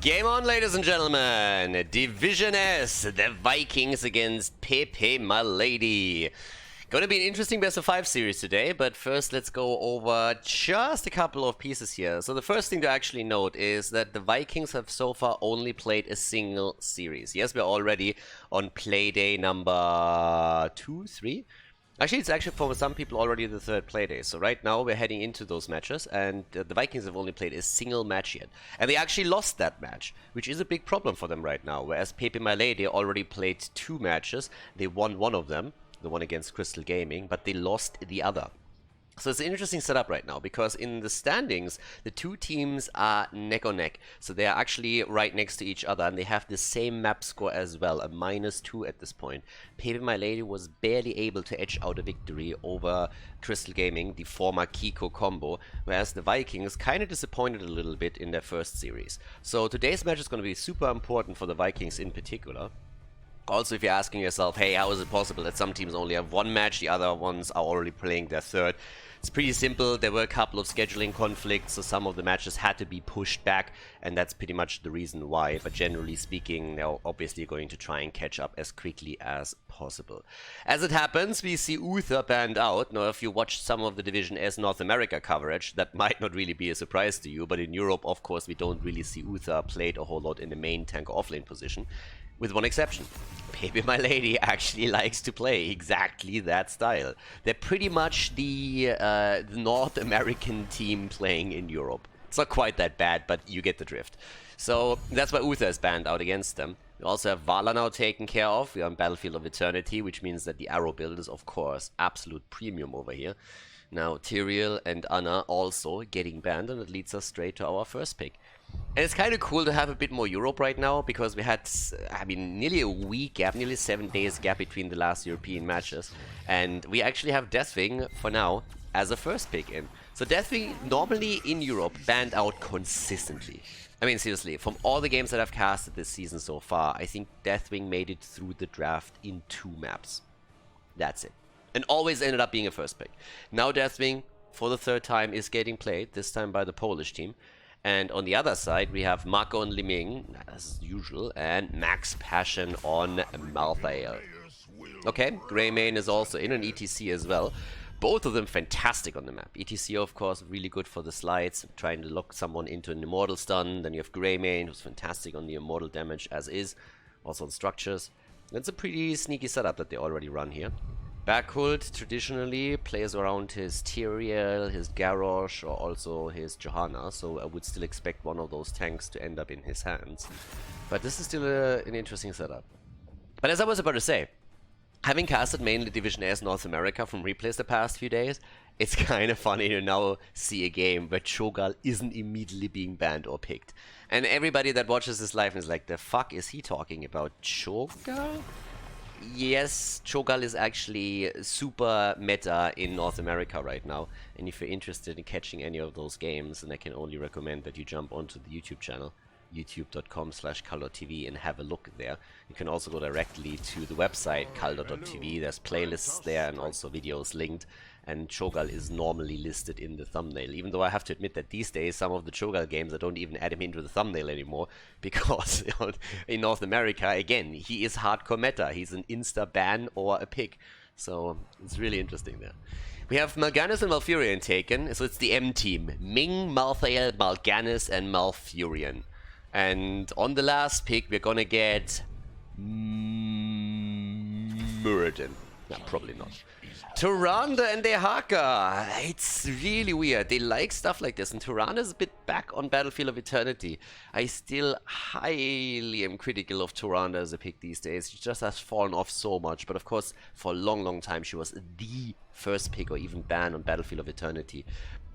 Game on, ladies and gentlemen. Division S, the Vikings against pepeMLady. Going to be an interesting best of 5 series today, but first let's go over just a couple of pieces here. So the first thing to actually note is that the Vikings have so far only played a single series. Yes, we're already on play day number 2, 3. Actually, it's actually for some people already the 3rd play day. So right now we're heading into those matches, and the Vikings have only played a single match yet. And they actually lost that match, which is a big problem for them right now. Whereas pepeMLady already played 2 matches. They won one of them, the one against Crystal Gaming, but they lost the other. So it's an interesting setup right now, because in the standings, the 2 teams are neck or neck. So they are actually right next to each other, and they have the same map score as well, a -2 at this point. pepeMLady was barely able to edge out a victory over Crystal Gaming, the former Kiko combo, whereas the Vikings kind of disappointed a little bit in their first series. So today's match is going to be super important for the Vikings in particular. Also, if you're asking yourself, hey, how is it possible that some teams only have 1 match, the other ones are already playing their 3rd? It's pretty simple. There were a couple of scheduling conflicts, so some of the matches had to be pushed back, and that's pretty much the reason why. But generally speaking, they're obviously going to try and catch up as quickly as possible. As it happens, we see Uther banned out. Now, if you watched some of the Division S North America coverage, that might not really be a surprise to you, but in Europe, of course, we don't really see Uther played a whole lot in the main tank or offlane position. With one exception. pepeMLady actually likes to play exactly that style. They're pretty much the North American team playing in Europe. It's not quite that bad, but you get the drift. So that's why Uther is banned out against them. We also have Vala now taken care of. We are on Battlefield of Eternity, which means that the arrow build is, of course, absolute premium over here. Now, Tyrael and Anna also getting banned, and it leads us straight to our first pick. And it's kind of cool to have a bit more Europe right now, because we had, I mean, nearly a week gap, nearly 7 days gap between the last European matches. And we actually have Deathwing, for now, as a first pick in. So Deathwing, normally in Europe, banned out consistently. I mean, seriously, from all the games that I've casted this season so far, I think Deathwing made it through the draft in 2 maps. That's it. And always ended up being a first pick. Now Deathwing, for the 3rd time, is getting played, this time by the Polish team. And on the other side, we have Marco and Liming, as usual, and Max Passion on Malthael. Okay, Greymane is also in, and ETC as well. Both of them fantastic on the map. ETC, of course, really good for the slides, trying to lock someone into an Immortal stun. Then you have Greymane, who's fantastic on the Immortal damage, as is. Also on structures. It's a pretty sneaky setup that they already run here. Backhult traditionally plays around his Tyrael, his Garrosh, or also his Johanna, so I would still expect one of those tanks to end up in his hands. But this is still an interesting setup. But as I was about to say, having casted mainly Division S North America from replays the past few days, it's kind of funny to now see a game where Cho'Gall isn't immediately being banned or picked. And everybody that watches this live is like, the fuck is he talking about? Cho'Gall? Yes, Cho'Gall is actually super meta in North America right now, and if you're interested in catching any of those games, then I can only recommend that you jump onto the YouTube channel, youtube.com/KhaldorTV, and have a look there. You can also go directly to the website, Khaldor.tv. There's playlists there and also videos linked, and Cho'Gall is normally listed in the thumbnail, even though I have to admit that these days some of the Cho'Gall games I don't even add him into the thumbnail anymore, because in North America, again, he is hardcore meta. He's an insta ban or a pick, so it's really interesting there. We have Mal'Ganis and Malfurion taken, so it's the M team: Ming, Malthael, Mal'Ganis, and Malfurion. And on the last pick, we're gonna get Muradin. No, probably not. Tyrande and Dehaka. It's really weird. They like stuff like this, and Tyrande is a bit back on Battlefield of Eternity. I still highly am critical of Tyrande as a pick these days. She just has fallen off so much, but of course, for a long, long time, she was the first pick or even ban on Battlefield of Eternity.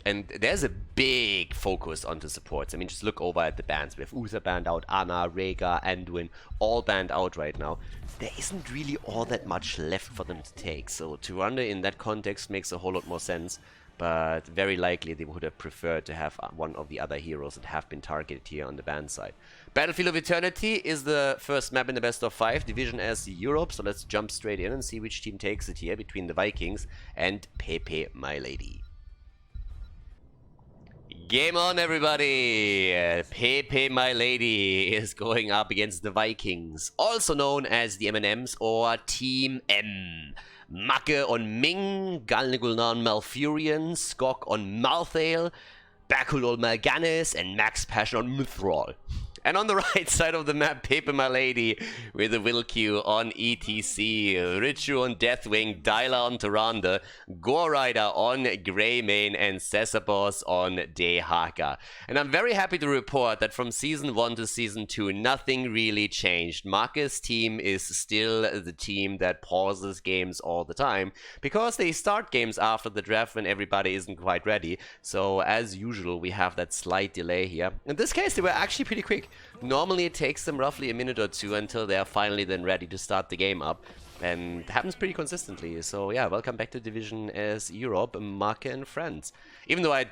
And there's a big focus onto supports. I mean, just look over at the bans. We have Uther banned out, Anna, Rhaegar, Anduin, all banned out right now. There isn't really all that much left for them to take. So Tyrande in that context makes a whole lot more sense. But very likely they would have preferred to have one of the other heroes that have been targeted here on the ban side. Battlefield of Eternity is the first map in the best of 5, Division S Europe. So let's jump straight in and see which team takes it here between the Vikings and pepeMLady. Game on, everybody! pepeMLady is going up against the Vikings, also known as the M&Ms or Team M. Macke on Ming, Galnegul on Malfurion, Skok on Malthael, Bakul on Mal'Ganis, and Max Passion on Mithril. And on the right side of the map, pepeMLady with a Wilq on ETC, Richu on Deathwing, Dyla on Tyrande, Gore Rider on Greymane, and Cesapos on Dehaka. And I'm very happy to report that from Season 1 to Season 2, nothing really changed. Macke's team is still the team that pauses games all the time, because they start games after the draft when everybody isn't quite ready. So as usual, we have that slight delay here. In this case, they were actually pretty quick. Normally it takes them roughly a minute or two until they are finally then ready to start the game up, and it happens pretty consistently. So yeah, welcome back to Division as Europe, Macke and friends. Even though I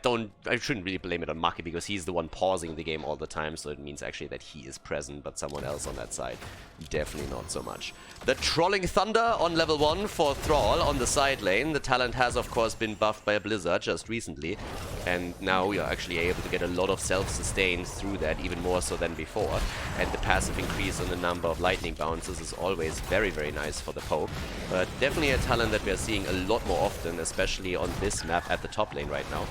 shouldn't really blame it on Macke, because he's the one pausing the game all the time, so it means actually that he is present, but someone else on that side, definitely not so much. The Trolling Thunder on level 1 for Thrall on the side lane. The talent has of course been buffed by a Blizzard just recently, and now we are actually able to get a lot of self-sustain through that, even more so than before. And the passive increase on the number of lightning bounces is always very, very nice for the poke. But definitely a talent that we are seeing a lot more often, especially on this map at the top lane right now.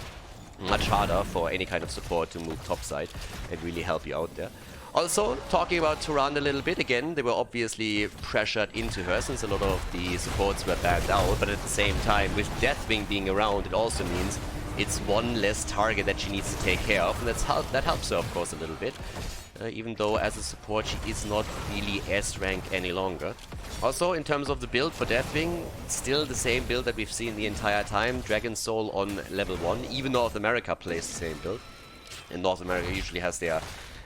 Much harder for any kind of support to move topside and really help you out there. Also, talking about Tyrande a little bit, again, they were obviously pressured into her since a lot of the supports were banned out, but at the same time, with Deathwing being around, it also means it's one less target that she needs to take care of, and that helps her, of course, a little bit. Even though as a support she is not really S-rank any longer. Also, in terms of the build for Deathwing, still the same build that we've seen the entire time. Dragon Soul on level 1. Even North America plays the same build. And North America usually has their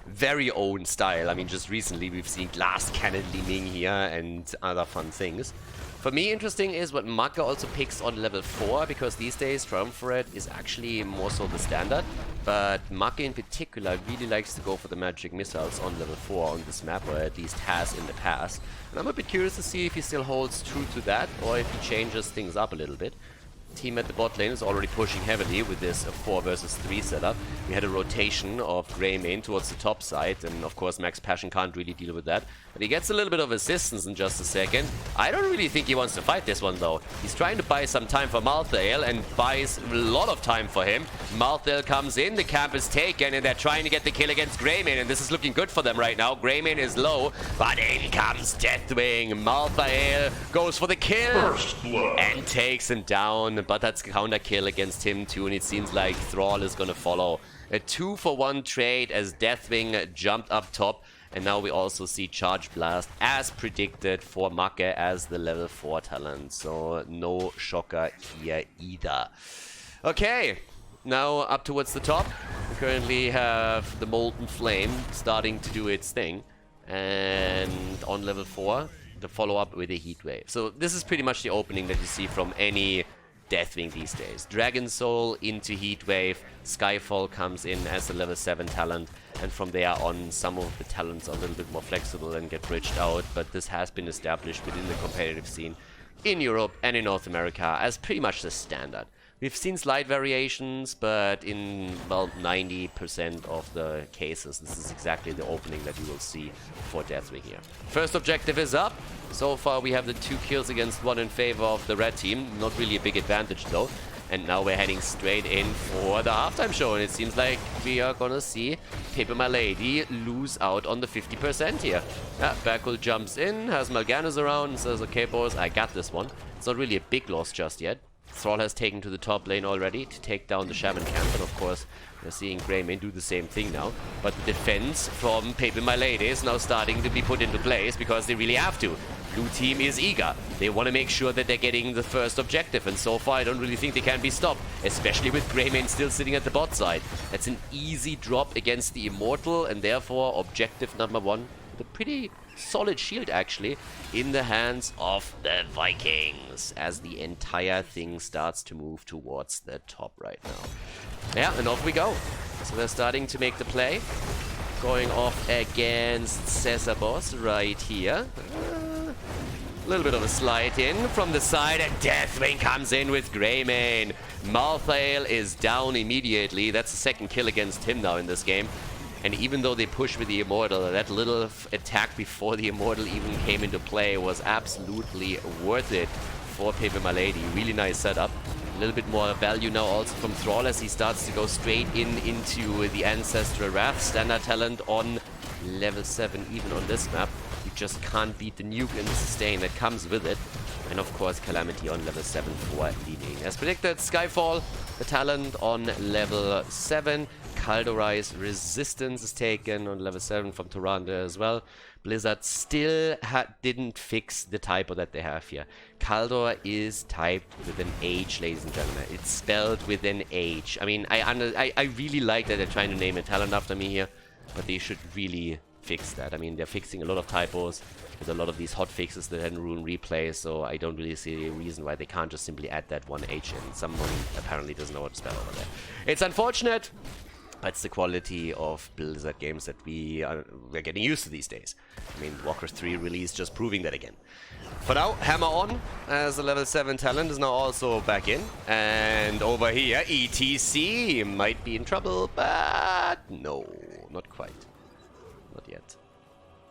very own style. I mean, just recently we've seen Glass Cannon Ling here and other fun things. For me, interesting is what Macke also picks on level 4, because these days Triumvirate is actually more so the standard. But Macke in particular really likes to go for the magic missiles on level 4 on this map, or at least has in the past. And I'm a bit curious to see if he still holds true to that, or if he changes things up a little bit. Team at the bot lane is already pushing heavily with this 4 versus 3 setup. We had a rotation of Greymane towards the top side, and of course Max Passion can't really deal with that. But he gets a little bit of assistance in just a second. I don't really think he wants to fight this one though. He's trying to buy some time for Malthael, and buys a lot of time for him. Malthael comes in, the camp is taken, and they're trying to get the kill against Greymane, and this is looking good for them right now. Greymane is low, but in comes Deathwing. Malthael goes for the kill and takes him down. But that's a counter kill against him too, and it seems like Thrall is gonna follow. A 2-for-1 trade as Deathwing jumped up top, and now we also see Charge Blast as predicted for Macke as the level 4 talent, so no shocker here either. Okay, now up towards the top. We currently have the Molten Flame starting to do its thing, and on level 4 the follow-up with a Heat Wave. So this is pretty much the opening that you see from any Deathwing these days. Dragon Soul into Heatwave, Skyfall comes in as a level 7 talent, and from there on some of the talents are a little bit more flexible and get bridged out, but this has been established within the competitive scene in Europe and in North America as pretty much the standard. We've seen slight variations, but in, well, 90% of the cases, this is exactly the opening that you will see for Deathwing here. First objective is up. So far we have the 2 kills against 1 in favor of the red team. Not really a big advantage though. And now we're heading straight in for the halftime show, and it seems like we are gonna see pepeMLady lose out on the 50% here. Bakul jumps in, has Mal'Ganis around, and says, okay boys, I got this one. It's not really a big loss just yet. Thrall has taken to the top lane already to take down the Shaman camp, and of course we're seeing Greymane do the same thing now. But the defense from pepeMLady is now starting to be put into place, because they really have to. Blue team is eager. They want to make sure that they're getting the first objective, and so far I don't really think they can be stopped, especially with Greymane still sitting at the bot side. That's an easy drop against the Immortal, and therefore objective number 1, with a pretty solid shield actually, in the hands of the Vikings, as the entire thing starts to move towards the top right now. Yeah, and off we go. So they're starting to make the play. Going off against Cesapos right here. A little bit of a slide in from the side, and Deathwing comes in with Greymane. Malthael is down immediately. That's the second kill against him now in this game. And even though they push with the Immortal, that little attack before the Immortal even came into play was absolutely worth it for pepeMLady. Really nice setup. A little bit more value now also from Thrall as he starts to go straight into the Ancestral Wrath. Standard talent on level 7 even on this map. You just can't beat the nuke and the sustain that comes with it. And of course Calamity on level 7 for leading. As predicted, Skyfall, the talent on level 7. Khaldor's Resistance is taken on level 7 from Tyrande as well. Blizzard still didn't fix the typo that they have here. Khaldor is typed with an H, ladies and gentlemen. It's spelled with an H. I mean, I really like that they're trying to name a talent after me here, but they should really fix that. I mean, they're fixing a lot of typos with a lot of these hot fixes that then ruin replays, so I don't really see a reason why they can't just simply add that one H in. Someone apparently doesn't know what to spell over there. It's unfortunate. That's the quality of Blizzard games that we're getting used to these days. I mean, Warcraft 3 release just proving that again. For now, Hammer On as a level 7 talent is now also back in. And over here, ETC might be in trouble, but no, not quite. Not yet.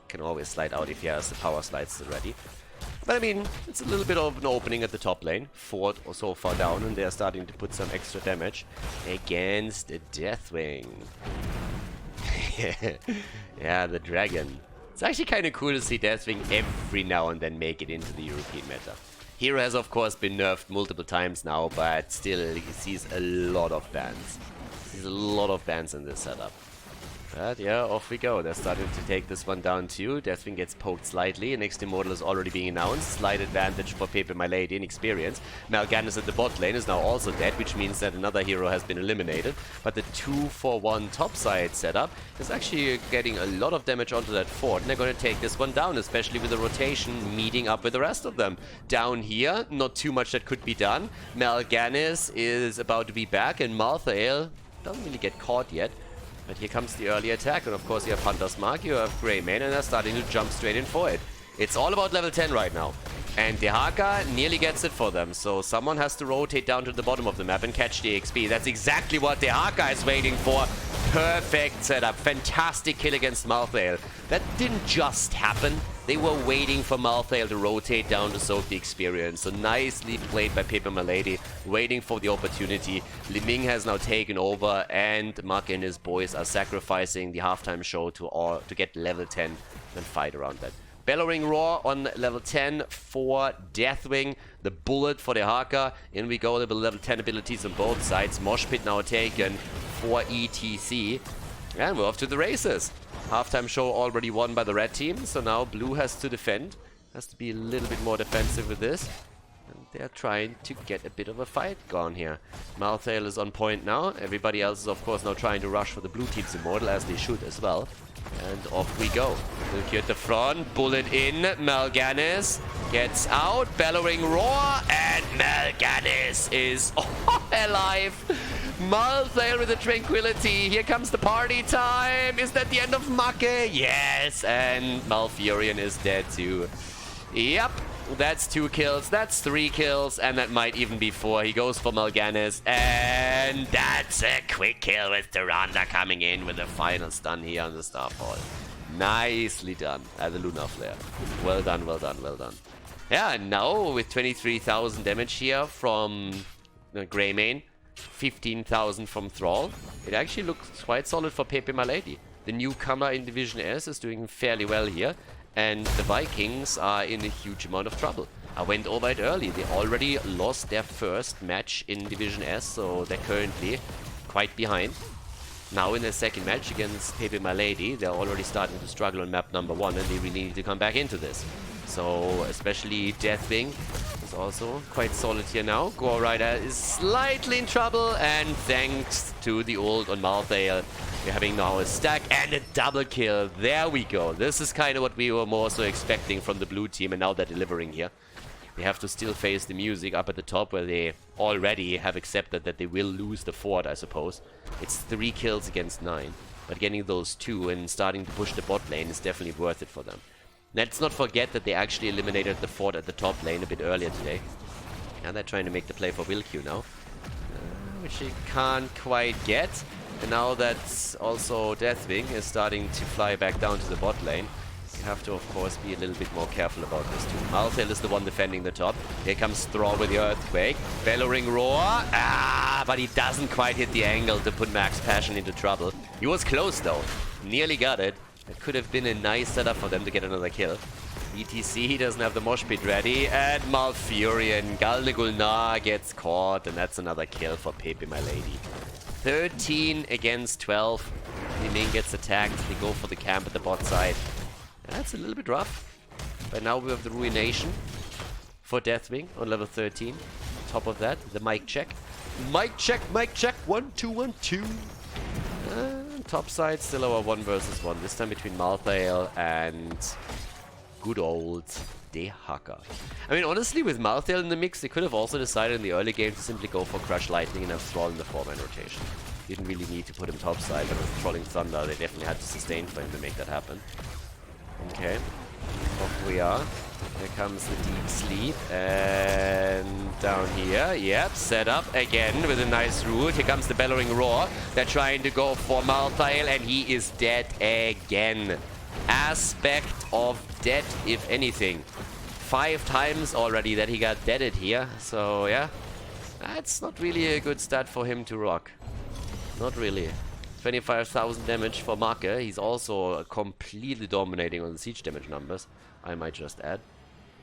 Can always slide out if he has the power slides ready. But I mean, it's a little bit of an opening at the top lane. Ford or so far down, and they're starting to put some extra damage against the Deathwing. Yeah, the dragon. It's actually kind of cool to see Deathwing every now and then make it into the European meta. Hero has of course been nerfed multiple times now, but still he sees a lot of bans. Sees a lot of bans in this setup. But yeah, off we go. They're starting to take this one down too. Deathwing gets poked slightly. Next Immortal is already being announced. Slight advantage for pepeMLady in experience. Mal'Ganis at the bot lane is now also dead, which means that another hero has been eliminated. But the 2-for-1 topside setup is actually getting a lot of damage onto that fort. And they're going to take this one down, especially with the rotation meeting up with the rest of them. Down here, not too much that could be done. Mal'Ganis is about to be back, and Malthael doesn't really get caught yet. But here comes the early attack, and of course you have Hunter's Mark, you have Greymane, and they're starting to jump straight in for it. It's all about level 10 right now. And Dehaka nearly gets it for them, so someone has to rotate down to the bottom of the map and catch the XP. That's exactly what Dehaka is waiting for. Perfect setup. Fantastic kill against Malthael. That didn't just happen. They were waiting for Malthael to rotate down to soak the experience. So nicely played by pepeMLady, waiting for the opportunity. Li Ming has now taken over, and Mark and his boys are sacrificing the halftime show to get level 10 and fight around that. Bellowing Roar on level 10 for Deathwing. The Bullet for the Haka. In we go, level 10 abilities on both sides. Mosh Pit now taken for ETC. And we're off to the races. Halftime show already won by the red team, so now blue has to defend. Has to be a little bit more defensive with this. And they're trying to get a bit of a fight going here. Malthael is on point now. Everybody else is of course now trying to rush for the blue team's Immortal, as they should as well. And off we go. Milky at the front, Bullet in, Mal'Ganis gets out, Bellowing Roar, and Mal'Ganis is alive. Malthael with the Tranquility. Here comes the party time. Is that the end of Make? Yes, and Malfurion is dead too. Yep, that's 2 kills, that's 3 kills, and that might even be 4. He goes for Mal'Ganis, and that's a quick kill with Tyrande coming in with the final stun here on the Starfall. Nicely done. The Lunar Flare. Well done, well done, well done. Yeah, and now with 23,000 damage here from Greymane, 15,000 from Thrall, it actually looks quite solid for pepeMLady. The newcomer in Division S is doing fairly well here. And the Vikings are in a huge amount of trouble. I went over it early. They already lost their first match in Division S, so they're currently quite behind. Now in their second match against pepeMLady, they're already starting to struggle on map number 1, and they really need to come back into this. So especially Deathwing is also quite solid here now. Gore Rider is slightly in trouble, and thanks to the ult on Malthael, we're having now a stack and a double kill. There we go. This is kind of what we were more so expecting from the blue team, and now they're delivering here. They have to still face the music up at the top, where they already have accepted that they will lose the fort, I suppose. It's 3 kills against 9. But getting those 2 and starting to push the bot lane is definitely worth it for them. Let's not forget that they actually eliminated the fort at the top lane a bit earlier today. And they're trying to make the play for Will Q now. Which they can't quite get. And now that also Deathwing is starting to fly back down to the bot lane, you have to, of course, be a little bit more careful about this too. Malthael is the one defending the top. Here comes Thrall with the Earthquake. Bellowing Roar. But he doesn't quite hit the angle to put Max Passion into trouble. He was close, though. Nearly got it. That could have been a nice setup for them to get another kill. ETC doesn't have the mosh pit ready, and Malfurion, Gul'Nagar gets caught, and that's another kill for pepeMLady. 13 against 12. Li-Ming gets attacked. They go for the camp at the bot side. That's a little bit rough. But now we have the Ruination for Deathwing on level 13. Top of that, the mic check. Mic check, mic check. 1, 2, 1, 2. Top side, still our 1 versus 1. This time between Malthael and good old Dehaka. I mean, honestly, with Malthael in the mix, they could have also decided in the early game to simply go for Crush Lightning and have Thrall in the 4-man rotation. Didn't really need to put him topside, but with Trolling Thunder, they definitely had to sustain for him to make that happen. Okay, off we are. Here comes the Deep Sleep, and down here, yep, set up again with a nice root. Here comes the Bellowing Roar. They're trying to go for Malthael, and he is dead again. Aspect of dead, if anything. 5 times already that he got deaded here, so yeah. That's not really a good stat for him to rock. Not really. 25,000 damage for Marke. He's also completely dominating on the siege damage numbers, I might just add.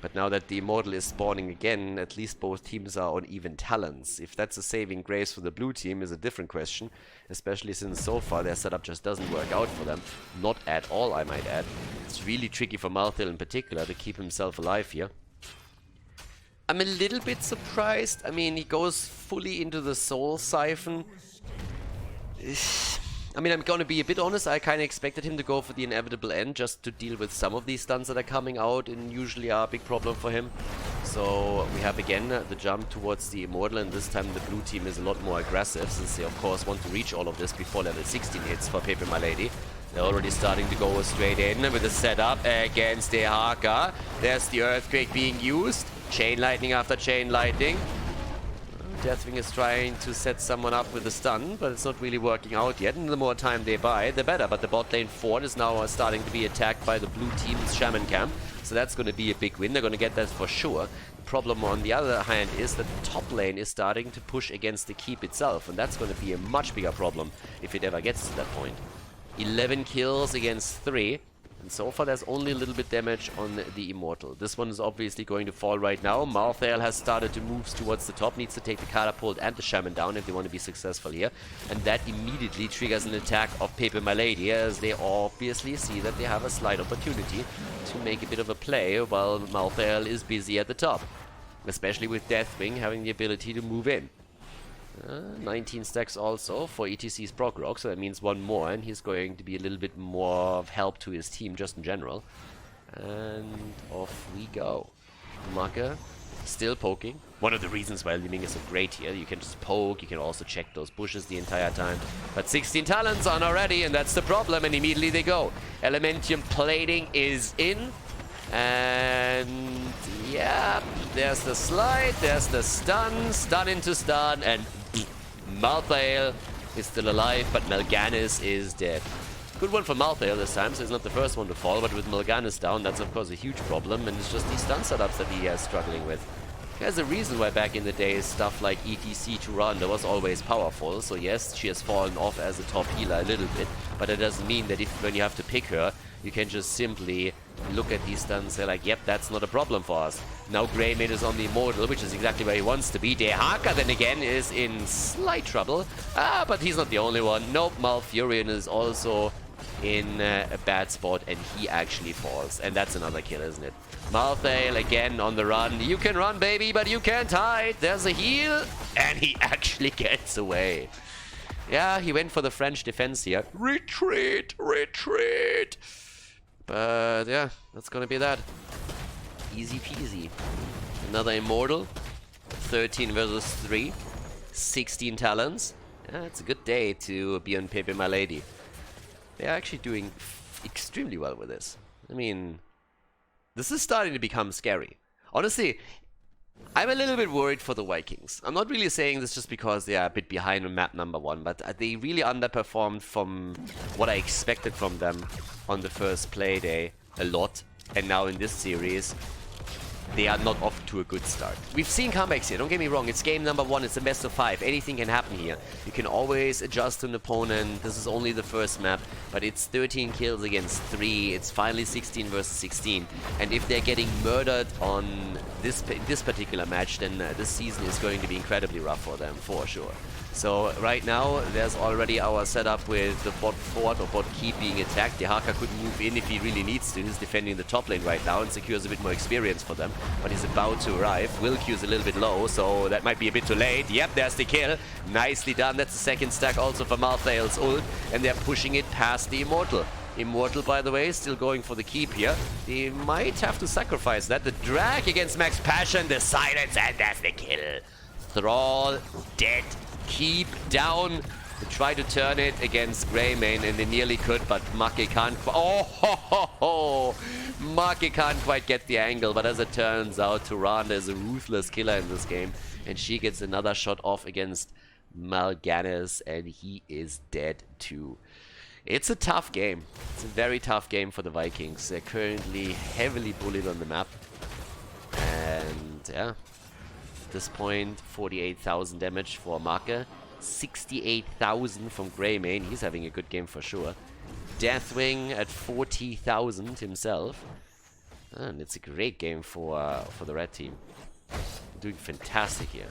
But now that the Immortal is spawning again, at least both teams are on even talents. If that's a saving grace for the blue team is a different question, especially since so far their setup just doesn't work out for them. Not at all, I might add. It's really tricky for Malthael in particular to keep himself alive here. I'm a little bit surprised. I mean, he goes fully into the Soul Siphon. I mean, I'm gonna be a bit honest, I kinda expected him to go for the inevitable end just to deal with some of these stuns that are coming out and usually are a big problem for him. So we have again the jump towards the Immortal, and this time the blue team is a lot more aggressive since they of course want to reach all of this before level 16 hits for pepeMLady. They're already starting to go straight in with the setup against Dehaka. There's the Earthquake being used. Chain Lightning after Chain Lightning. Deathwing is trying to set someone up with a stun, but it's not really working out yet, and the more time they buy, the better. But the bot lane fort is now starting to be attacked by the blue team's Shaman camp, so that's going to be a big win. They're going to get that for sure. The problem on the other hand is that the top lane is starting to push against the keep itself, and that's going to be a much bigger problem if it ever gets to that point. 11 kills against 3. And so far there's only a little bit damage on the Immortal. This one is obviously going to fall right now. Malthael has started to move towards the top, needs to take the Catapult and the Shaman down if they want to be successful here. And that immediately triggers an attack of pepeMLady, as they obviously see that they have a slight opportunity to make a bit of a play while Malthael is busy at the top. Especially with Deathwing having the ability to move in. 19 stacks also for ETC's Proc Rock, so that means 1 more, and he's going to be a little bit more of help to his team just in general. And off we go. Marke still poking. One of the reasons why Li-Ming is so great here, you can just poke, you can also check those bushes the entire time. But 16 talents on already, and that's the problem, and immediately they go. Elementium plating is in. And yeah, there's the slide, there's the stun, stun into stun, and Malthael is still alive, but Mal'Ganis is dead. Good one for Malthael this time, so he's not the first one to fall, but with Mal'Ganis down, that's of course a huge problem, and it's just these stun setups that he is struggling with. There's a reason why back in the days stuff like ETC to Ronda was always powerful, so yes, she has fallen off as a top healer a little bit, but it doesn't mean that when you have to pick her, you can just simply look at these stuns and say like, yep, that's not a problem for us. Now Greymane is on the Immortal, which is exactly where he wants to be. Dehaka then again is in slight trouble. But he's not the only one. Nope, Malfurion is also in a bad spot, and he actually falls. And that's another kill, isn't it? Malthael again on the run. You can run, baby, but you can't hide. There's a heal, and he actually gets away. Yeah, he went for the French defense here. Retreat, retreat. But yeah, that's gonna be that. Easy peasy. Another Immortal. 13 versus 3. 16 talents. Yeah, it's a good day to be on pepeMLady. They're actually doing extremely well with this. I mean, This is starting to become scary. Honestly, I'm a little bit worried for the Vikings. I'm not really saying this just because they are a bit behind on map number 1, but they really underperformed from what I expected from them on the first play day a lot. And now in this series, they are not off to a good start. We've seen comebacks here, don't get me wrong. It's game number 1, it's a best of 5. Anything can happen here. You can always adjust an opponent. This is only the first map, but it's 13 kills against 3. It's finally 16 versus 16. And if they're getting murdered on this particular match, then this season is going to be incredibly rough for them, for sure. So right now, there's already our setup with the bot fort or bot keep being attacked. Dehaka could move in if he really needs to. He's defending the top lane right now and secures a bit more experience for them. But he's about to arrive. Wilq's a little bit low, so that might be a bit too late. Yep, there's the kill. Nicely done. That's the second stack also for Malthael's ult. And they're pushing it past the Immortal. Immortal, by the way, still going for the keep here. They might have to sacrifice that. The drag against Max Passion, the silence, and that's the kill. Thrall dead. Keep down. They try to turn it against Greymane, and they nearly could, but Make can't. Oh, ho, ho, ho. Make can't quite get the angle, but as it turns out, Tyrande is a ruthless killer in this game, and she gets another shot off against Mal'Ganis, and he is dead too. It's a tough game. It's a very tough game for the Vikings. They're currently heavily bullied on the map, and yeah. At this point, 48,000 damage for Make, 68,000 from Greymane. He's having a good game for sure. Deathwing at 40,000 himself. And it's a great game for the red team. Doing fantastic here.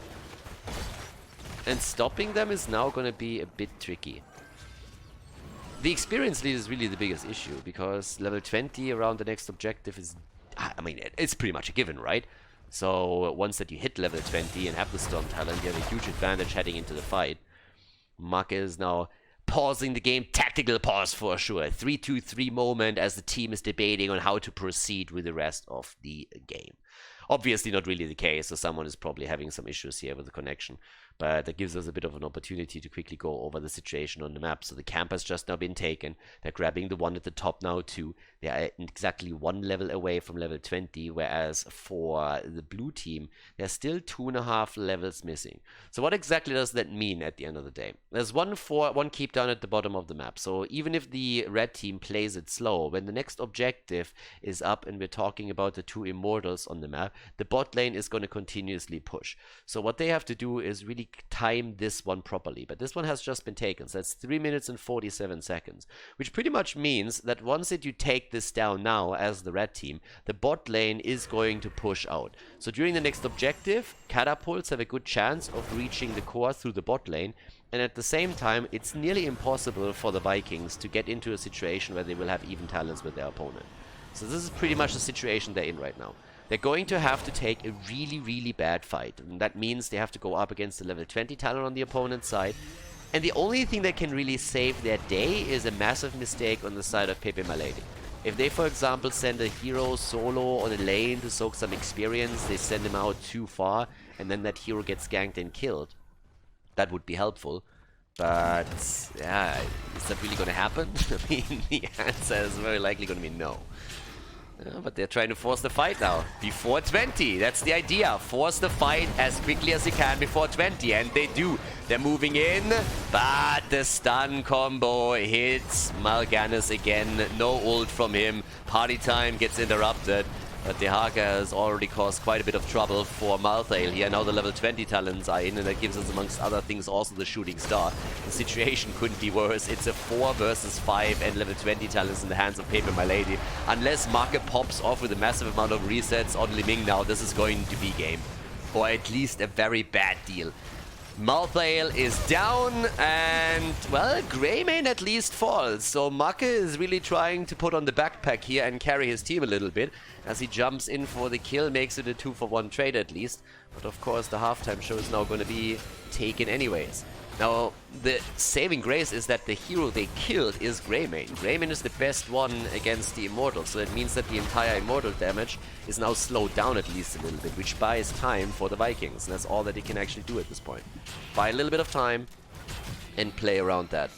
And stopping them is now going to be a bit tricky. The experience lead is really the biggest issue, because level 20 around the next objective is... I mean, it's pretty much a given, right? So once that you hit level 20 and have the Storm Talent, you have a huge advantage heading into the fight. Make is now pausing the game. Tactical pause for sure. 3-2-3 moment as the team is debating on how to proceed with the rest of the game. Obviously not really the case, so someone is probably having some issues here with the connection. But that gives us a bit of an opportunity to quickly go over the situation on the map. So the camp has just now been taken. They're grabbing the one at the top now too. They are exactly 1 level away from level 20, whereas for the blue team, they're still 2.5 levels missing. So what exactly does that mean at the end of the day? There's one keep down at the bottom of the map. So even if the red team plays it slow, when the next objective is up and we're talking about the 2 Immortals on the map, the bot lane is going to continuously push. So what they have to do is really time this one properly. But this one has just been taken, so that's 3 minutes and 47 seconds, which pretty much means that once that you take this down now as the red team, the bot lane is going to push out. So during the next objective, catapults have a good chance of reaching the core through the bot lane, and at the same time, it's nearly impossible for the Vikings to get into a situation where they will have even talents with their opponent. So this is pretty much the situation they're in right now. They're going to have to take a really, really bad fight. And that means they have to go up against the level 20 talent on the opponent's side. And the only thing that can really save their day is a massive mistake on the side of pepeMLady. If they, for example, send a hero solo on a lane to soak some experience, they send him out too far, and then that hero gets ganked and killed, that would be helpful. But, yeah, is that really going to happen? I mean, the answer is very likely going to be no. But they're trying to force the fight now. Before 20, that's the idea. Force the fight as quickly as they can before 20, and they do. They're moving in, but the stun combo hits Mal'Ganis again. No ult from him. Party time gets interrupted. But Dehaka has already caused quite a bit of trouble for Malthael here. Now the level 20 talents are in, and that gives us, amongst other things, also the shooting star. The situation couldn't be worse. It's a 4 versus 5 and level 20 talents in the hands of pepeMLady. Unless Make pops off with a massive amount of resets on Liming now, this is going to be game. Or at least a very bad deal. Malthael is down, and, well, Greymane at least falls. So Make is really trying to put on the backpack here and carry his team a little bit as he jumps in for the kill, makes it a 2-for-1 trade at least. But of course the halftime show is now going to be taken anyways. Now, the saving grace is that the hero they killed is Greymane. Greymane is the best one against the Immortals, so that means that the entire Immortal damage is now slowed down at least a little bit, which buys time for the Vikings, and that's all that they can actually do at this point. Buy a little bit of time and play around that.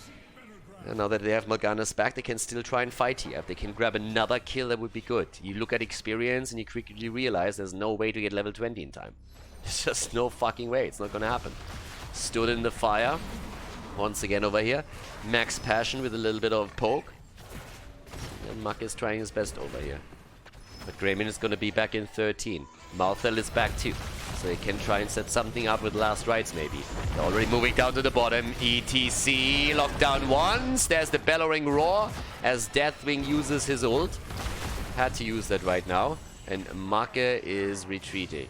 And now that they have Morgana's back, they can still try and fight here. If they can grab another kill, that would be good. You look at experience and you quickly realize there's no way to get level 20 in time. There's just no fucking way. It's not gonna happen. Stood in the fire. Once again over here. Max Passion with a little bit of poke. And Muck is trying his best over here. But Greymin is gonna be back in 13. Malthel is back too. So they can try and set something up with last rites maybe. They're already moving down to the bottom. ETC locked down once. There's the bellowing roar as Deathwing uses his ult. Had to use that right now. And Make is retreating.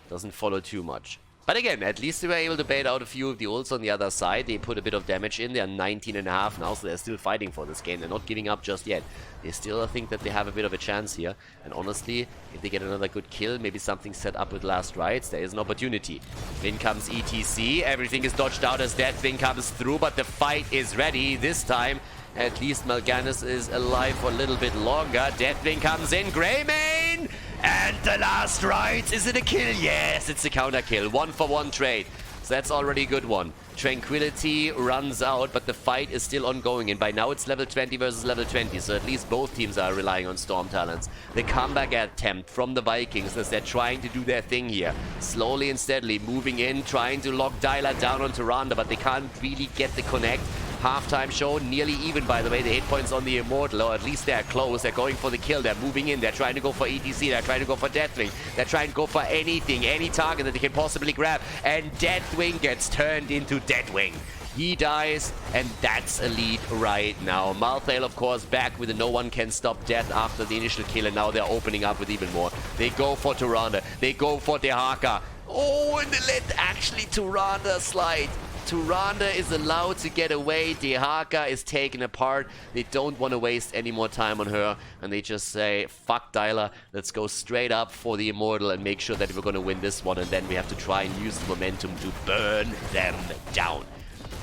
Doesn't follow too much. But again, at least they were able to bait out a few of the ults on the other side. They put a bit of damage in. They're 19.5 now, so they're still fighting for this game. They're not giving up just yet. They still think that they have a bit of a chance here. And honestly, if they get another good kill, maybe something set up with last rites, there is an opportunity. In comes ETC. Everything is dodged out as Deathwing comes through, but the fight is ready. This time, at least Mal'Ganis is alive for a little bit longer. Deathwing comes in. Greymane! And the last rites. Is it a kill? Yes, it's a counter kill. 1-for-1 trade. So that's already a good one. Tranquility runs out, but the fight is still ongoing. And by now it's level 20 versus level 20. So at least both teams are relying on Storm talents. The comeback attempt from the Vikings as they're trying to do their thing here. Slowly and steadily moving in, trying to lock Dyla down on Tyrande, but they can't really get the connect. Halftime show, nearly even, by the way. The hit points on the Immortal, or at least they're close. They're going for the kill. They're moving in. They're trying to go for ETC. They're trying to go for Deathwing. They're trying to go for anything, any target that they can possibly grab. And Deathwing gets turned into Deadwing. He dies, and that's a lead right now. Malthale, of course, back with a no one can stop death after the initial kill, and now they're opening up with even more. They go for Tyrande. They go for Dehaka. Oh, and they let actually Tyrande slide. Tyrande is allowed to get away. Dehaka is taken apart. They don't want to waste any more time on her. And they just say, fuck Dyla. Let's go straight up for the Immortal and make sure that we're going to win this one. And then we have to try and use the momentum to burn them down.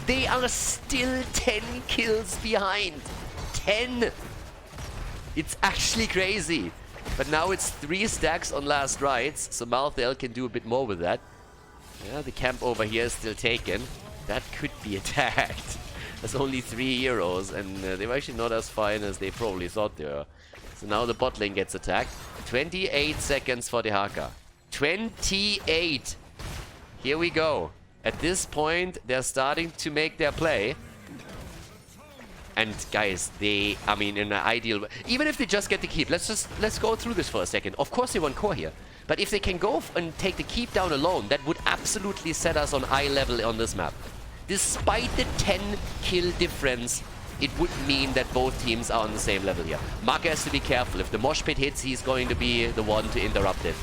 They are still 10 kills behind. 10! It's actually crazy. But now it's 3 stacks on last rites. So Malthale can do a bit more with that. Yeah, the camp over here is still taken. That could be attacked. There's only 3 heroes, and they were actually not as fine as they probably thought they were. So now the bot lane gets attacked. 28 seconds for Dehaka. 28! Here we go. At this point, they're starting to make their play. And guys, I mean, in an ideal way, even if they just get the keep, let's go through this for a second. Of course they want core here. But if they can go and take the keep down alone, that would absolutely set us on eye level on this map. Despite the 10 kill difference, it would mean that both teams are on the same level here. Maka has to be careful. If the mosh pit hits, he's going to be the one to interrupt it.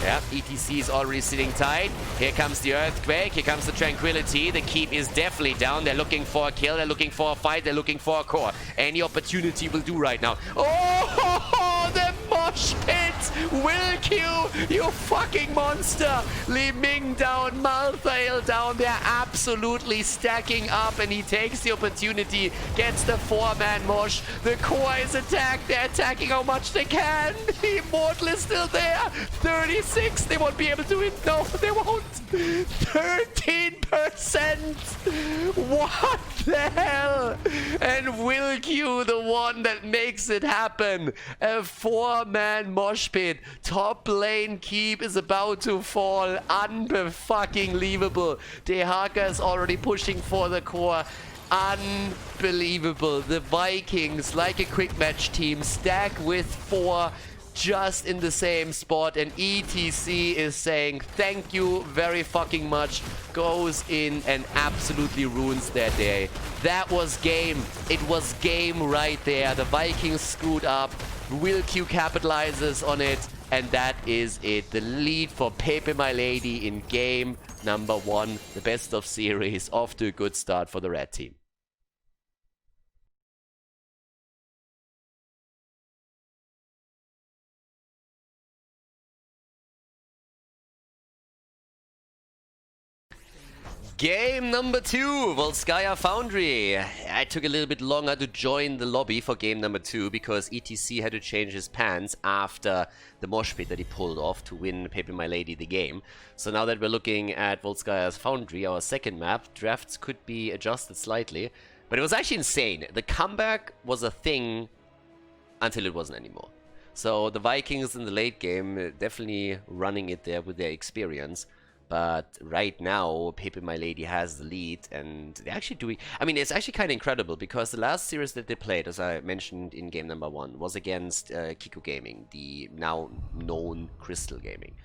Yeah, ETC is already sitting tight. Here comes the Earthquake. Here comes the Tranquility. The keep is definitely down. They're looking for a kill. They're looking for a fight. They're looking for a core. Any opportunity will do right now. Oh, the mosh pit will kill you fucking monster. Li Ming down, Malthale down. They're absolutely stacking up, and he takes the opportunity. Gets the 4-man mosh. The core is attacked. They're attacking how much they can. The Immortal is still there. 36. They won't be able to win. No, they won't. 13%. What the hell? And Will Q, the one that makes it happen. A 4-man mosh pit. Top lane keep is about to fall. Unfucking-leavable. Dehaka is already pushing for the core. Unbelievable. The Vikings, like a quick match team, stack with 4 just in the same spot, and ETC is saying thank you very fucking much, goes in and absolutely ruins their day. That was game. It was game right there. The Vikings screwed up. Will Q capitalizes on it, and that is it. The lead for pepeMLady in game number 1, the best of series, off to a good start for the red team. Game number 2, Volskaya Foundry. I took a little bit longer to join the lobby for game number 2 because ETC had to change his pants after the mosh pit that he pulled off to win pepeMLady the game. So now that we're looking at Volskaya's Foundry, our second map, drafts could be adjusted slightly. But it was actually insane. The comeback was a thing until it wasn't anymore. So the Vikings in the late game definitely running it there with their experience. But right now, pepeMLady has the lead, and they're actually doing... I mean, it's actually kind of incredible, because the last series that they played, as I mentioned in game number 1, was against Kiko Gaming, the now known Crystal Gaming.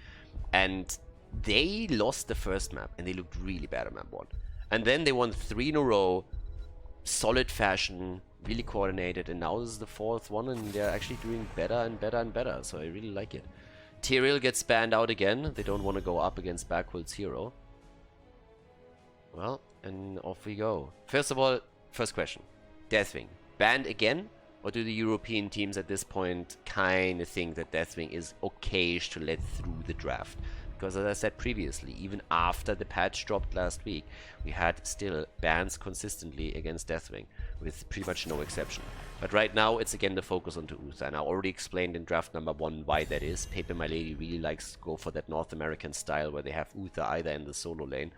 And they lost the first map, and they looked really bad on map 1. And then they won 3 in a row, solid fashion, really coordinated, and now this is the 4th one, and they're actually doing better and better and better, so I really like it. Tyrael gets banned out again. They don't want to go up against Backhold's hero. Well, and off we go. First of all, first question. Deathwing, banned again? Or do the European teams at this point kind of think that Deathwing is okay-ish to let through the draft? Because as I said previously, even after the patch dropped last week, we had still bans consistently against Deathwing, with pretty much no exception. But right now, it's again the focus onto Uther, and I already explained in draft number 1 why that is. pepeMLady really likes to go for that North American style, where they have Uther either in the solo lane,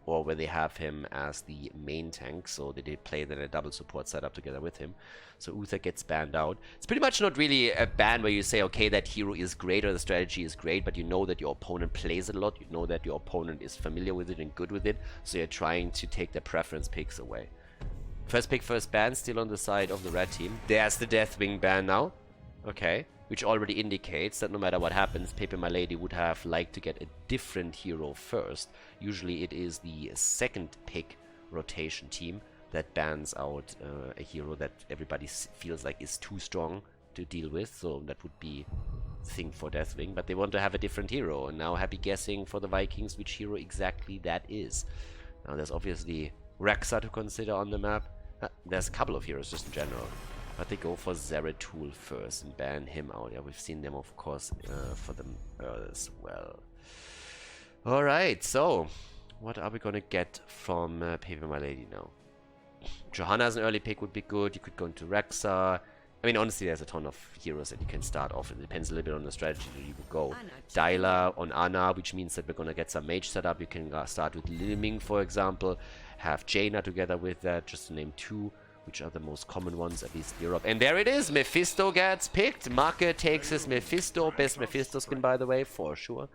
or where they have him as the main tank, so they play then a double support setup together with him. So Uther gets banned out. It's pretty much not really a ban where you say, okay, that hero is great or the strategy is great, but you know that your opponent plays it a lot, you know that your opponent is familiar with it and good with it, so you're trying to take their preference picks away. First pick, first ban, still on the side of the red team. There's the Deathwing ban now. Okay. Which already indicates that no matter what happens, pepeMLady would have liked to get a different hero first. Usually it is the second pick rotation team that bans out a hero that everybody feels like is too strong to deal with. So that would be a thing for Deathwing. But they want to have a different hero. And now happy guessing for the Vikings which hero exactly that is. Now there's obviously Rexa to consider on the map. There's a couple of heroes just in general. But they go for Zeratul first and ban him out. Yeah, we've seen them, of course, for them as well. Alright, so what are we gonna get from pepeMLady now? Johanna as an early pick would be good. You could go into Rexa. I mean, honestly, there's a ton of heroes that you can start off. It depends a little bit on the strategy that you would go. Dyla on Ana, which means that we're gonna get some mage setup. You can start with Liming, for example. Have Jaina together with that, just to name 2. Which are the most common ones, at least in Europe. And there it is, Mephisto gets picked. Make takes his Mephisto, best Mephisto skin by the way, for sure.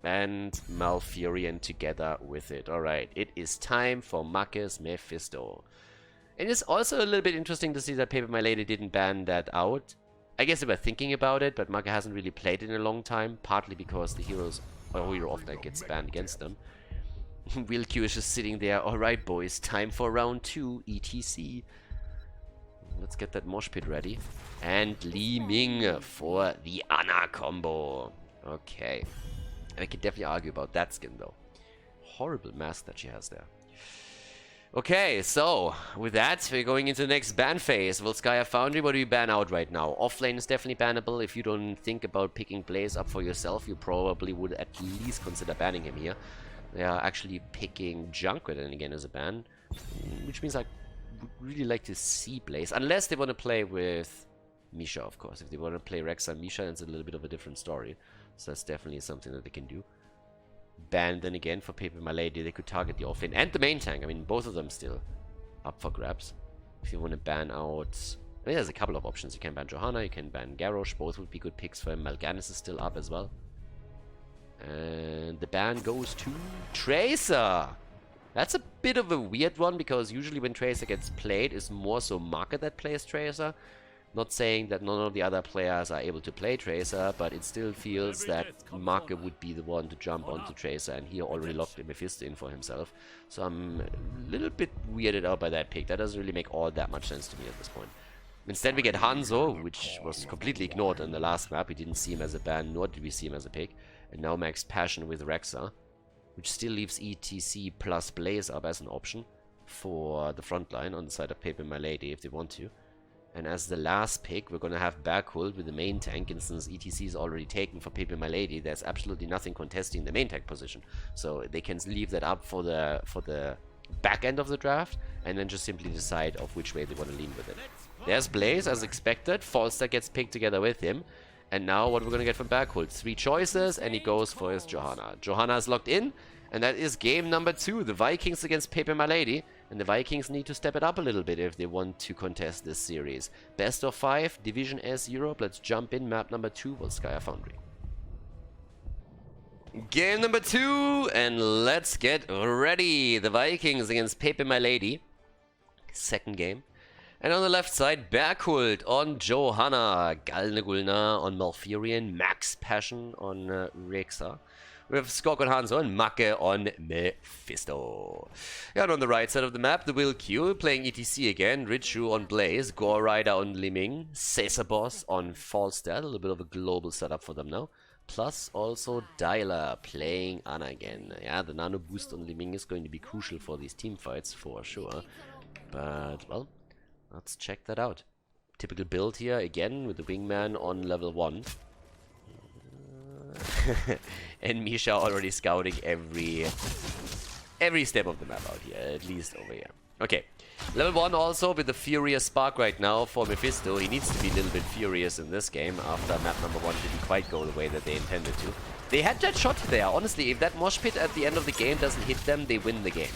And Malfurion together with it. Alright, it is time for Make's Mephisto. And it's also a little bit interesting to see that pepeMLady didn't ban that out. I guess they were thinking about it, but Make hasn't really played it in a long time, partly because the heroes, or hero often gets banned against them. Will Q is just sitting there. Alright boys, time for round 2, etc. Let's get that mosh pit ready. And Li Ming for the Ana combo. Okay. I can definitely argue about that skin though. Horrible mask that she has there. Okay, so with that, we're going into the next ban phase. Volskaya Foundry, what do you ban out right now? Offlane is definitely bannable. If you don't think about picking Blaze up for yourself, you probably would at least consider banning him here. They are actually picking Junkrat then again as a ban, which means I would really like to see Blaze, unless they want to play with Misha, of course. If they want to play Rexa and Misha, it's a little bit of a different story. So that's definitely something that they can do. Ban then again for pepeMLady, they could target the offlane and the main tank. I mean, both of them still up for grabs. If you want to ban out... I mean, there's a couple of options. You can ban Johanna, you can ban Garrosh. Both would be good picks for him. Mal'Ganis is still up as well. And the ban goes to Tracer. That's a bit of a weird one, because usually when Tracer gets played, it's more so Make that plays Tracer. Not saying that none of the other players are able to play Tracer, but it still feels that Make would be the one to jump onto Tracer, and he already locked a Mephisto in for himself. So I'm a little bit weirded out by that pick. That doesn't really make all that much sense to me at this point. Instead we get Hanzo, which was completely ignored in the last map. We didn't see him as a ban, nor did we see him as a pick. And now Max Passion with Rexa, which still leaves ETC plus Blaze up as an option for the front line on the side of pepeMLady if they want to. And as the last pick, we're going to have Berghold with the main tank. And since ETC is already taken for pepeMLady, there's absolutely nothing contesting the main tank position. So they can leave that up for the back end of the draft, and then just simply decide of which way they want to lean with it. There's Blaze, as expected. Falster gets picked together with him. And now what we're going to get from Berghold. 3 choices, and he goes for his Johanna. Johanna is locked in, and that is game number 2. The Vikings against pepeMLady. And the Vikings need to step it up a little bit if they want to contest this series. Best of 5, Division S Europe. Let's jump in. Map number 2 was Skya Foundry. Game number 2, and let's get ready. The Vikings against pepeMLady. Second game. And on the left side, Berghult on Johanna, Galnegulna on Malfurion, Max Passion on Rexa. We have Skok on Hanzo and Macke on Mephisto. Yeah, and on the right side of the map, the Will Q playing ETC again, Richu on Blaze, Gore Rider on Liming, Caesarboss on Falstad, a little bit of a global setup for them now. Plus also Dyla playing Ana again. Yeah, the nano boost on Liming is going to be crucial for these team fights for sure. But, well, let's check that out. Typical build here again with the Wingman on level 1. And Misha already scouting every step of the map out here, at least over here. Okay, level 1 also with the Furious Spark right now for Mephisto. He needs to be a little bit furious in this game after map number 1 didn't quite go the way that they intended to. They had that shot there. Honestly, if that mosh pit at the end of the game doesn't hit them, they win the game.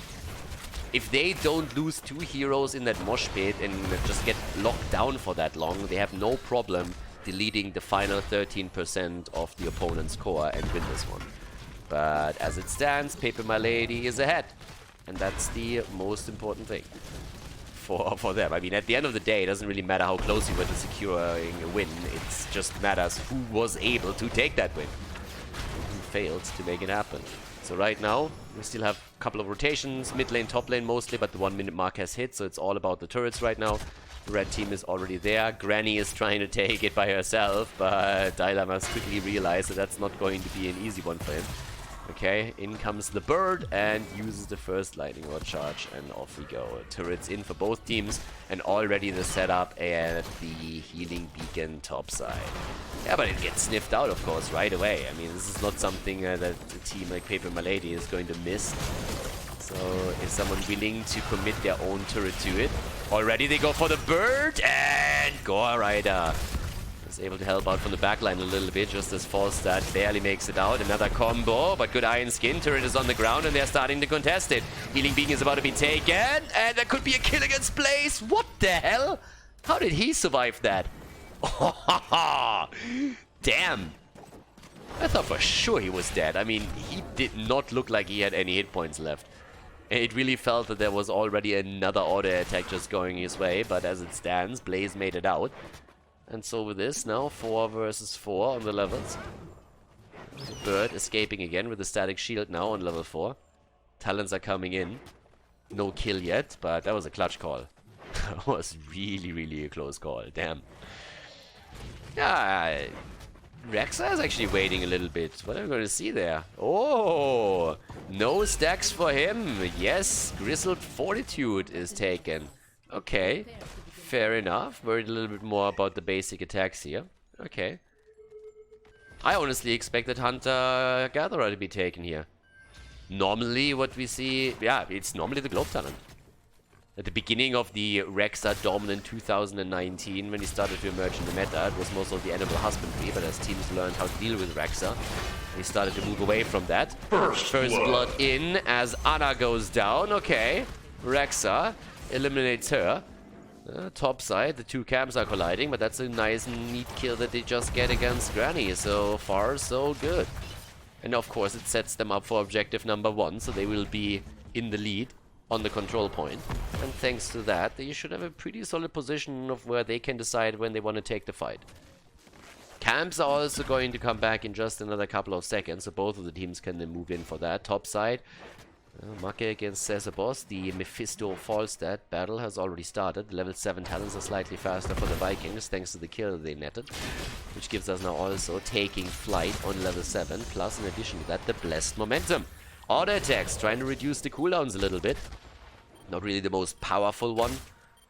If they don't lose 2 heroes in that mosh pit and just get locked down for that long, they have no problem deleting the final 13% of the opponent's core and win this one. But as it stands, pepeMLady is ahead. And that's the most important thing for them. I mean, at the end of the day, it doesn't really matter how close you were to securing a win. It just matters who was able to take that win. Who failed to make it happen. So right now, we still have a couple of rotations, mid lane, top lane mostly, but the 1 minute mark has hit, so it's all about the turrets right now. The red team is already there. Granny is trying to take it by herself, but Dyla must quickly realize that that's not going to be an easy one for him. Okay, in comes the bird and uses the first lightning rod charge, and off we go. Turrets in for both teams, and already the setup at the healing beacon top side. Yeah, but it gets sniffed out, of course, right away. I mean, this is not something that a team like pepeMLady is going to miss. So, is someone willing to commit their own turret to it? Already they go for the bird, and Gore Rider is able to help out from the backline a little bit, just as Falstad barely makes it out. Another combo, but good Iron Skin. Turret is on the ground, and they're starting to contest it. Healing Beacon is about to be taken, and there could be a kill against Blaze. What the hell? How did he survive that? Damn. I thought for sure he was dead. I mean, he did not look like he had any hit points left. It really felt that there was already another auto attack just going his way, but as it stands, Blaze made it out. And so with this, now 4 versus 4 on the levels. Bird escaping again with the static shield now on level 4. Talents are coming in. No kill yet, but that was a clutch call. That was really a close call, damn. Yeah, Rexa is actually waiting a little bit. What are we going to see there? Oh, no stacks for him. Yes, Grizzled Fortitude is taken. Okay, fair enough. Worried a little bit more about the basic attacks here. Okay. I honestly expected Hunter Gatherer to be taken here. Normally what we see, yeah, it's normally the Globe Talent. At the beginning of the Rexa dominant 2019, when he started to emerge in the meta, it was most of the animal husbandry, but as teams learned how to deal with Rexa, they started to move away from that. First blood in as Ana goes down. Okay, Rexa eliminates her. Top side, the 2 camps are colliding, but that's a nice neat kill that they just get against Granny. So far, so good. And of course, it sets them up for objective number 1, so they will be in the lead on the control point. And thanks to that, they should have a pretty solid position of where they can decide when they want to take the fight. Camps are also going to come back in just another couple of seconds, so both of the teams can then move in for that. Top side, Macke against Caesarboss. The Mephisto Falstad battle has already started. Level 7 talents are slightly faster for the Vikings, thanks to the kill they netted, which gives us now also taking flight on level 7, plus in addition to that, the blessed momentum. Auto attacks, trying to reduce the cooldowns a little bit. Not really the most powerful one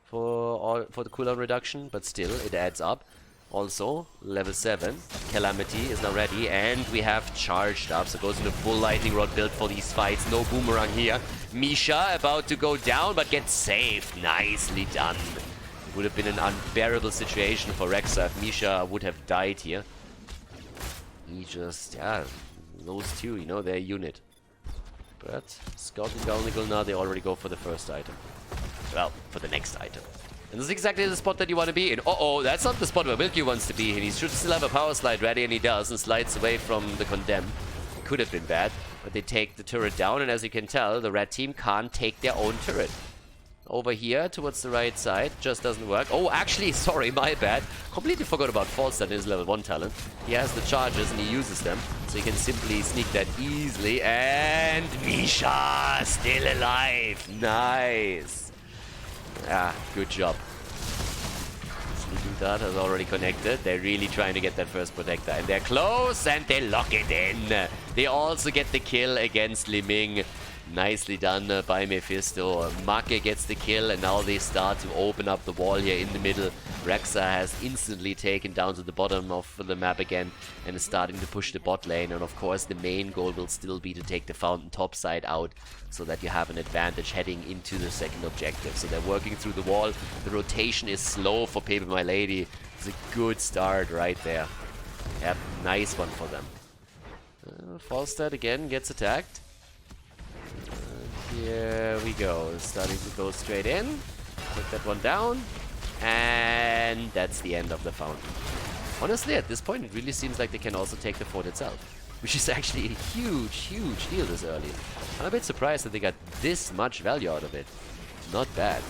for the cooldown reduction, but still, it adds up. Also, level 7, Calamity is now ready, and we have charged up, so goes into full lightning rod build for these fights. No boomerang here. Misha about to go down, but gets saved. Nicely done. It would have been an unbearable situation for Rexa if Misha would have died here. He just, yeah, those two, you know, they're a unit. But Scout and Galnigal now, they already go for the first item. Well, for the next item. And this is exactly the spot that you want to be in. Uh-oh, that's not the spot where Wilkie wants to be in. He should still have a power slide ready, and he does, and slides away from the Condemn. Could have been bad, but they take the turret down, and as you can tell, the red team can't take their own turret. Over here, towards the right side, just doesn't work. Oh, actually, sorry, my bad. Completely forgot about Falstad in his level 1 talent. He has the charges, and he uses them, so he can simply sneak that easily. And Misha, still alive. Nice. Ah, good job. Sleeping Dart has already connected. They're really trying to get that first protector. And they're close, and they lock it in. They also get the kill against Liming. Nicely done by Mephisto. Make gets the kill, and now they start to open up the wall here in the middle. Rexa has instantly taken down to the bottom of the map again and is starting to push the bot lane. And of course, the main goal will still be to take the fountain top side out so that you have an advantage heading into the second objective. So they're working through the wall. The rotation is slow for pepeMLady. It's a good start right there. Yep, nice one for them. Falstad again gets attacked. Here we go, starting to go straight in. Put that one down. And that's the end of the fountain. Honestly, at this point, it really seems like they can also take the fort itself. Which is actually a huge, huge deal this early. I'm a bit surprised that they got this much value out of it. Not bad.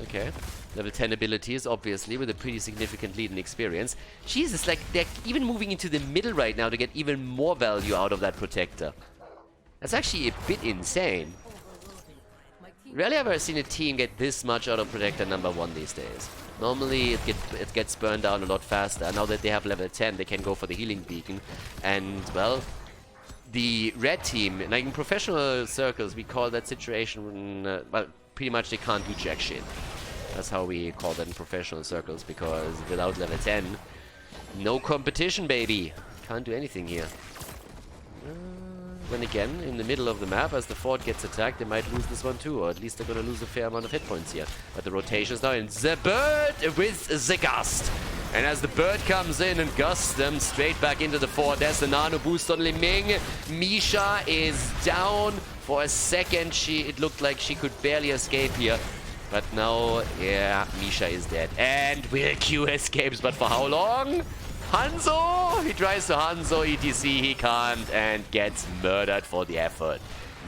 Okay. Level 10 abilities, obviously, with a pretty significant lead in experience. Jesus, like, they're even moving into the middle right now to get even more value out of that protector. That's actually a bit insane. Rarely ever seen a team get this much out of Protector number 1 these days. Normally it gets burned down a lot faster. Now that they have level 10, they can go for the healing beacon. And, well, the red team, like in professional circles, we call that situation, well, pretty much they can't do jack shit. That's how we call that in professional circles, because without level 10, no competition, baby. Can't do anything here. Then again, in the middle of the map, as the fort gets attacked, they might lose this one too, or at least they're gonna lose a fair amount of hit points here. But the rotation is now in. The bird with the gust. And as the bird comes in and gusts them straight back into the fort, there's the nano boost on Liming. Misha is down. For a second, it looked like she could barely escape here. But now, yeah, Misha is dead. And Wilkie escapes, but for how long? Hanzo! He tries to Hanzo, ETC, he can't, and gets murdered for the effort.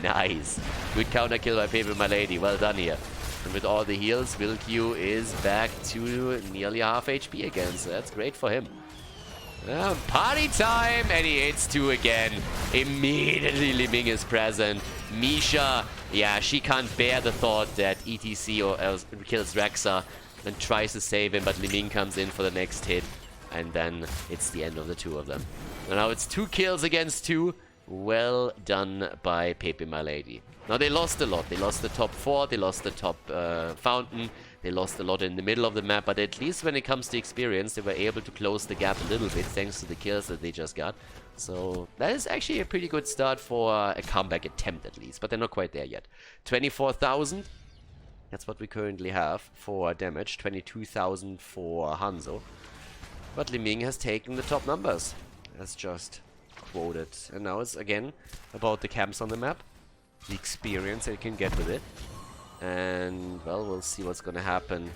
Nice. Good counter kill by pepeMLady, well done here. And with all the heals, Wilkie is back to nearly half HP again, so that's great for him. Party time! And he hits 2 again. Immediately Liming is present. Misha, yeah, she can't bear the thought that ETC or else kills Rexa and tries to save him, but Liming comes in for the next hit. And then it's the end of the 2 of them. And now it's 2 kills against 2. Well done by pepeMLady. Now they lost a lot. They lost the top 4, they lost the top fountain, they lost a lot in the middle of the map, but at least when it comes to experience, they were able to close the gap a little bit thanks to the kills that they just got. So that is actually a pretty good start for a comeback attempt at least, but they're not quite there yet. 24,000. That's what we currently have for damage. 22,000 for Hanzo. But Liming has taken the top numbers, as just quoted. And now it's again about the camps on the map, the experience they can get with it. And, well, we'll see what's going to happen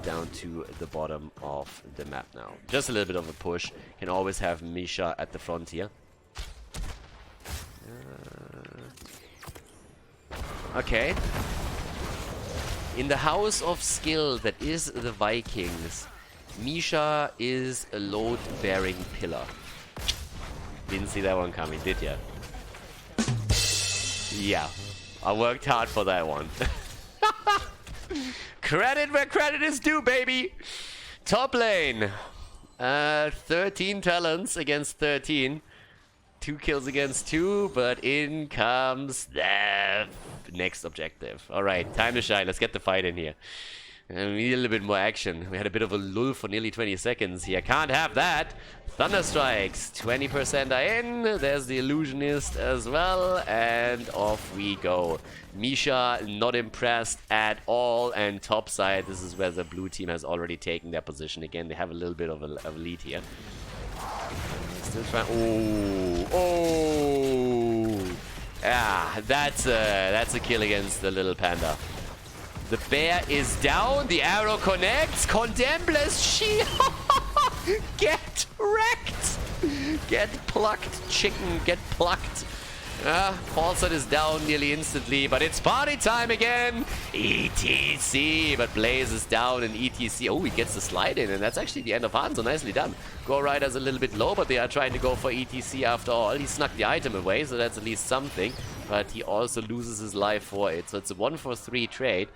down to the bottom of the map now. Just a little bit of a push. Can always have Misha at the front here. Okay. In the house of skill that is the Vikings, Misha is a load-bearing pillar. Didn't see that one coming, did ya? Yeah, I worked hard for that one. Credit where credit is due, baby! Top lane. 13 talents against 13. 2 kills against 2, but in comes the next objective. Alright, time to shine. Let's get the fight in here. We need a little bit more action. We had a bit of a lull for nearly 20 seconds here. Can't have that. Thunder Strikes. 20% are in. There's the Illusionist as well. And off we go. Misha not impressed at all. And topside, this is where the blue team has already taken their position. Again, they have a little bit of a lead here. Still trying. Oh. Ah, that's a kill against the little panda. The bear is down. The arrow connects. Condemnless shield. Get wrecked. Get plucked, chicken. Get plucked. Falsehood is down nearly instantly, but it's party time again. ETC, but Blaze is down and ETC. Oh, he gets the slide in, and that's actually the end of Hanzo. Nicely done. Go Rider's a little bit low, but they are trying to go for ETC after all. He snuck the item away, so that's at least something, but he also loses his life for it. So it's a 1-for-3 trade.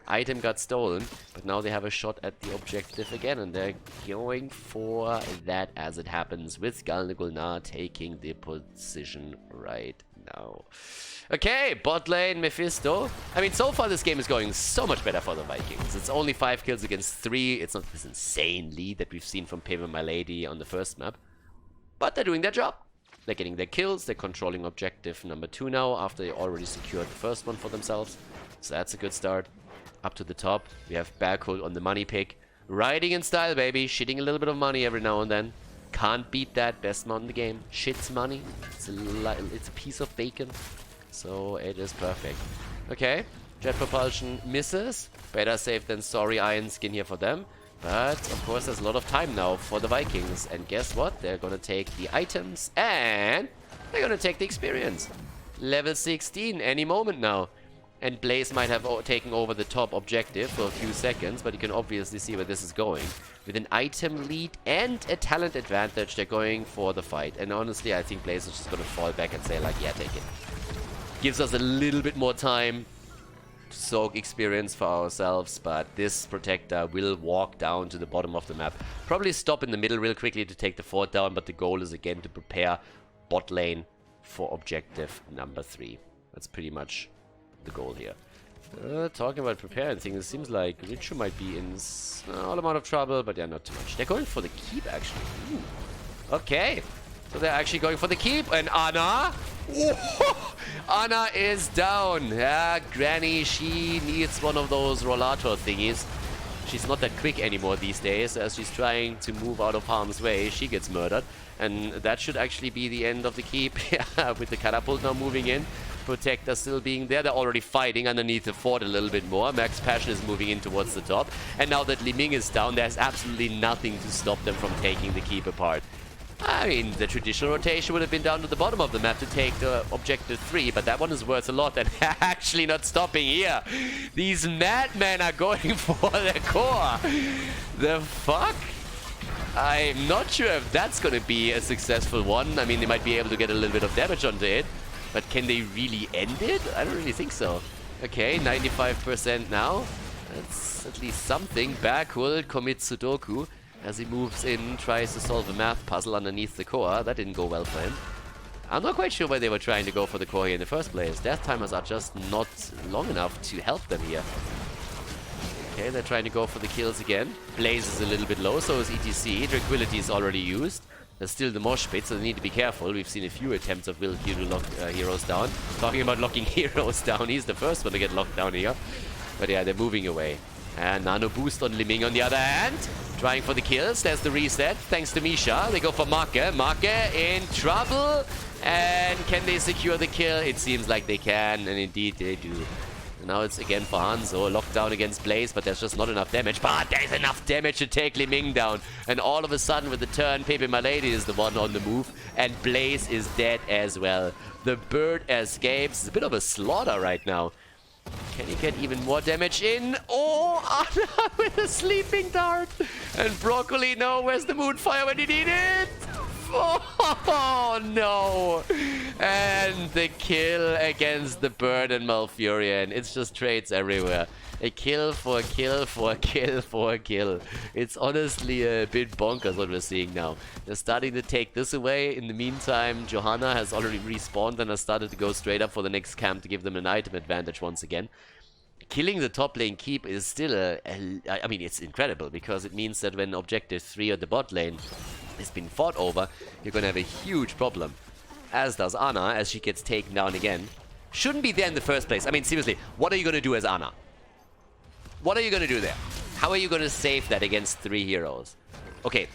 Item got stolen, but now they have a shot at the objective again, and they're going for that as it happens, with Galnagulnar taking the position right now. Okay, bot lane, Mephisto. I mean, so far this game is going so much better for the Vikings. It's only 5 kills against 3. It's not this insane lead that we've seen from pepeMLady on the first map, but they're doing their job. They're getting their kills. They're controlling objective number 2 now, after they already secured the first one for themselves. So that's a good start. Up to the top, we have Bergholt on the money pick. Riding in style, baby. Shitting a little bit of money every now and then. Can't beat that. Best mount in the game. Shits money. It's a piece of bacon. So it is perfect. Okay. Jet propulsion misses. Better safe than sorry, iron skin here for them. But, of course, there's a lot of time now for the Vikings. And guess what? They're gonna take the items and they're gonna take the experience. Level 16 any moment now. And Blaze might have taken over the top objective for a few seconds, but you can obviously see where this is going. With an item lead and a talent advantage, they're going for the fight. And honestly, I think Blaze is just going to fall back and say, like, yeah, take it. Gives us a little bit more time to soak experience for ourselves, but this Protector will walk down to the bottom of the map. Probably stop in the middle real quickly to take the fort down, but the goal is again to prepare bot lane for objective number 3. That's pretty much the goal here. Talking about preparing things, it seems like Richu might be in small amount of trouble, but yeah, not too much. They're going for the keep, actually. Ooh. Okay, so they're actually going for the keep, and Ana? Oh, Ana is down. Yeah, Granny, she needs one of those rollator thingies. She's not that quick anymore these days, as she's trying to move out of harm's way. She gets murdered, and that should actually be the end of the keep. Yeah, with the catapult now moving in. Protector still being there. They're already fighting underneath the fort a little bit more. Max Passion is moving in towards the top. And now that Li Ming is down, there's absolutely nothing to stop them from taking the keep apart. I mean, the traditional rotation would have been down to the bottom of the map to take the objective 3, but that one is worth a lot, and actually not stopping here. These madmen are going for the core. The fuck? I'm not sure if that's going to be a successful one. I mean, they might be able to get a little bit of damage onto it. But can they really end it? I don't really think so. Okay, 95% now. That's at least something. Bergholt commits Sudoku as he moves in, tries to solve a math puzzle underneath the core. That didn't go well for him. I'm not quite sure why they were trying to go for the core here in the first place. Death timers are just not long enough to help them here. Okay, they're trying to go for the kills again. Blaze is a little bit low, so is ETC. Tranquility is already used. There's still the mosh pit, so they need to be careful. We've seen a few attempts of Will Q to lock heroes down. Talking about locking heroes down, he's the first one to get locked down here. But yeah, they're moving away. And nano boost on Li Ming on the other hand. Trying for the kills. There's the reset, thanks to Misha. They go for Marke. Marke in trouble. And can they secure the kill? It seems like they can, and indeed they do. And now it's again for Hanzo, lockdown against Blaze, but there's just not enough damage. But there's enough damage to take Li Ming down. And all of a sudden, with the turn, pepeMLady is the one on the move, and Blaze is dead as well. The bird escapes. It's a bit of a slaughter right now. Can he get even more damage in? Oh, Ana with a sleeping dart. And Broccoli, no, where's the Moonfire when you need it? Oh, no. And the kill against the bird and Malfurion. It's just trades everywhere. A kill for a kill for a kill for a kill. It's honestly a bit bonkers what we're seeing now. They're starting to take this away. In the meantime, Johanna has already respawned and has started to go straight up for the next camp to give them an item advantage once again. Killing the top lane keep is still I mean, it's incredible, because it means that when objective 3 at the bot lane has been fought over, you're gonna have a huge problem. As does Ana, as she gets taken down again. Shouldn't be there in the first place. I mean, seriously, what are you gonna do as Ana? What are you gonna do there? How are you gonna save that against 3 heroes? Okay,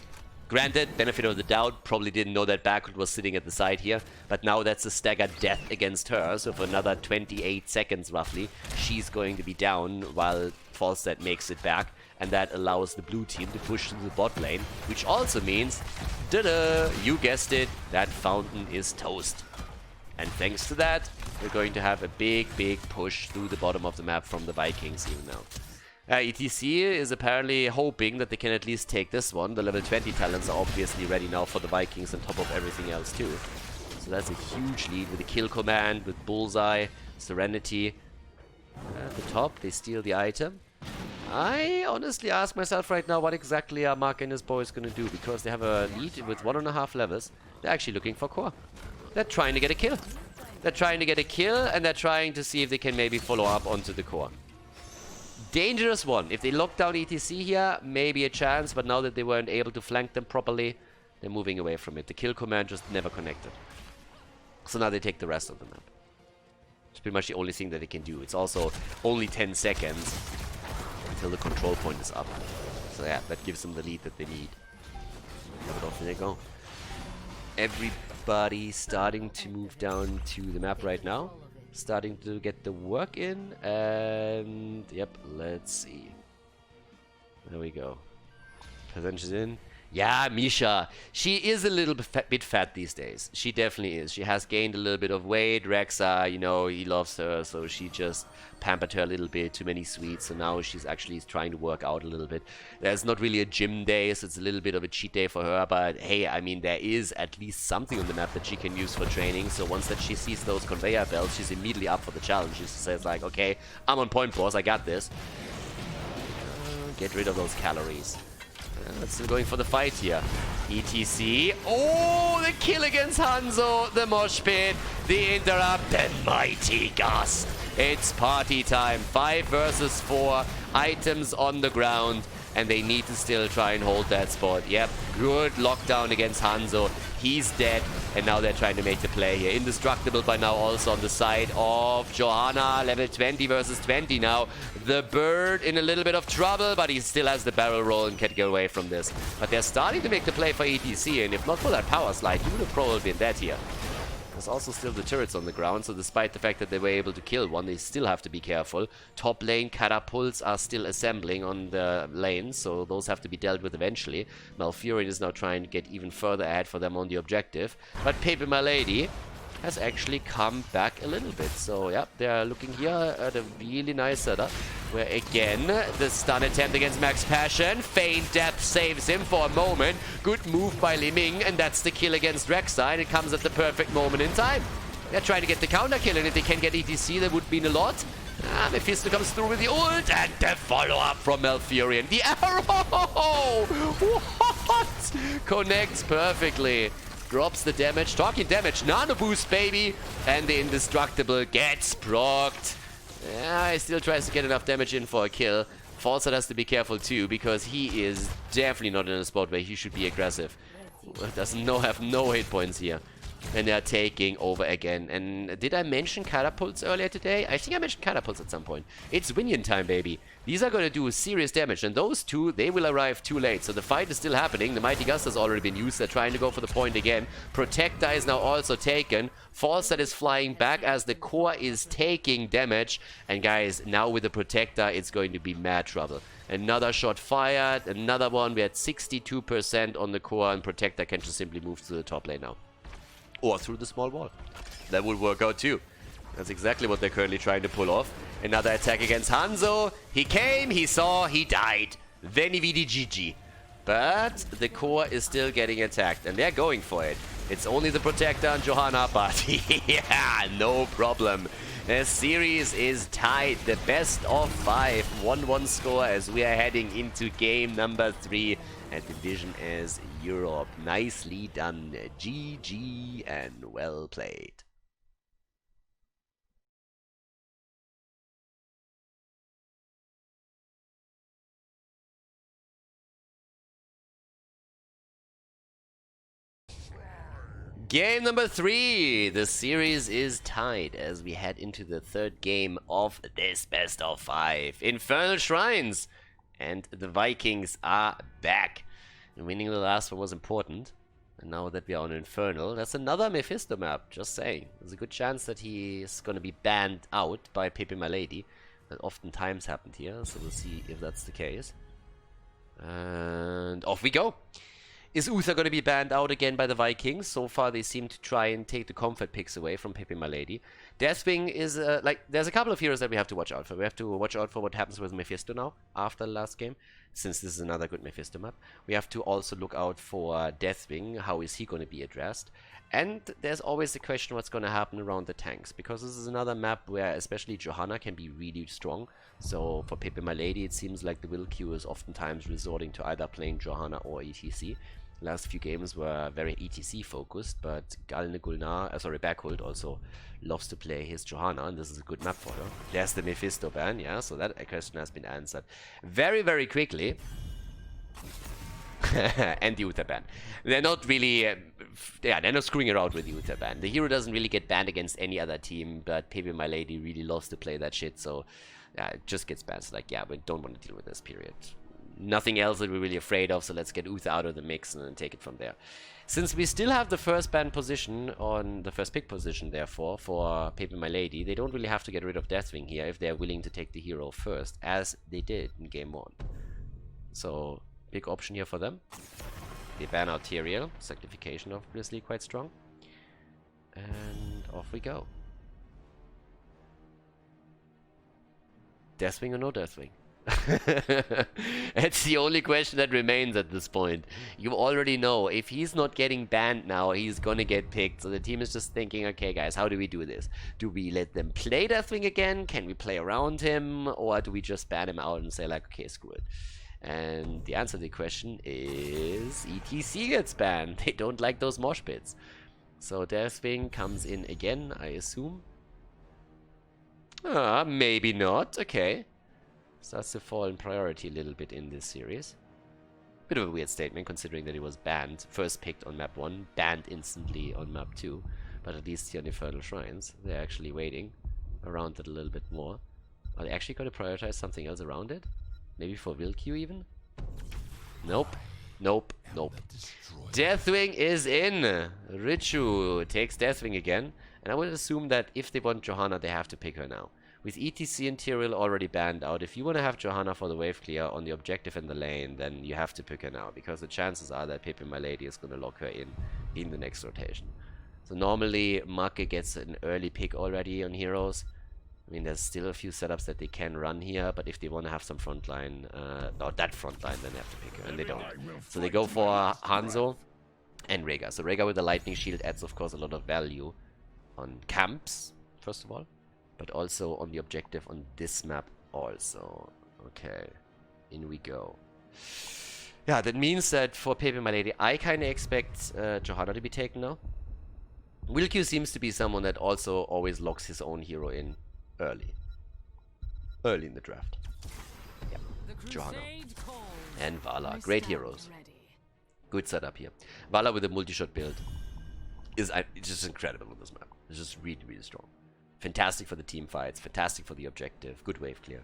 Granted, benefit of the doubt, probably didn't know that Backward was sitting at the side here, but now that's a staggered death against her, so for another 28 seconds roughly, she's going to be down while Falstad makes it back, and that allows the blue team to push through the bot lane, which also means, da-da, you guessed it, that fountain is toast. And thanks to that, we're going to have a big, big push through the bottom of the map from the Vikings even now. ETC is apparently hoping that they can at least take this one. The level 20 talents are obviously ready now for the Vikings on top of everything else too. So that's a huge lead with the kill command, with Bullseye, Serenity. At the top, they steal the item. I honestly ask myself right now what exactly are Mark and his boys going to do, because they have a lead with 1.5 levels. They're actually looking for core. They're trying to get a kill. They're trying to get a kill, and they're trying to see if they can maybe follow up onto the core. Dangerous one. If they lock down ETC here, maybe a chance, but now that they weren't able to flank them properly, they're moving away from it. The kill command just never connected. So now they take the rest of the map. It's pretty much the only thing that they can do. It's also only 10 seconds until the control point is up. So yeah, that gives them the lead that they need. But off they go. Everybody starting to move down to the map right now. Starting to get the work in, and yep, let's see. There we go. Percentages in. Yeah, Misha. She is a little bit fat these days. She definitely is. She has gained a little bit of weight. Rexa, you know, he loves her, so she just pampered her a little bit. Too many sweets, so now she's actually trying to work out a little bit. There's not really a gym day, so it's a little bit of a cheat day for her, but hey, I mean, there is at least something on the map that she can use for training, so once that she sees those conveyor belts, she's immediately up for the challenge. She says like, okay, I'm on point, boss, I got this. Get rid of those calories. Still going for the fight here. ETC. Oh, the kill against Hanzo. The mosh pit. The interrupt. The mighty gust. It's party time. 5 versus 4. Items on the ground. And they need to still try and hold that spot. Yep. Good lockdown against Hanzo. He's dead. And now they're trying to make the play here. Indestructible by now also on the side of Johanna. Level 20 versus 20 now. The bird in a little bit of trouble, but he still has the barrel roll and can't get away from this. But they're starting to make the play for ETC, and if not for that power slide, he would have probably been dead here. There's also still the turrets on the ground, so despite the fact that they were able to kill one, they still have to be careful. Top lane catapults are still assembling on the lane, so those have to be dealt with eventually. Malfurion is now trying to get even further ahead for them on the objective. But pepeMLady has actually come back a little bit. So, yeah, they're looking here at a really nice setup, where again, the stun attempt against Max Passion. Feint Death saves him for a moment. Good move by Li Ming, and that's the kill against Rexa, and it comes at the perfect moment in time. They're trying to get the counter kill, and if they can get ETC, that would mean a lot. Mephisto comes through with the ult, and the follow-up from Malfurion. The arrow! What? Connects perfectly. Drops the damage. Talking damage. Nano boost, baby. And the indestructible gets procced. Yeah, he still tries to get enough damage in for a kill. Falstad has to be careful too, because he is definitely not in a spot where he should be aggressive. Doesn't have no hit points here. And they're taking over again. And did I mention catapults earlier today? I think I mentioned catapults at some point. It's Winion time, baby. These are going to do serious damage. And those two, they will arrive too late. So the fight is still happening. The Mighty Gust has already been used. They're trying to go for the point again. Protector is now also taken. Falstad is flying back as the core is taking damage. And guys, now with the Protector, it's going to be mad trouble. Another shot fired. Another one. We're at 62% on the core. And Protector can just simply move to the top lane now. Or through the small wall. That would work out too. That's exactly what they're currently trying to pull off. Another attack against Hanzo. He came, he saw, he died. Veni vidi GG. But the core is still getting attacked, and they're going for it. It's only the Protector and Johanna, but yeah, no problem. The series is tied. The best of 5. 1-1 score as we are heading into game number 3 at Division as Europe. Nicely done. GG and well played. Game number 3. The series is tied as we head into the 3rd game of this best of 5. Infernal Shrines and the Vikings are back. Winning the last one was important. And now that we are on Infernal, that's another Mephisto map, just saying. There's a good chance that he is going to be banned out by pepeMLady. That oftentimes happened here, so we'll see if that's the case. And off we go! Is Uther going to be banned out again by the Vikings? So far they seem to try and take the comfort picks away from pepeMLady. Deathwing is, like, there's a couple of heroes that we have to watch out for. We have to watch out for what happens with Mephisto now, after the last game, since this is another good Mephisto map. We have to also look out for Deathwing, how is he going to be addressed. And there's always the question what's going to happen around the tanks, because this is another map where especially Johanna can be really strong. So for pepeMLady it seems like the will queue is oftentimes resorting to either playing Johanna or ETC. Last few games were very ETC focused, but Berkhold also loves to play his Johanna, and this is a good map for her. There's the Mephisto ban, yeah, so that question has been answered very, very quickly. And the Uther ban. They're not really, yeah, they're not screwing around with the Uther ban. The hero doesn't really get banned against any other team, but pepeMLady really loves to play that shit, so yeah, it just gets banned. So like, yeah, we don't want to deal with this, period. Nothing else that we're really afraid of, so let's get Uther out of the mix and then take it from there. Since we still have the first ban position on the first pick position, therefore, for pepeMLady, they don't really have to get rid of Deathwing here if they're willing to take the hero first, as they did in game 1. So, big option here for them. They ban out Tyrael, sacrification obviously quite strong. And off we go. Deathwing or no Deathwing? It's the only question that remains at this point. You already know, if he's not getting banned now, he's gonna get picked. So the team is just thinking, okay guys, how do we do this? Do we let them play Deathwing again? Can we play around him? Or do we just ban him out and say like, okay, screw it? And the answer to the question is ETC gets banned. They don't like those mosh pits. So Deathwing comes in again, I assume. Maybe not. Okay. Starts to fall in priority a little bit in this series. Bit of a weird statement considering that he was banned. First picked on map 1, banned instantly on map 2. But at least here on Infernal Shrines, they're actually waiting around it a little bit more. Are they actually going to prioritize something else around it? Maybe for will queue even? Nope. Nope. Nope. Deathwing is in! Richu takes Deathwing again. And I would assume that if they want Johanna, they have to pick her now. With ETC and Tyrael already banned out, if you want to have Johanna for the wave clear on the objective in the lane, then you have to pick her now, because the chances are that pepeMLady is going to lock her in the next rotation. So normally, Make gets an early pick already on heroes. I mean, there's still a few setups that they can run here, but if they want to have some frontline, or that frontline, then they have to pick her, and they don't. So they go for Hanzo and Rega. So Rega with the lightning shield adds, of course, a lot of value on camps, first of all, but also on the objective on this map also. Okay, in we go. Yeah, that means that for pepeMLady, I kind of expect Johanna to be taken now. Wilq seems to be someone that also always locks his own hero in early in the draft. Yeah, Johanna and Vala, great heroes. Good setup here. Vala with a multi-shot build is just incredible on this map. It's just really, really strong. Fantastic for the team fights, fantastic for the objective, good wave clear.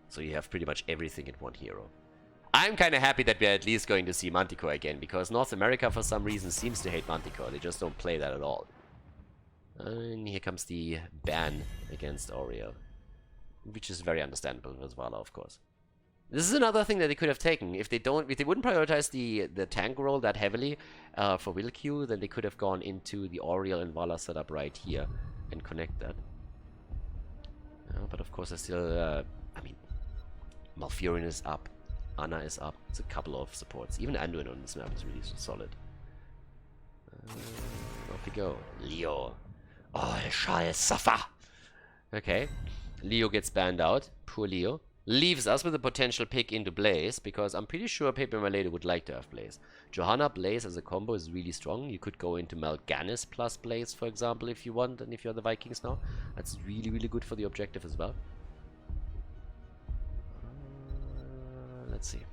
So you have pretty much everything in one hero. I'm kind of happy that we're at least going to see Manticore again, because North America for some reason seems to hate Manticore. They just don't play that at all. And here comes the ban against Oriel, which is very understandable as Vala, of course. This is another thing that they could have taken. If they wouldn't prioritize the tank role that heavily for Wilq, then they could have gone into the Oriel and Vala setup right here and connect that. But of course, I still, I mean, Malfurion is up, Ana is up. It's a couple of supports. Even Anduin on this map is really solid. Off we go. Leo. All shall suffer. Okay. Leo gets banned out. Poor Leo. Leaves us with a potential pick into Blaze, because I'm pretty sure pepeMLady would like to have Blaze. Johanna Blaze as a combo is really strong. You could go into Mal'Ganis plus Blaze, for example, if you want, and if you're the Vikings now. That's really, really good for the objective as well. Let's see.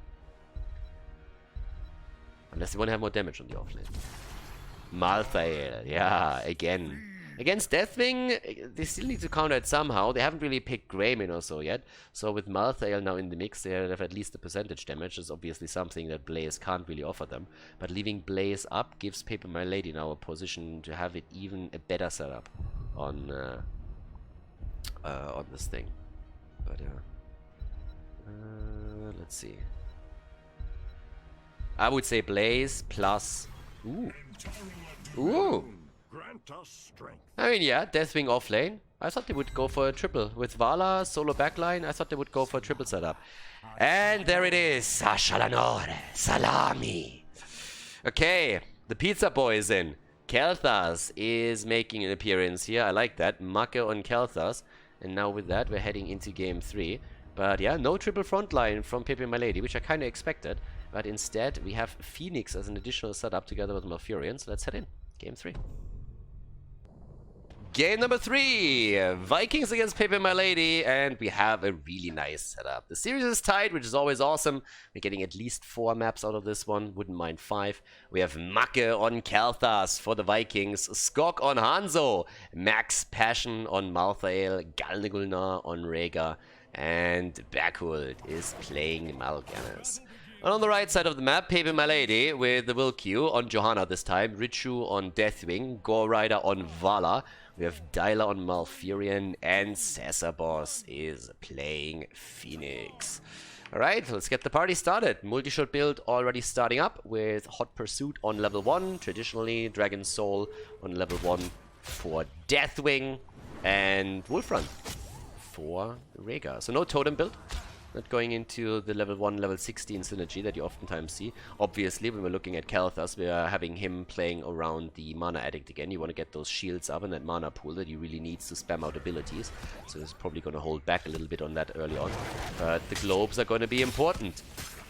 Unless you want to have more damage on the offlane. Malthael, yeah, again. Against Deathwing, they still need to counter it somehow. They haven't really picked Greymane or so yet. So with Malthael now in the mix, they have at least the percentage damage. Is obviously something that Blaze can't really offer them. But leaving Blaze up gives pepeMLady now a position to have it even a better setup on this thing. But let's see. I would say Blaze plus... Ooh! I mean, yeah, Deathwing off lane. I thought they would go for a triple. With Vala, solo backline, I thought they would go for a triple setup. And there it is. Sashalanore. Salami. Okay, the pizza boy is in. Kel'Thas is making an appearance here. I like that. Make on Kel'Thas. And now with that, we're heading into game 3. But yeah, no triple frontline from pepeMLady, which I kind of expected. But instead, we have Phoenix as an additional setup together with Malfurion. So let's head in. Game 3. Game number 3, Vikings against pepeMLady, and we have a really nice setup. The series is tight, which is always awesome. We're getting at least 4 maps out of this one, wouldn't mind 5. We have Make on Kel'Thas for the Vikings, Skok on Hanzo, Max Passion on Malthael, Galnegulnar on Rhaegar, and Berkhult is playing Mal'Ganis. And on the right side of the map, pepeMLady with the Will-Q on Johanna this time, Richu on Deathwing, Gore Rider on Vala, we have Dyla on Malfurion, and Sesabos is playing Phoenix. Alright, let's get the party started. Multi-shot build already starting up with Hot Pursuit on level 1, traditionally Dragon Soul on level 1 for Deathwing, and Wolfrun for Rhaegar. So no totem build. Not going into the level 1, level 16 synergy that you oftentimes see. Obviously, when we're looking at Kel'Thas, we are having him playing around the Mana Addict again. You want to get those shields up in that mana pool that he really needs to spam out abilities. So he's probably going to hold back a little bit on that early on. But the globes are going to be important.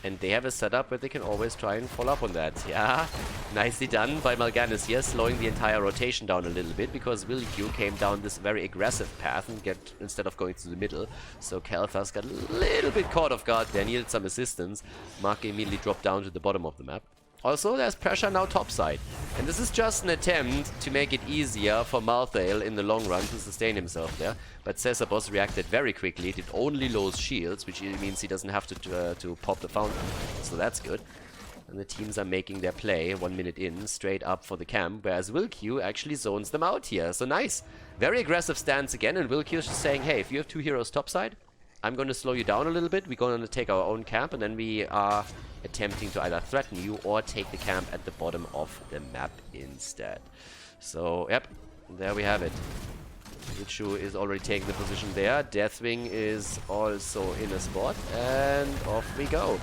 And they have a setup where they can always try and follow up on that. Yeah, nicely done by Mal'Ganis here, slowing the entire rotation down a little bit, because Will-Q came down this very aggressive path instead of going to the middle. So Kel'Thas got a little bit caught off guard there, needed some assistance. Mark immediately dropped down to the bottom of the map. Also, there's pressure now topside. And this is just an attempt to make it easier for Malthael in the long run to sustain himself there. But Sesabos reacted very quickly, did only lose shields, which means he doesn't have to pop the fountain. So that's good. And the teams are making their play 1 minute in, straight up for the camp, whereas Will-Q actually zones them out here. So nice. Very aggressive stance again, and Will-Q is just saying, hey, if you have 2 heroes topside, I'm going to slow you down a little bit. We're going to take our own camp, and then we are attempting to either threaten you or take the camp at the bottom of the map instead. So, yep, there we have it. Richu is already taking the position there. Deathwing is also in a spot, and off we go.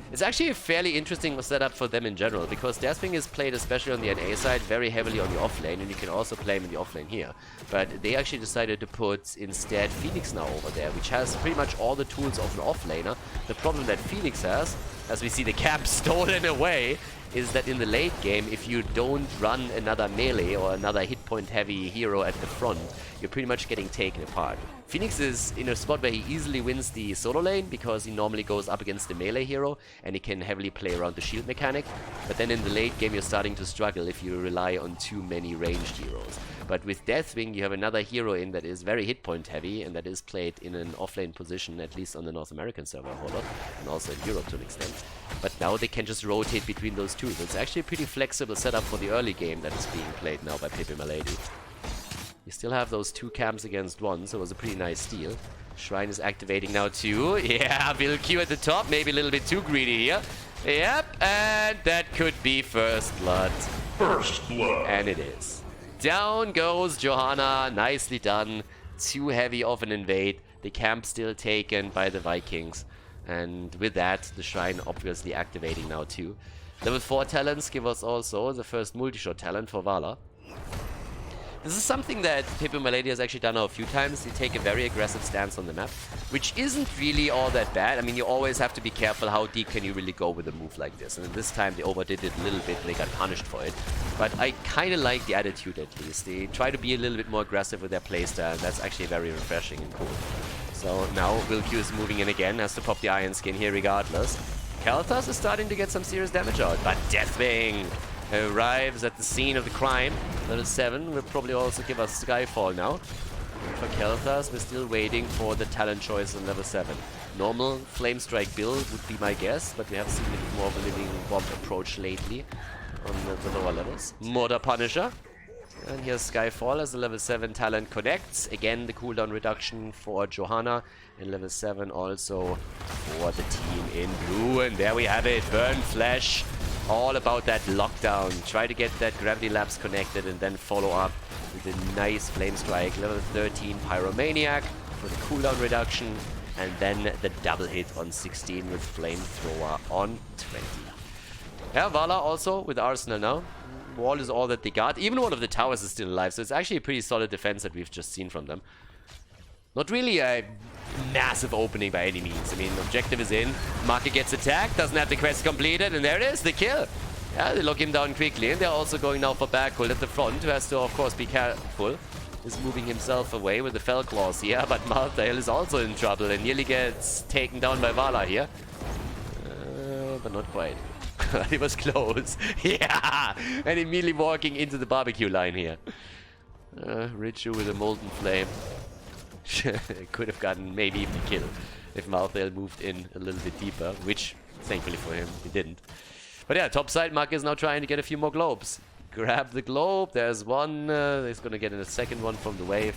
It's actually a fairly interesting setup for them in general, because Deathwing is played, especially on the NA side, very heavily on the offlane, and you can also play him in the offlane here. But they actually decided to put instead Phoenix now over there, which has pretty much all the tools of an offlaner. The problem that Phoenix has, as we see the camp stolen away, is that in the late game, if you don't run another melee or another hit point heavy hero at the front, you're pretty much getting taken apart. Phoenix is in a spot where he easily wins the solo lane because he normally goes up against the melee hero and he can heavily play around the shield mechanic. But then in the late game, you're starting to struggle if you rely on too many ranged heroes. But with Deathwing, you have another hero in that is very hit point heavy and that is played in an offlane position, at least on the North American server a whole lot, and also in Europe to an extent. But now they can just rotate between those two. So it's actually a pretty flexible setup for the early game that is being played now by pepeMLady. You still have those 2 camps against 1, so it was a pretty nice steal. Shrine is activating now too. Yeah, Will-Q at the top, maybe a little bit too greedy here. Yep, and that could be first blood. First blood. And it is. Down goes Johanna, nicely done. Too heavy of an invade. The camp still taken by the Vikings. And with that, the Shrine obviously activating now too. Level 4 talents give us also the first multi-shot talent for Vala. This is something that pepeMLady has actually done now a few times. They take a very aggressive stance on the map, which isn't really all that bad. I mean, you always have to be careful how deep can you really go with a move like this. And this time they overdid it a little bit and they got punished for it. But I kind of like the attitude at least. They try to be a little bit more aggressive with their playstyle, and that's actually very refreshing and cool. So now Will-Q is moving in again, has to pop the Iron Skin here regardless. Kel'Thas is starting to get some serious damage out, but Deathwing arrives at the scene of the crime. Level 7 will probably also give us Skyfall now. For Khaldor, we're still waiting for the talent choice on level 7. Normal Flame Strike build would be my guess, but we have seen a bit more of a Living Bomb approach lately on the lower levels. Murder Punisher. And here's Skyfall as the level 7 talent connects. Again, the cooldown reduction for Johanna. And level 7 also for the team in blue. And there we have it. Burn Flesh. All about that lockdown. Try to get that Gravity Lapse connected and then follow up with a nice Flame Strike. Level 13 Pyromaniac for the cooldown reduction. And then the double hit on 16 with Flamethrower on 20. Yeah, Vala also with Arsenal now. Wall is all that they got. Even one of the towers is still alive, so it's actually a pretty solid defense that we've just seen from them. Not really a massive opening by any means. I mean, objective is in. Market gets attacked, doesn't have the quest completed, and there it is, the kill. Yeah, they lock him down quickly, and they're also going now for Backhold at the front, who has to, of course, be careful. Is moving himself away with the Fell Claws here, but Malthael is also in trouble and nearly gets taken down by Vala here. But not quite. It was close. Yeah! And immediately walking into the barbecue line here. Richu with a Molten Flame. Could have gotten maybe even a kill if Malthael moved in a little bit deeper, which, thankfully for him, he didn't. But yeah, top side, Mark is now trying to get a few more globes. Grab the globe. There's one. He's going to get a second one from the wave.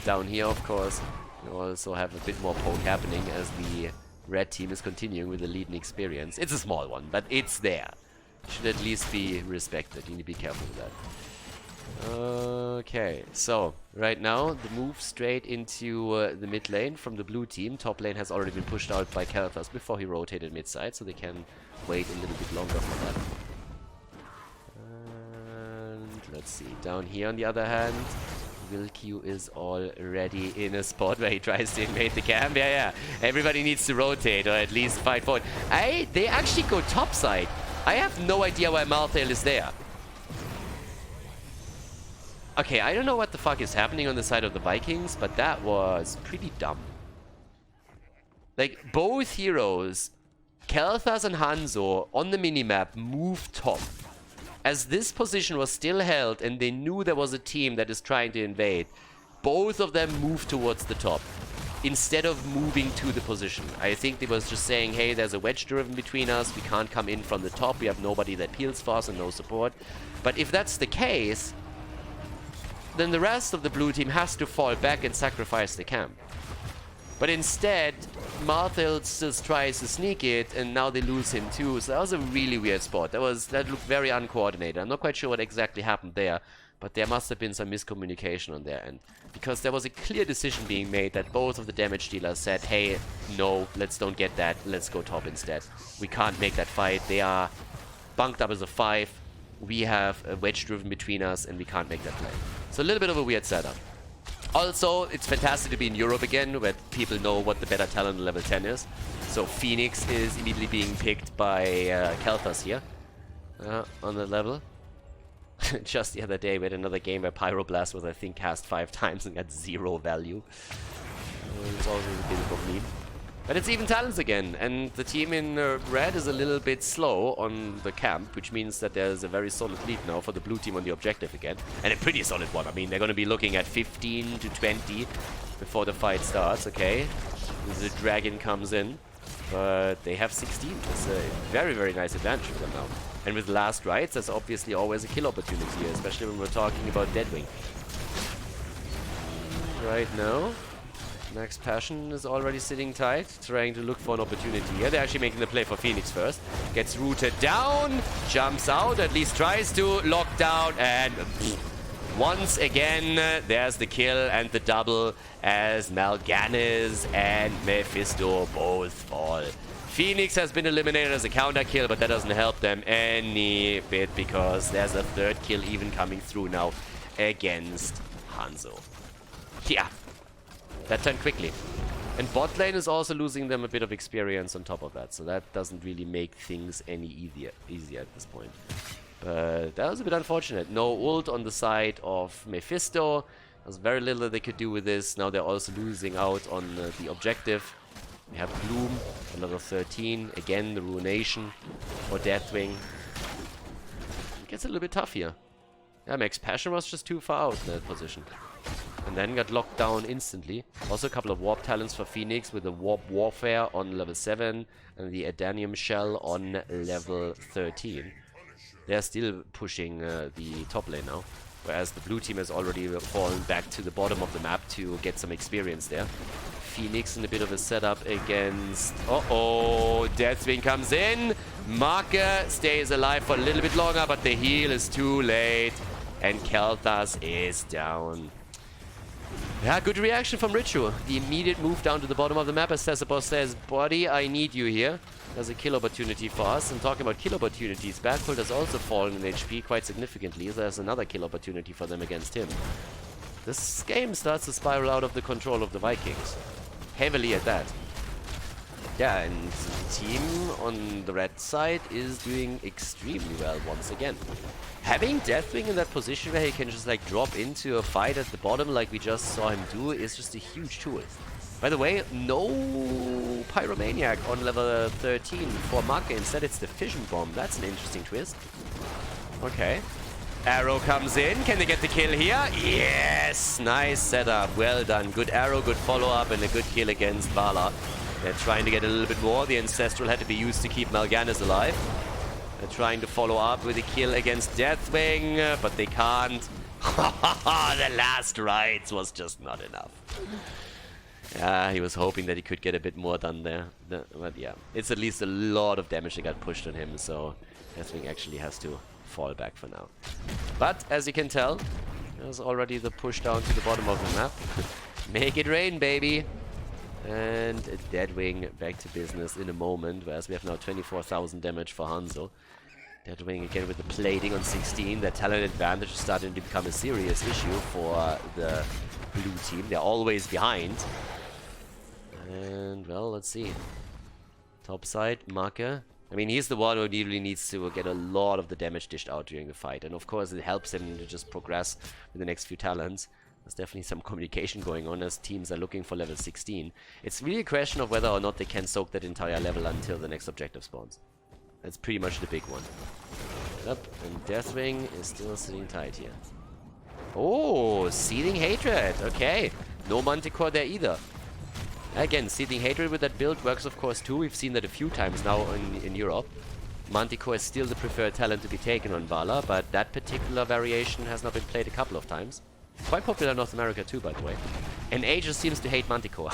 Down here, of course. We also have a bit more poke happening as the red team is continuing with the lead in experience. It's a small one, but it's there. Should at least be respected. You need to be careful with that. Okay, so right now the move straight into the mid lane from the blue team. Top lane has already been pushed out by Khaldor before he rotated mid side, so they can wait a little bit longer for that. And let's see, down here on the other hand, Wilq is already in a spot where he tries to invade the camp. Yeah. Everybody needs to rotate or at least fight forward. They actually go topside. I have no idea why Malthael is there. Okay, I don't know what the fuck is happening on the side of the Vikings, but that was pretty dumb. Like, both heroes, Khaldor and Hanzo, on the minimap moved top. As this position was still held and they knew there was a team that is trying to invade, both of them moved towards the top instead of moving to the position. I think they was just saying, hey, there's a wedge driven between us, we can't come in from the top, we have nobody that peels for us and no support. But if that's the case, then the rest of the blue team has to fall back and sacrifice the camp. But instead, Malthael just tries to sneak it, and now they lose him too. So that was a really weird spot. That looked very uncoordinated. I'm not quite sure what exactly happened there, but there must have been some miscommunication on their end. Because there was a clear decision being made that both of the damage dealers said, hey, no, let's don't get that, let's go top instead. We can't make that fight. They are bunked up as a 5. We have a wedge driven between us, and we can't make that play. So a little bit of a weird setup. Also, it's fantastic to be in Europe again, where people know what the better talent level 10 is. So Phoenix is immediately being picked by Khaldor here on the level. Just the other day we had another game where Pyroblast was, I think, cast 5 times and got 0 value. It's also a bit of a meme. But it's even talents again, and the team in red is a little bit slow on the camp, which means that there's a very solid lead now for the blue team on the objective again. And a pretty solid one. I mean, they're going to be looking at 15 to 20 before the fight starts, okay? The dragon comes in, but they have 16. It's a very, very nice advantage for them now. And with last rights, there's obviously always a kill opportunity here, especially when we're talking about Deadwing. Right now, Max Passion is already sitting tight, trying to look for an opportunity here. They're actually making the play for Phoenix first. Gets rooted down, jumps out, at least tries to lock down, and once again, there's the kill and the double as Mal'Ganis and Mephisto both fall. Phoenix has been eliminated as a counter kill, but that doesn't help them any bit because there's a third kill even coming through now against Hanzo. Yeah. That turned quickly. And bot lane is also losing them a bit of experience on top of that, so that doesn't really make things any easier at this point. But that was a bit unfortunate. No ult on the side of Mephisto. There's very little that they could do with this. Now they're also losing out on the objective. We have Bloom, another 13. Again, the Ruination for Deathwing. gets a little bit tough here. Yeah, Max Passion was just too far out in that position. And then got locked down instantly. Also a couple of Warp Talents for Phoenix with the Warp Warfare on level 7 and the Adanium Shell on level 13. They're still pushing the top lane now. Whereas the blue team has already fallen back to the bottom of the map to get some experience there. Phoenix in a bit of a setup against... Uh-oh! Deathwing comes in. Marker stays alive for a little bit longer, but the heal is too late. And Khaldor is down. Yeah, good reaction from Richu. The immediate move down to the bottom of the map as Cesabos says, buddy, I need you here. There's a kill opportunity for us. And talking about kill opportunities, Berghold has also fallen in HP quite significantly. There's another kill opportunity for them against him. This game starts to spiral out of the control of the Vikings. Heavily at that. Yeah, and the team on the red side is doing extremely well once again. Having Deathwing in that position where he can just like drop into a fight at the bottom like we just saw him do is just a huge tool. By the way, no Pyromaniac on level 13 for Marker. Instead it's the Fission Bomb. That's an interesting twist. Okay. Arrow comes in. Can they get the kill here? Yes! Nice setup. Well done. Good arrow, good follow-up, and a good kill against Vala. They're trying to get a little bit more. The Ancestral had to be used to keep Mal'Ganis alive. They're trying to follow up with a kill against Deathwing, but they can't. The last rights was just not enough. Yeah, he was hoping that he could get a bit more done there. But yeah, it's at least a lot of damage that got pushed on him, so Deathwing actually has to fall back for now. But as you can tell, there's already the push down to the bottom of the map. Make it rain, baby! And a Deadwing back to business in a moment, whereas we have now 24,000 damage for Hanzo. Deadwing again with the plating on 16. Their talent advantage is starting to become a serious issue for the blue team. They're always behind. And, well, let's see. Top side, Marker. I mean, he's the one who really needs to get a lot of the damage dished out during the fight. And, of course, it helps him to just progress with the next few talents. There's definitely some communication going on as teams are looking for level 16. It's really a question of whether or not they can soak that entire level until the next objective spawns. That's pretty much the big one. Yep, and Deathwing is still sitting tight here. Oh, Seething Hatred. Okay, no Manticore there either. Again, Seething Hatred with that build works of course too. We've seen that a few times now in Europe. Manticore is still the preferred talent to be taken on Vala, but that particular variation has not been played a couple of times. Quite popular in North America too, by the way. NA just seems to hate Manticore.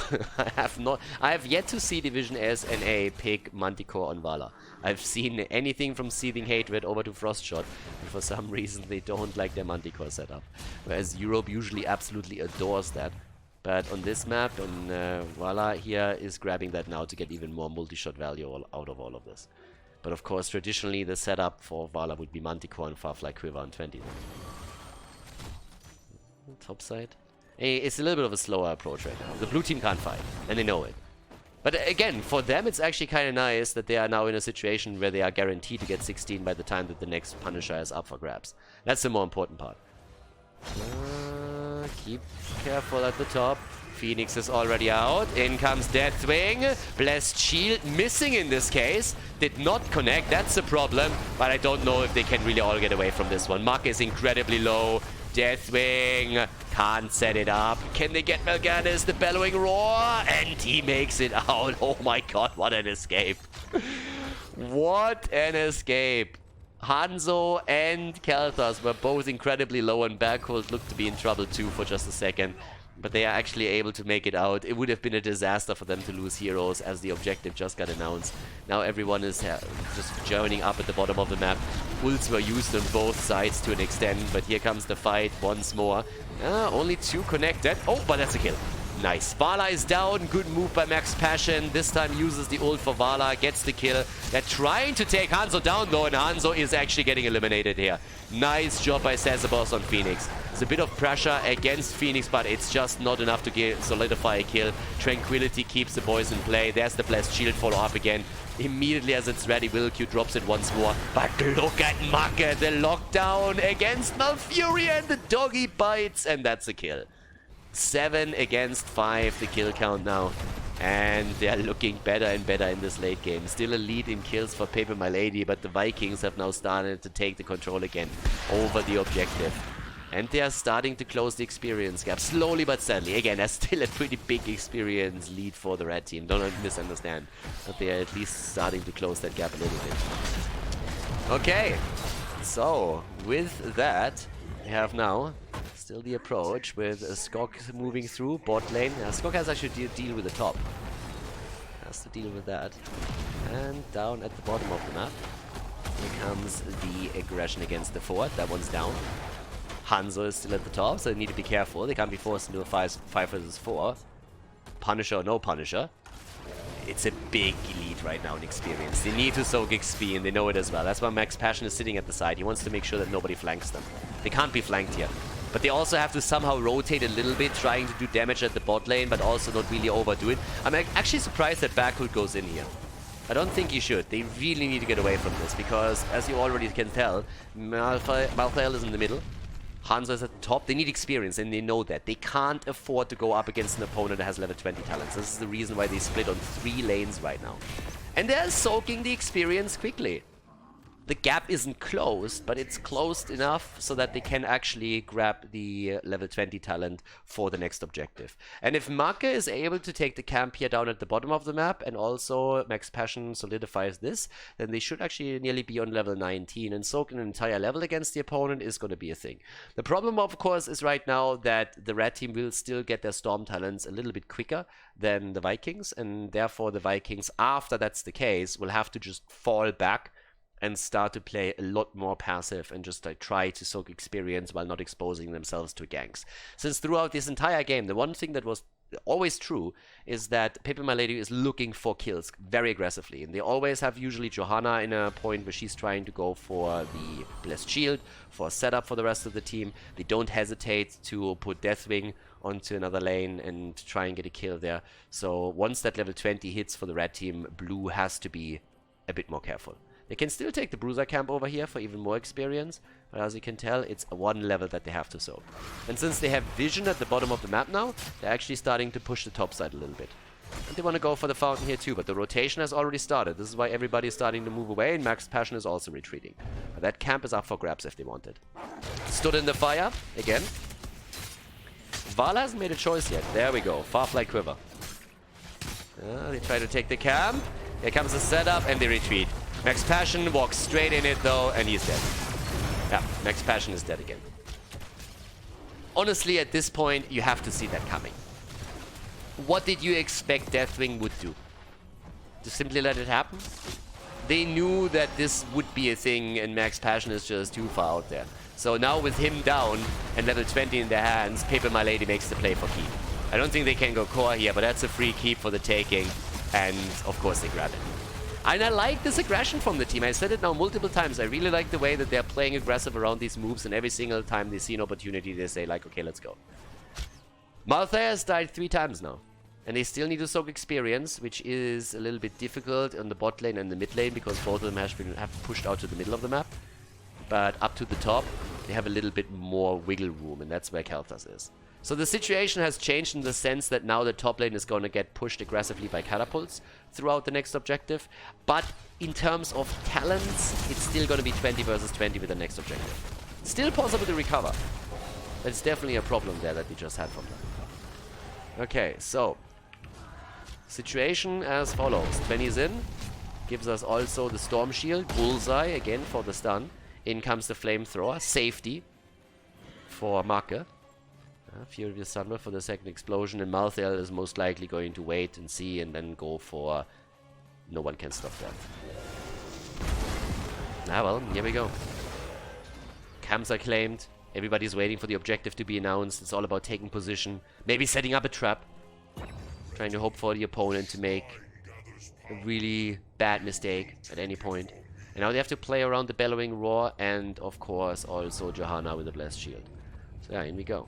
I have yet to see Division S NA pick Manticore on Vala. I've seen anything from Seething Hatred over to Frostshot, and for some reason they don't like their Manticore setup. Whereas Europe usually absolutely adores that. But on this map, on Vala here is grabbing that now to get even more multi-shot value out of all of this. But of course, traditionally the setup for Vala would be Manticore and Farfly Quiver on 20. Top side. It's a little bit of a slower approach right now. The blue team can't fight, and they know it. But again, for them it's actually kind of nice that they are now in a situation where they are guaranteed to get 16 by the time that the next Punisher is up for grabs. That's the more important part. Keep careful at the top. Phoenix is already out. In comes Deathwing. Blessed Shield missing in this case. Did not connect. That's a problem. But I don't know if they can really all get away from this one. Mark is incredibly low. Deathwing can't set it up. Can they get Mal'Ganis? The bellowing roar, and he makes it out. Oh my god, what an escape. What an escape. Hanzo and Khaldor were both incredibly low, and Berghold looked to be in trouble too for just a second. But they are actually able to make it out. It would have been a disaster for them to lose heroes as the objective just got announced. Now everyone is just joining up at the bottom of the map. Ults were used on both sides to an extent, but here comes the fight once more. Only 2 connected. Oh, but that's a kill. Nice. Vala is down. Good move by Max Passion. This time uses the ult for Vala. Gets the kill. They're trying to take Hanzo down though, and Hanzo is actually getting eliminated here. Nice job by Cesabos on Phoenix. It's a bit of pressure against Phoenix, but it's just not enough to solidify a kill. Tranquility keeps the boys in play. There's the Blessed Shield follow up again. Immediately as it's ready, Wilq drops it once more. But look at Marker, the lockdown against Malfury, and the doggy bites, and that's a kill. 7 against 5, the kill count now. And they're looking better and better in this late game. Still a lead in kills for pepeMLady, but the Vikings have now started to take the control again over the objective. And they are starting to close the experience gap, slowly but steadily. Again, that's still a pretty big experience lead for the red team. Don't misunderstand. But they are at least starting to close that gap a little bit. Okay, so with that, we have now still the approach with Skok moving through bot lane. Skok has actually to deal with the top. Has to deal with that. And down at the bottom of the map, here comes the aggression against the fort. That one's down. Hanzo is still at the top, so they need to be careful. They can't be forced into a 5 versus 4. Punisher or no Punisher. It's a big lead right now in experience. They need to soak XP, and they know it as well. That's why Max Passion is sitting at the side. He wants to make sure that nobody flanks them. They can't be flanked here. But they also have to somehow rotate a little bit, trying to do damage at the bot lane, but also not really overdo it. I'm actually surprised that Backhood goes in here. I don't think he should. They really need to get away from this, because as you already can tell, Malthael is in the middle. Hanzo is at the top. They need experience, and they know that. They can't afford to go up against an opponent that has level 20 talents. This is the reason why they split on 3 lanes right now. And they're soaking the experience quickly. The gap isn't closed, but it's closed enough so that they can actually grab the level 20 talent for the next objective. And if Make is able to take the camp here down at the bottom of the map, and also Max Passion solidifies this, then they should actually nearly be on level 19, and soak an entire level against the opponent is going to be a thing. The problem, of course, is right now that the red team will still get their storm talents a little bit quicker than the Vikings, and therefore the Vikings, after that's the case, will have to just fall back and start to play a lot more passive and just try to soak experience while not exposing themselves to ganks. Since throughout this entire game, the one thing that was always true is that pepeMLady is looking for kills very aggressively, and they always have usually Johanna in a point where she's trying to go for the Blessed Shield, for a setup for the rest of the team. They don't hesitate to put Deathwing onto another lane and try and get a kill there. So once that level 20 hits for the red team, blue has to be a bit more careful. They can still take the Bruiser camp over here for even more experience, but as you can tell, it's one level that they have to soak. And since they have vision at the bottom of the map now, they're actually starting to push the top side a little bit. And they want to go for the fountain here too, but the rotation has already started. This is why everybody is starting to move away, and Max Passion is also retreating. But that camp is up for grabs if they want it. Stood in the fire, again. Vala hasn't made a choice yet. There we go, Farfly Quiver. They try to take the camp. Here comes the setup, and they retreat. Max Passion walks straight in it though, and he's dead. Yeah, Max Passion is dead again. Honestly, at this point, you have to see that coming. What did you expect Deathwing would do? To simply let it happen? They knew that this would be a thing, and Max Passion is just too far out there. So now with him down and level 20 in their hands, pepeMLady makes the play for keep. I don't think they can go core here, but that's a free keep for the taking, and of course they grab it. And I like this aggression from the team. I said it now multiple times. I really like the way that they're playing aggressive around these moves, and every single time they see an opportunity, they say like, okay, let's go. Malthael has died 3 times now, and they still need to soak experience, which is a little bit difficult on the bot lane and the mid lane, because both of them have pushed out to the middle of the map. But up to the top, they have a little bit more wiggle room, and that's where Khaldor is. So the situation has changed in the sense that now the top lane is going to get pushed aggressively by catapults throughout the next objective. But in terms of talents, it's still going to be 20 versus 20 with the next objective. Still possible to recover. But it's definitely a problem there that we just had from that. Okay, so situation as follows. 20's in. Gives us also the Storm Shield. Bullseye again for the stun. In comes the Flamethrower. Safety for Make. Furious Thunder for the second explosion, and Malthael is most likely going to wait and see and then go for... No one can stop that. Ah well, here we go. Camps are claimed. Everybody's waiting for the objective to be announced. It's all about taking position. Maybe setting up a trap. Trying to hope for the opponent to make a really bad mistake at any point. And now they have to play around the Bellowing Roar and, of course, also Johanna with the Blessed Shield. So yeah, in we go.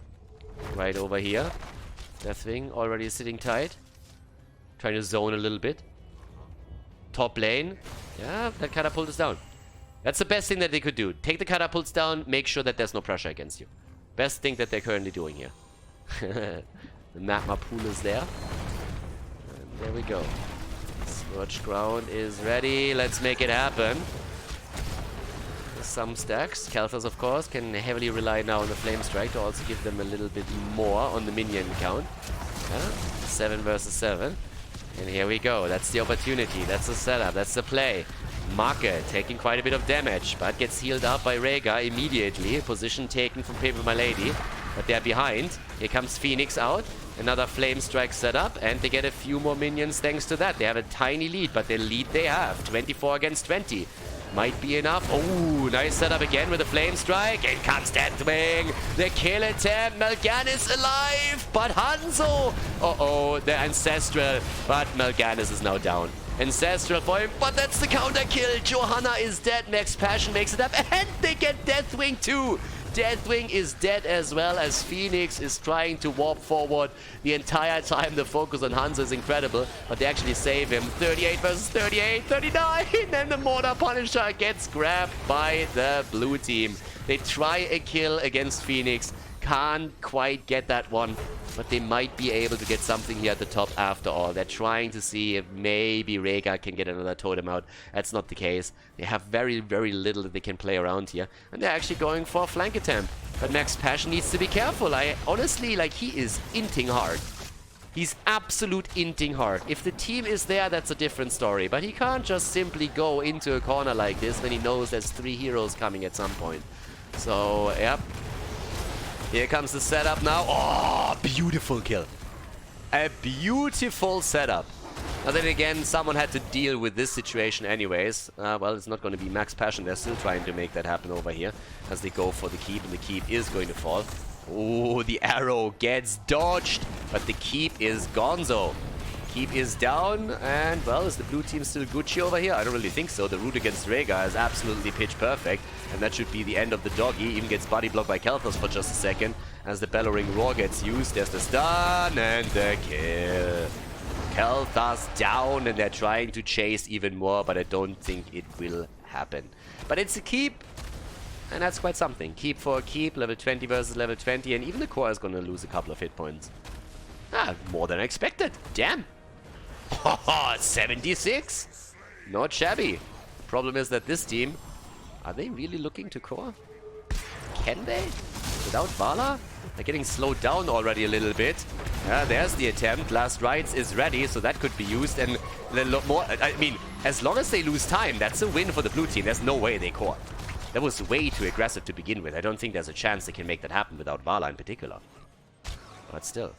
Right over here. Deathwing already sitting tight. Trying to zone a little bit. Top lane. Yeah, that catapult is down. That's the best thing that they could do. Take the catapults down, make sure that there's no pressure against you. Best thing that they're currently doing here. The magma pool is there. And there we go. Scorched Ground is ready. Let's make it happen. Some stacks. Khaldor, of course, can heavily rely now on the Flame Strike to also give them a little bit more on the minion count. 7 versus 7. And here we go. That's the opportunity. That's the setup. That's the play. Market taking quite a bit of damage, but gets healed up by Rhaegar immediately. Position taken from pepeMLady, but they're behind. Here comes Phoenix out. Another Flame Strike setup, and they get a few more minions thanks to that. They have a tiny lead, but the lead they have. 24 against 20. Might be enough. Oh, nice setup again with a Flame Strike. In comes Deathwing. The kill attempt. Mal'Ganis alive. But Hanzo. Uh-oh, the Ancestral. But Mal'Ganis is now down. Ancestral for him. But that's the counter kill. Johanna is dead. Max Passion makes it up. And they get Deathwing too. Deathwing is dead as well as Phoenix is trying to warp forward the entire time. The focus on Hanzo is incredible, but they actually save him. 38 versus 38, 39, and the Mortar Punisher gets grabbed by the blue team. They try a kill against Phoenix, can't quite get that one, but they might be able to get something here at the top after all. They're trying to see if maybe Rhaegar can get another totem out. That's not the case. They have very, very little that they can play around here. And they're actually going for a flank attempt. But Max Passion needs to be careful. Honestly, like, he is inting hard. He's absolute inting hard. If the team is there, that's a different story. But he can't just simply go into a corner like this when he knows there's 3 heroes coming at some point. So, yep. Here comes the setup now. Oh, beautiful kill. A beautiful setup. Now then again, someone had to deal with this situation anyways. Well, it's not going to be Max Passion. They're still trying to make that happen over here as they go for the keep, and the keep is going to fall. Oh, the arrow gets dodged, but the keep is gonzo. Keep is down, and well, is the blue team still Gucci over here? I don't really think so. The route against Rhaegar is absolutely pitch perfect, and that should be the end of the doggy. Even gets body blocked by Khaldor for just a second as the Bellowing Roar gets used. There's the stun and the kill. Khaldor's down, and they're trying to chase even more, but I don't think it will happen. But it's a keep, and that's quite something. Keep for a keep, level 20 versus level 20, and even the core is going to lose a couple of hit points. Ah, more than I expected. Damn. 76. Not shabby. Problem is that this team, are they really looking to core? Can they? Without Vala? They're getting slowed down already a little bit. Yeah, there's the attempt. Last Rites is ready, so that could be used. And a lot more. I mean, as long as they lose time, that's a win for the blue team. There's no way they core. That was way too aggressive to begin with. I don't think there's a chance they can make that happen without Vala in particular. But still.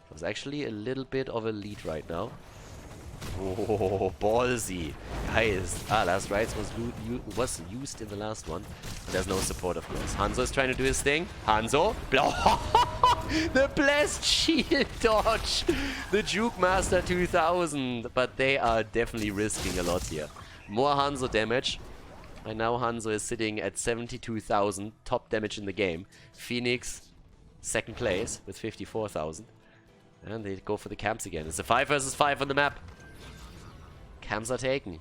It was actually a little bit of a lead right now. Oh, ballsy. Guys, last Rites was used in the last one. But there's no support, of course. Hanzo is trying to do his thing. Hanzo. The blessed shield dodge. The Juke Master 2000. But they are definitely risking a lot here. More Hanzo damage. By now, Hanzo is sitting at 72,000. Top damage in the game. Phoenix, second place with 54,000. And they go for the camps again. It's a 5 versus 5 on the map. Camps are taken.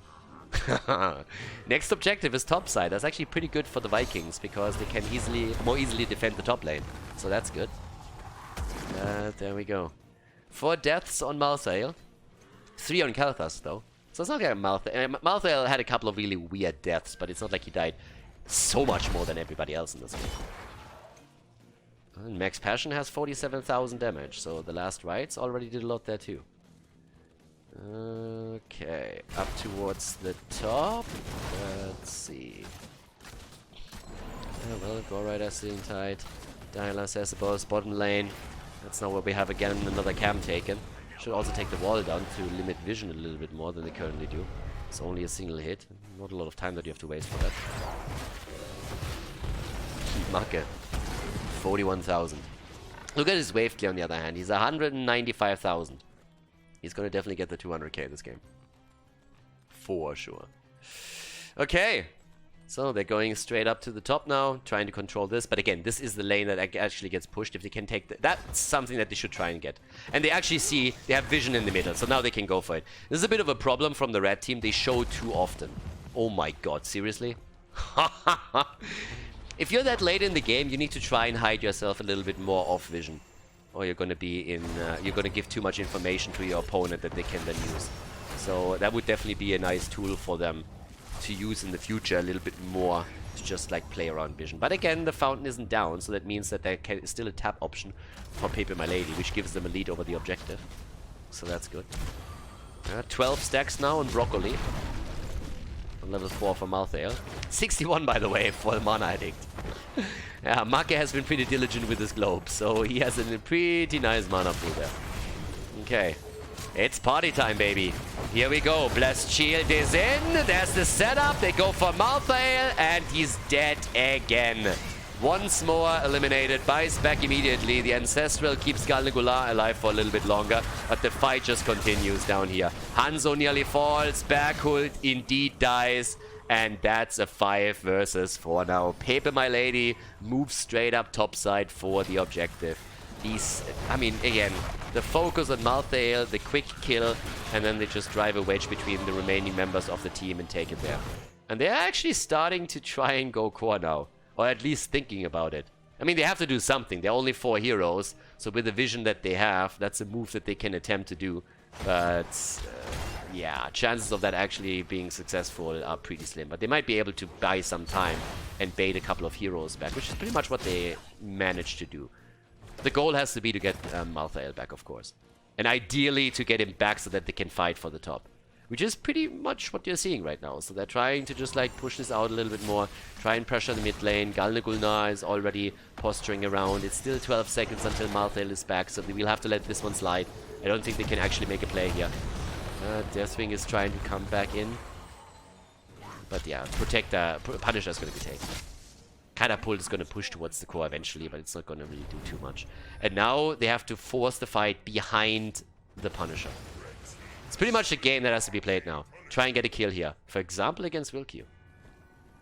Next objective is top side. That's actually pretty good for the Vikings because they can more easily defend the top lane. So that's good. There we go. 4 deaths on Malthael. 3 on Khaldor though. So it's not like Malthael had a couple of really weird deaths, but it's not like he died so much more than everybody else in this game. And Max Passion has 47,000 damage, so the last Rites already did a lot there too. Okay, up towards the top. Let's see. Yeah, well, Gore Rider sitting tight. Dialer says about bottom lane. That's not where we have again another camp taken. Should also take the wall down to limit vision a little bit more than they currently do. It's only a single hit. Not a lot of time that you have to waste for that. Keep market. 41,000. Look at his wave clear on the other hand. He's 195,000. He's gonna definitely get the 200k this game. For sure. Okay. So they're going straight up to the top now, trying to control this. But again, this is the lane that actually gets pushed. If they can take that's something that they should try and get. And they actually see they have vision in the middle, so now they can go for it. This is a bit of a problem from the red team. They show too often. Oh my god, seriously? If you're that late in the game, you need to try and hide yourself a little bit more off vision. or you're gonna be in, you're gonna give too much information to your opponent that they can then use. So that would definitely be a nice tool for them to use in the future a little bit more, to just like play around vision. But again, the fountain isn't down, so that means that there is still a tap option for pepeMLady, which gives them a lead over the objective. So that's good. 12 stacks now on Broccoli. On level 4 for Malthael. 61, by the way, for the Mana Addict. Yeah, Make has been pretty diligent with his globe, so he has a pretty nice mana pool there. Okay. It's party time, baby. Here we go. Blessed Shield is in. There's the setup. They go for Malthael, and he's dead again. Once more eliminated. Buys back immediately. The Ancestral keeps Khaldor alive for a little bit longer, but the fight just continues down here. Hanzo nearly falls. Berghult indeed dies. And that's a 5 versus 4 now. pepeMLady moves straight up topside for the objective. I mean, again, the focus on Malthael, the quick kill, and then they just drive a wedge between the remaining members of the team and take it there. And they're actually starting to try and go core now, or at least thinking about it. I mean, they have to do something. They're only 4 heroes, so with the vision that they have, that's a move that they can attempt to do. But, yeah, chances of that actually being successful are pretty slim. But they might be able to buy some time and bait a couple of heroes back, which is pretty much what they managed to do. The goal has to be to get Malthael back, of course. And ideally to get him back so that they can fight for the top. Which is pretty much what you're seeing right now. So they're trying to just like push this out a little bit more. Try and pressure the mid lane. Khaldor is already posturing around. It's still 12 seconds until Malthael is back. So we'll have to let this one slide. I don't think they can actually make a play here. Deathwing is trying to come back in. But yeah, Punisher is going to be taken. Catapult is going to push towards the core eventually, but it's not going to really do too much. And now they have to force the fight behind the Punisher. It's pretty much a game that has to be played now. Try and get a kill here. For example, against Wilq.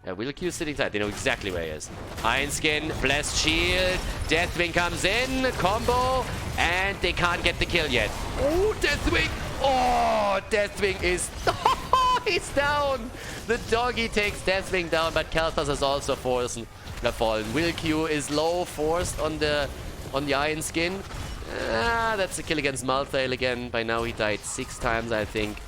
Yeah, Wilq is sitting tight. They know exactly where he is. Iron Skin, Blessed Shield. Deathwing comes in. Combo. And they can't get the kill yet. Oh, Deathwing. Oh, Deathwing is... He's down. The doggy takes Deathwing down, but Khaldor has also fallen. Wilq is low, forced on the Iron Skin. That's a kill against Malthael again. By now he died 6 times, I think.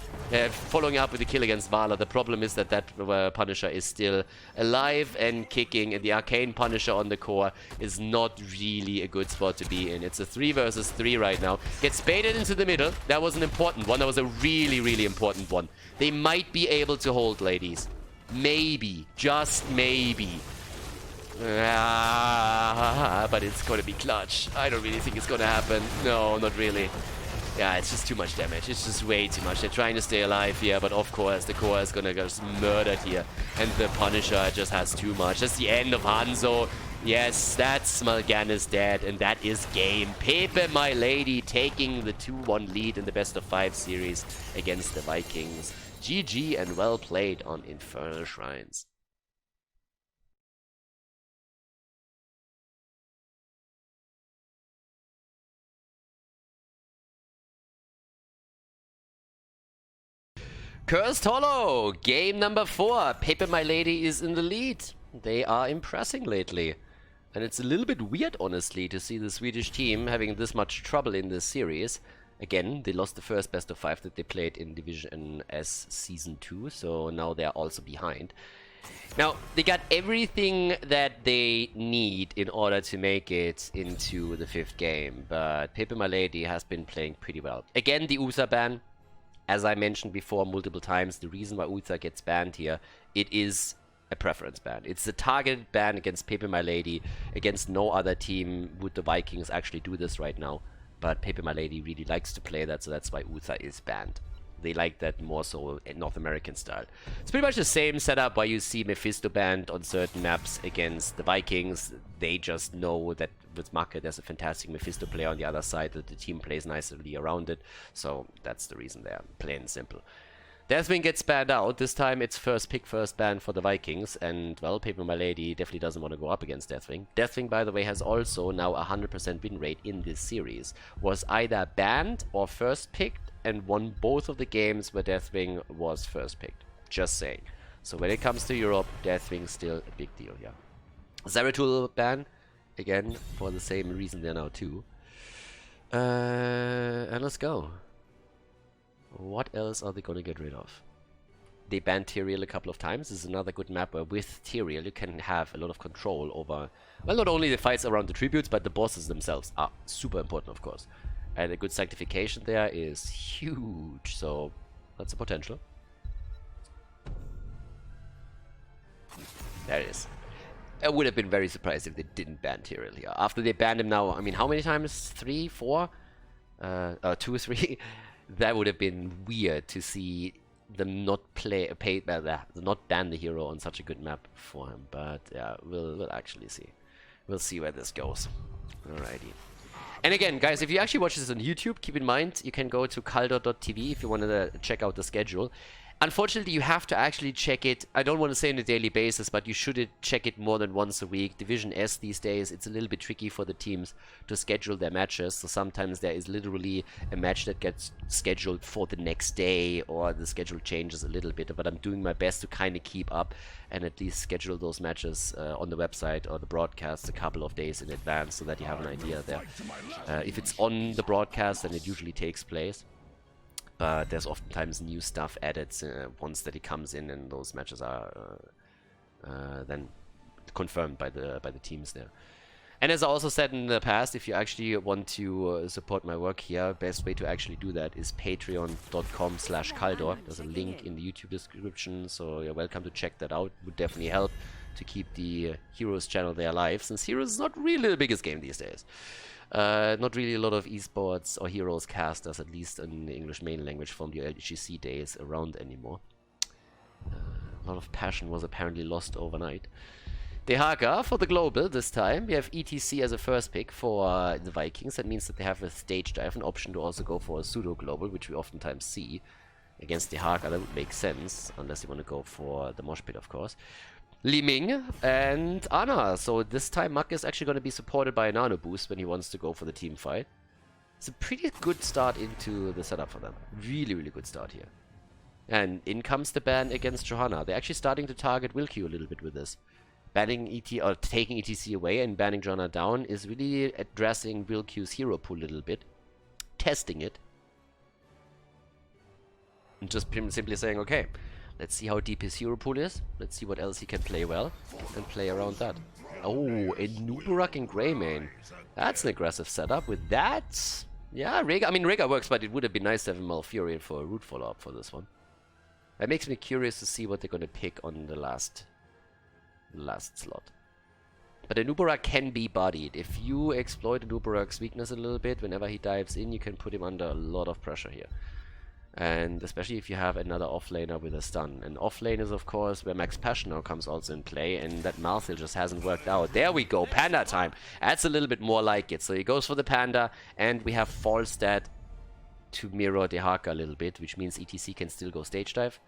Following up with the kill against Vala. The problem is that Punisher is still alive and kicking, and the Arcane Punisher on the core is not really a good spot to be in. It's a 3 versus 3 right now. Gets baited into the middle. That was an important one. That was a really, really important one. They might be able to hold, ladies. Maybe. Just maybe. But it's going to be clutch. I don't really think it's going to happen. No, not really. Yeah, it's just too much damage. It's just way too much. They're trying to stay alive here, but of course the core is gonna get murdered here. And the Punisher just has too much. That's the end of Hanzo. Yes, that's Mal'Ganis dead, and that is game. pepeMLady taking the 2-1 lead in the best of 5 series against the Vikings. GG and well played on Infernal Shrines. Cursed Hollow, game number 4. pepeMLady is in the lead. They are impressing lately. And it's a little bit weird, honestly, to see the Swedish team having this much trouble in this series. Again, they lost the first best of 5 that they played in Division S Season 2, so now they're also behind. Now, they got everything that they need in order to make it into the 5th game, but pepeMLady has been playing pretty well. Again, the Uther ban. As I mentioned before multiple times, the reason why Uther gets banned here, it is a preference ban. It's a targeted ban against pepeMLady. Against no other team would the Vikings actually do this right now. But pepeMLady really likes to play that, so that's why Uther is banned. They like that more so in North American style. It's pretty much the same setup why you see Mephisto banned on certain maps against the Vikings. They just know that with Make there's a fantastic Mephisto player on the other side that the team plays nicely around it. So that's the reason there, plain and simple. Deathwing gets banned out. This time it's first pick, first ban for the Vikings. And, well, pepeMLady definitely doesn't want to go up against Deathwing. Deathwing, by the way, has also now a 100% win rate in this series. Was either banned or first picked and won both of the games where Deathwing was first picked. Just saying. So when it comes to Europe, Deathwing's still a big deal here. Zeratul ban, again, for the same reason there now too. And let's go. What else are they gonna get rid of? They banned Tyrael a couple of times. This is another good map where with Tyrael you can have a lot of control over, well, not only the fights around the tributes, but the bosses themselves are super important, of course. And a good sanctification there is huge, so that's a potential. There it is. I would have been very surprised if they didn't ban Tyrael here. After they banned him now, I mean, how many times? 3, 4? 2 or 3? That would have been weird to see them not not ban the hero on such a good map for him. But yeah, we'll actually see. We'll see where this goes. Alrighty. And again, guys, if you actually watch this on YouTube, keep in mind you can go to khaldor.tv if you want to check out the schedule. Unfortunately, you have to actually check it. I don't want to say on a daily basis, but you should check it more than once a week. Division S these days, it's a little bit tricky for the teams to schedule their matches. So sometimes there is literally a match that gets scheduled for the next day, or the schedule changes a little bit. But I'm doing my best to kind of keep up and at least schedule those matches on the website or the broadcast a couple of days in advance so that you have an idea there. If it's on the broadcast, then it usually takes place. But there's oftentimes new stuff added once that it comes in, and those matches are then confirmed by the teams there. And as I also said in the past, if you actually want to support my work here, best way to actually do that is patreon.com/Khaldor. There's a link in the YouTube description, so you're welcome to check that out. It would definitely help to keep the Heroes channel there alive, since Heroes is not really the biggest game these days. Not really a lot of esports or Heroes casters, at least in the English main language from the LGC days, around anymore. A lot of passion was apparently lost overnight. Dehaka for the global this time. We have ETC as a first pick for the Vikings. That means that they have a stage dive, an option to also go for a pseudo global, which we oftentimes see. Against Dehaka, that would make sense, unless you want to go for the mosh pit, of course. Li Ming and Ana. So this time Mak is actually going to be supported by a nano boost when he wants to go for the team fight. It's a pretty good start into the setup for them. Really, really good start here. And in comes the ban against Johanna. They're actually starting to target Wilkie a little bit with this. Banning or taking ETC away and banning Johanna down is really addressing Wilkie's hero pool a little bit. Testing it. And just simply saying, okay, let's see how deep his hero pool is. Let's see what else he can play well. And play around that. Oh, a Nuburak and Greymane. That's an aggressive setup. With that, yeah, Rhaegar. I mean, Rhaegar works, but it would have been nice to have a Malfurion for a root follow-up for this one. That makes me curious to see what they're going to pick on the last slot. But a Nuburak can be bodied. If you exploit a Nuburak's weakness a little bit, whenever he dives in, you can put him under a lot of pressure here. And especially if you have another offlaner with a stun. And offlane is, of course, where Max Passion now comes also in play, and that Malthil just hasn't worked out. There we go, Panda time. That's a little bit more like it. So he goes for the Panda, and we have Falstad to mirror Dehaka a little bit, which means ETC can still go stage dive.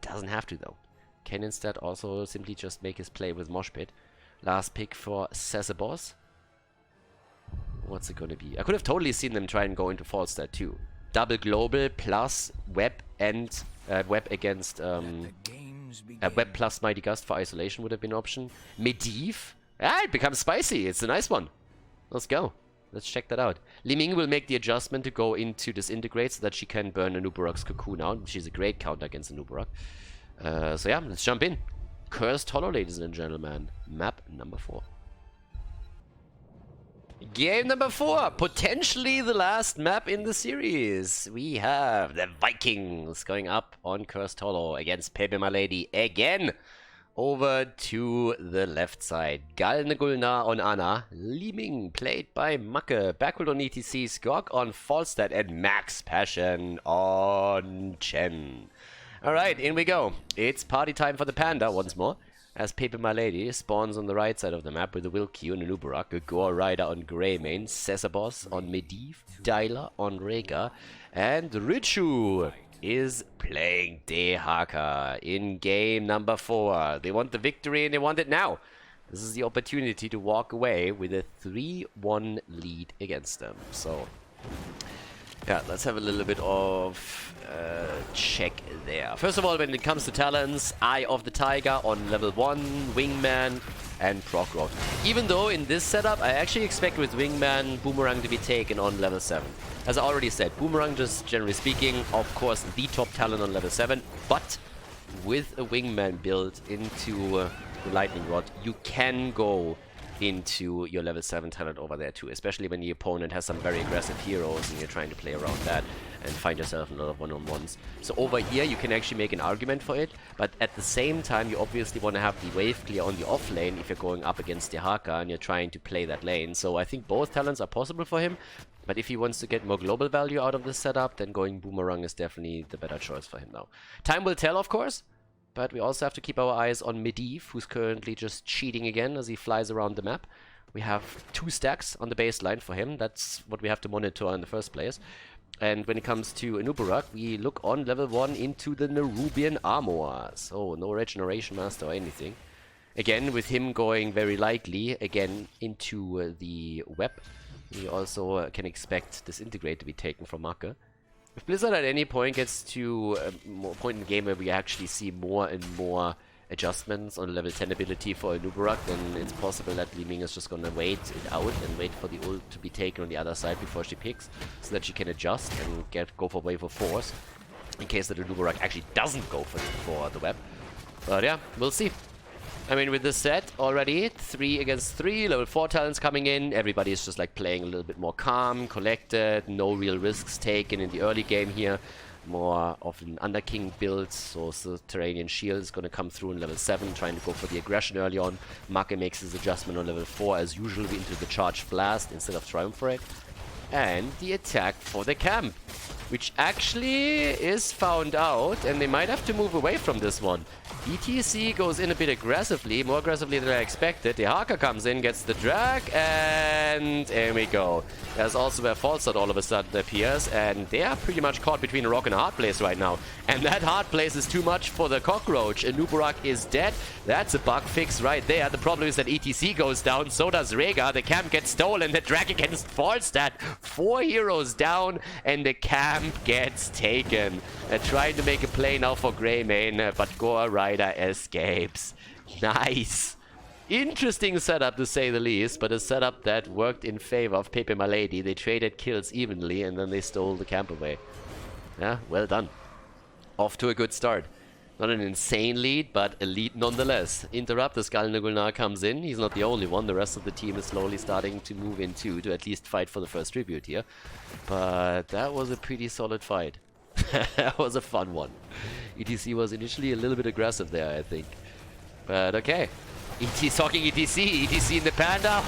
Doesn't have to, though. Can instead also simply just make his play with Mosh Pit. Last pick for Sesabos. What's it gonna be? I could have totally seen them try and go into Falstad too. Double global plus web and web against web plus Mighty Gust for isolation would have been an option. Medivh. Ah, it becomes spicy. It's a nice one. Let's go. Let's check that out. Li Ming will make the adjustment to go into Disintegrate so that she can burn a Nuburak's cocoon out. She's a great counter against a Nuburak. So yeah, let's jump in. Cursed Hollow, ladies and gentlemen. Map number 4. Game number 4. Potentially the last map in the series. We have the Vikings going up on Cursed Hollow against pepeMLady again. Over to the left side. Galnagulna on Ana. Li Ming played by Macke. Backward on ETC. Skog on Falstad. And Max Passion on Chen. Alright, in we go. It's party time for the Panda once more. As pepeMLady spawns on the right side of the map with a Wilkie on a Nuburak, a Gore Rider on Greymane, Sesabos on Medivh, Dyla on Rhaegar, and Richu is playing Dehaka in game number 4. They want the victory and they want it now. This is the opportunity to walk away with a 3-1 lead against them. So Yeah, let's have a little bit of check there. First of all, when it comes to talents, Eye of the Tiger on level 1, Wingman, and Proc Rock. Even though in this setup, I actually expect with Wingman, Boomerang to be taken on level 7. As I already said, Boomerang, just generally speaking, of course, the top talent on level 7, but with a Wingman build into the Lightning Rod, you can go into your level 7 talent over there too, especially when the opponent has some very aggressive heroes and you're trying to play around that and find yourself in a lot of one-on-ones. So over here you can actually make an argument for it, but at the same time you obviously want to have the wave clear on the off lane if you're going up against the Haka and you're trying to play that lane. So I think both talents are possible for him, but if he wants to get more global value out of this setup, then going Boomerang is definitely the better choice for him now. Time will tell, of course. But we also have to keep our eyes on Medivh, who's currently just cheating again as he flies around the map. We have 2 stacks on the baseline for him. That's what we have to monitor in the first place. And when it comes to Anubarak, we look on level 1 into the Nerubian Armor. So no Regeneration Master or anything. Again, with him going very likely, again, into the web. We also can expect Disintegrate to be taken from Make. If Blizzard at any point gets to a point in the game where we actually see more and more adjustments on level 10 ability for Anubarak, then it's possible that Li Ming is just gonna wait it out and wait for the ult to be taken on the other side before she picks, so that she can adjust and go for wave of force, in case that Anubarak actually doesn't go for the web. But yeah, we'll see. I mean, with this set already, 3 against 3, level 4 talents coming in, everybody is just like playing a little bit more calm, collected, no real risks taken in the early game here. More of an Underking build, so Subterranean Shield is going to come through in level 7, trying to go for the aggression early on. Make makes his adjustment on level 4 as usual into the Charged Blast instead of Triumvirate. And the attack for the camp, which actually is found out, and they might have to move away from this one. ETC goes in a bit aggressively, more aggressively than I expected. The Haka comes in, gets the drag, and there we go. There's also where False Start all of a sudden appears, and they are pretty much caught between a rock and a hard place right now. And that hard place is too much for the Cockroach. Anubarak is dead. That's a bug fix right there. The problem is that ETC goes down, so does Rega. The camp gets stolen, the drag against Falstad. 4 heroes down, and the camp gets taken. Trying to make a play now for Greymane, but Goa Rider escapes. Nice. Interesting setup to say the least, but a setup that worked in favor of pepeMLady. They traded kills evenly and then they stole the camp away. Yeah, well done. Off to a good start. Not an insane lead, but a lead nonetheless. Interrupt, the Skalnagulnar comes in. He's not the only one. The rest of the team is slowly starting to move in too, to at least fight for the first tribute here. But that was a pretty solid fight. That was a fun one. ETC was initially a little bit aggressive there, I think. But okay. Talking ETC in the Panda.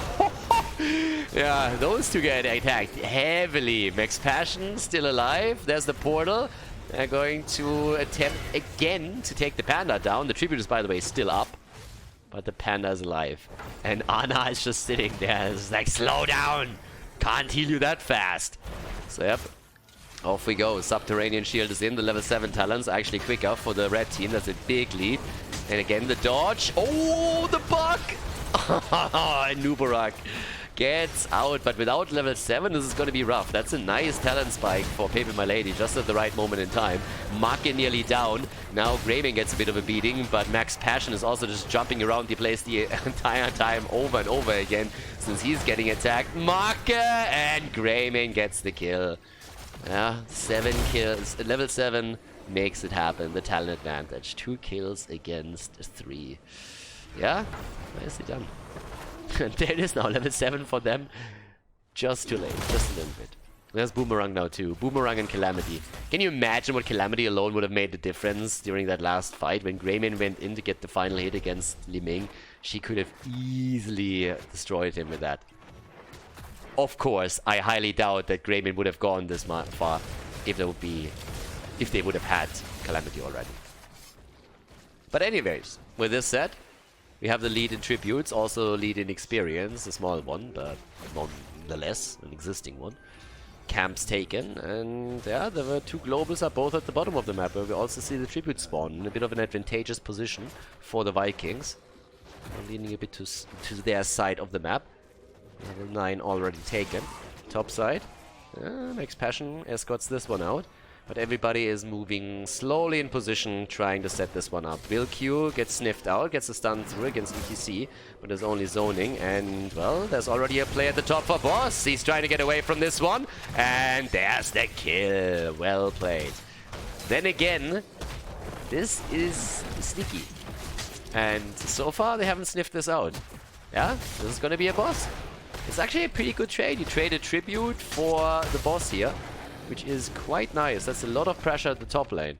Yeah, those two get attacked heavily. Max Passion still alive. There's the portal. They're going to attempt again to take the Panda down. The tribute is, by the way, still up. But the Panda is alive. And Ana is just sitting there. It's like, slow down. Can't heal you that fast. So, yep. Off we go. Subterranean Shield is in. The level 7 talents are actually quicker for the red team. That's a big lead. And again, the dodge. Oh, the bug! Anubarak gets out, but without level 7, this is going to be rough. That's a nice talent spike for pepeMLady, just at the right moment in time. Make nearly down. Now Greymane gets a bit of a beating, but Max Passion is also just jumping around the place the entire time over and over again, since he's getting attacked. Make and Greymane gets the kill. Yeah, 7 kills. Level 7 makes it happen. The talent advantage. 2 kills against 3. Yeah, nicely done. There it is now, level 7 for them. Just too late, just a little bit. There's Boomerang now too. Boomerang and Calamity. Can you imagine what Calamity alone would have made the difference during that last fight? When Greymane went in to get the final hit against Li Ming, she could have easily destroyed him with that. Of course, I highly doubt that Greymane would have gone this far if they would have had Calamity already. But anyways, with this said, we have the lead in tributes, also lead in experience, a small one, but nonetheless an existing one. Camps taken, and yeah, there were 2 globals are both at the bottom of the map, where we also see the tribute spawn in a bit of an advantageous position for the Vikings. Leaning a bit to their side of the map. Level 9 already taken. Top side. Max Passion escorts this one out. But everybody is moving slowly in position, trying to set this one up. Will Q gets sniffed out, gets a stun through against ETC, but there's only zoning. And, well, there's already a play at the top for Boss. He's trying to get away from this one. And there's the kill. Well played. Then again, this is sneaky. And so far, they haven't sniffed this out. Yeah, this is going to be a Boss. It's actually a pretty good trade. You trade a tribute for the Boss here, which is quite nice. That's a lot of pressure at the top lane.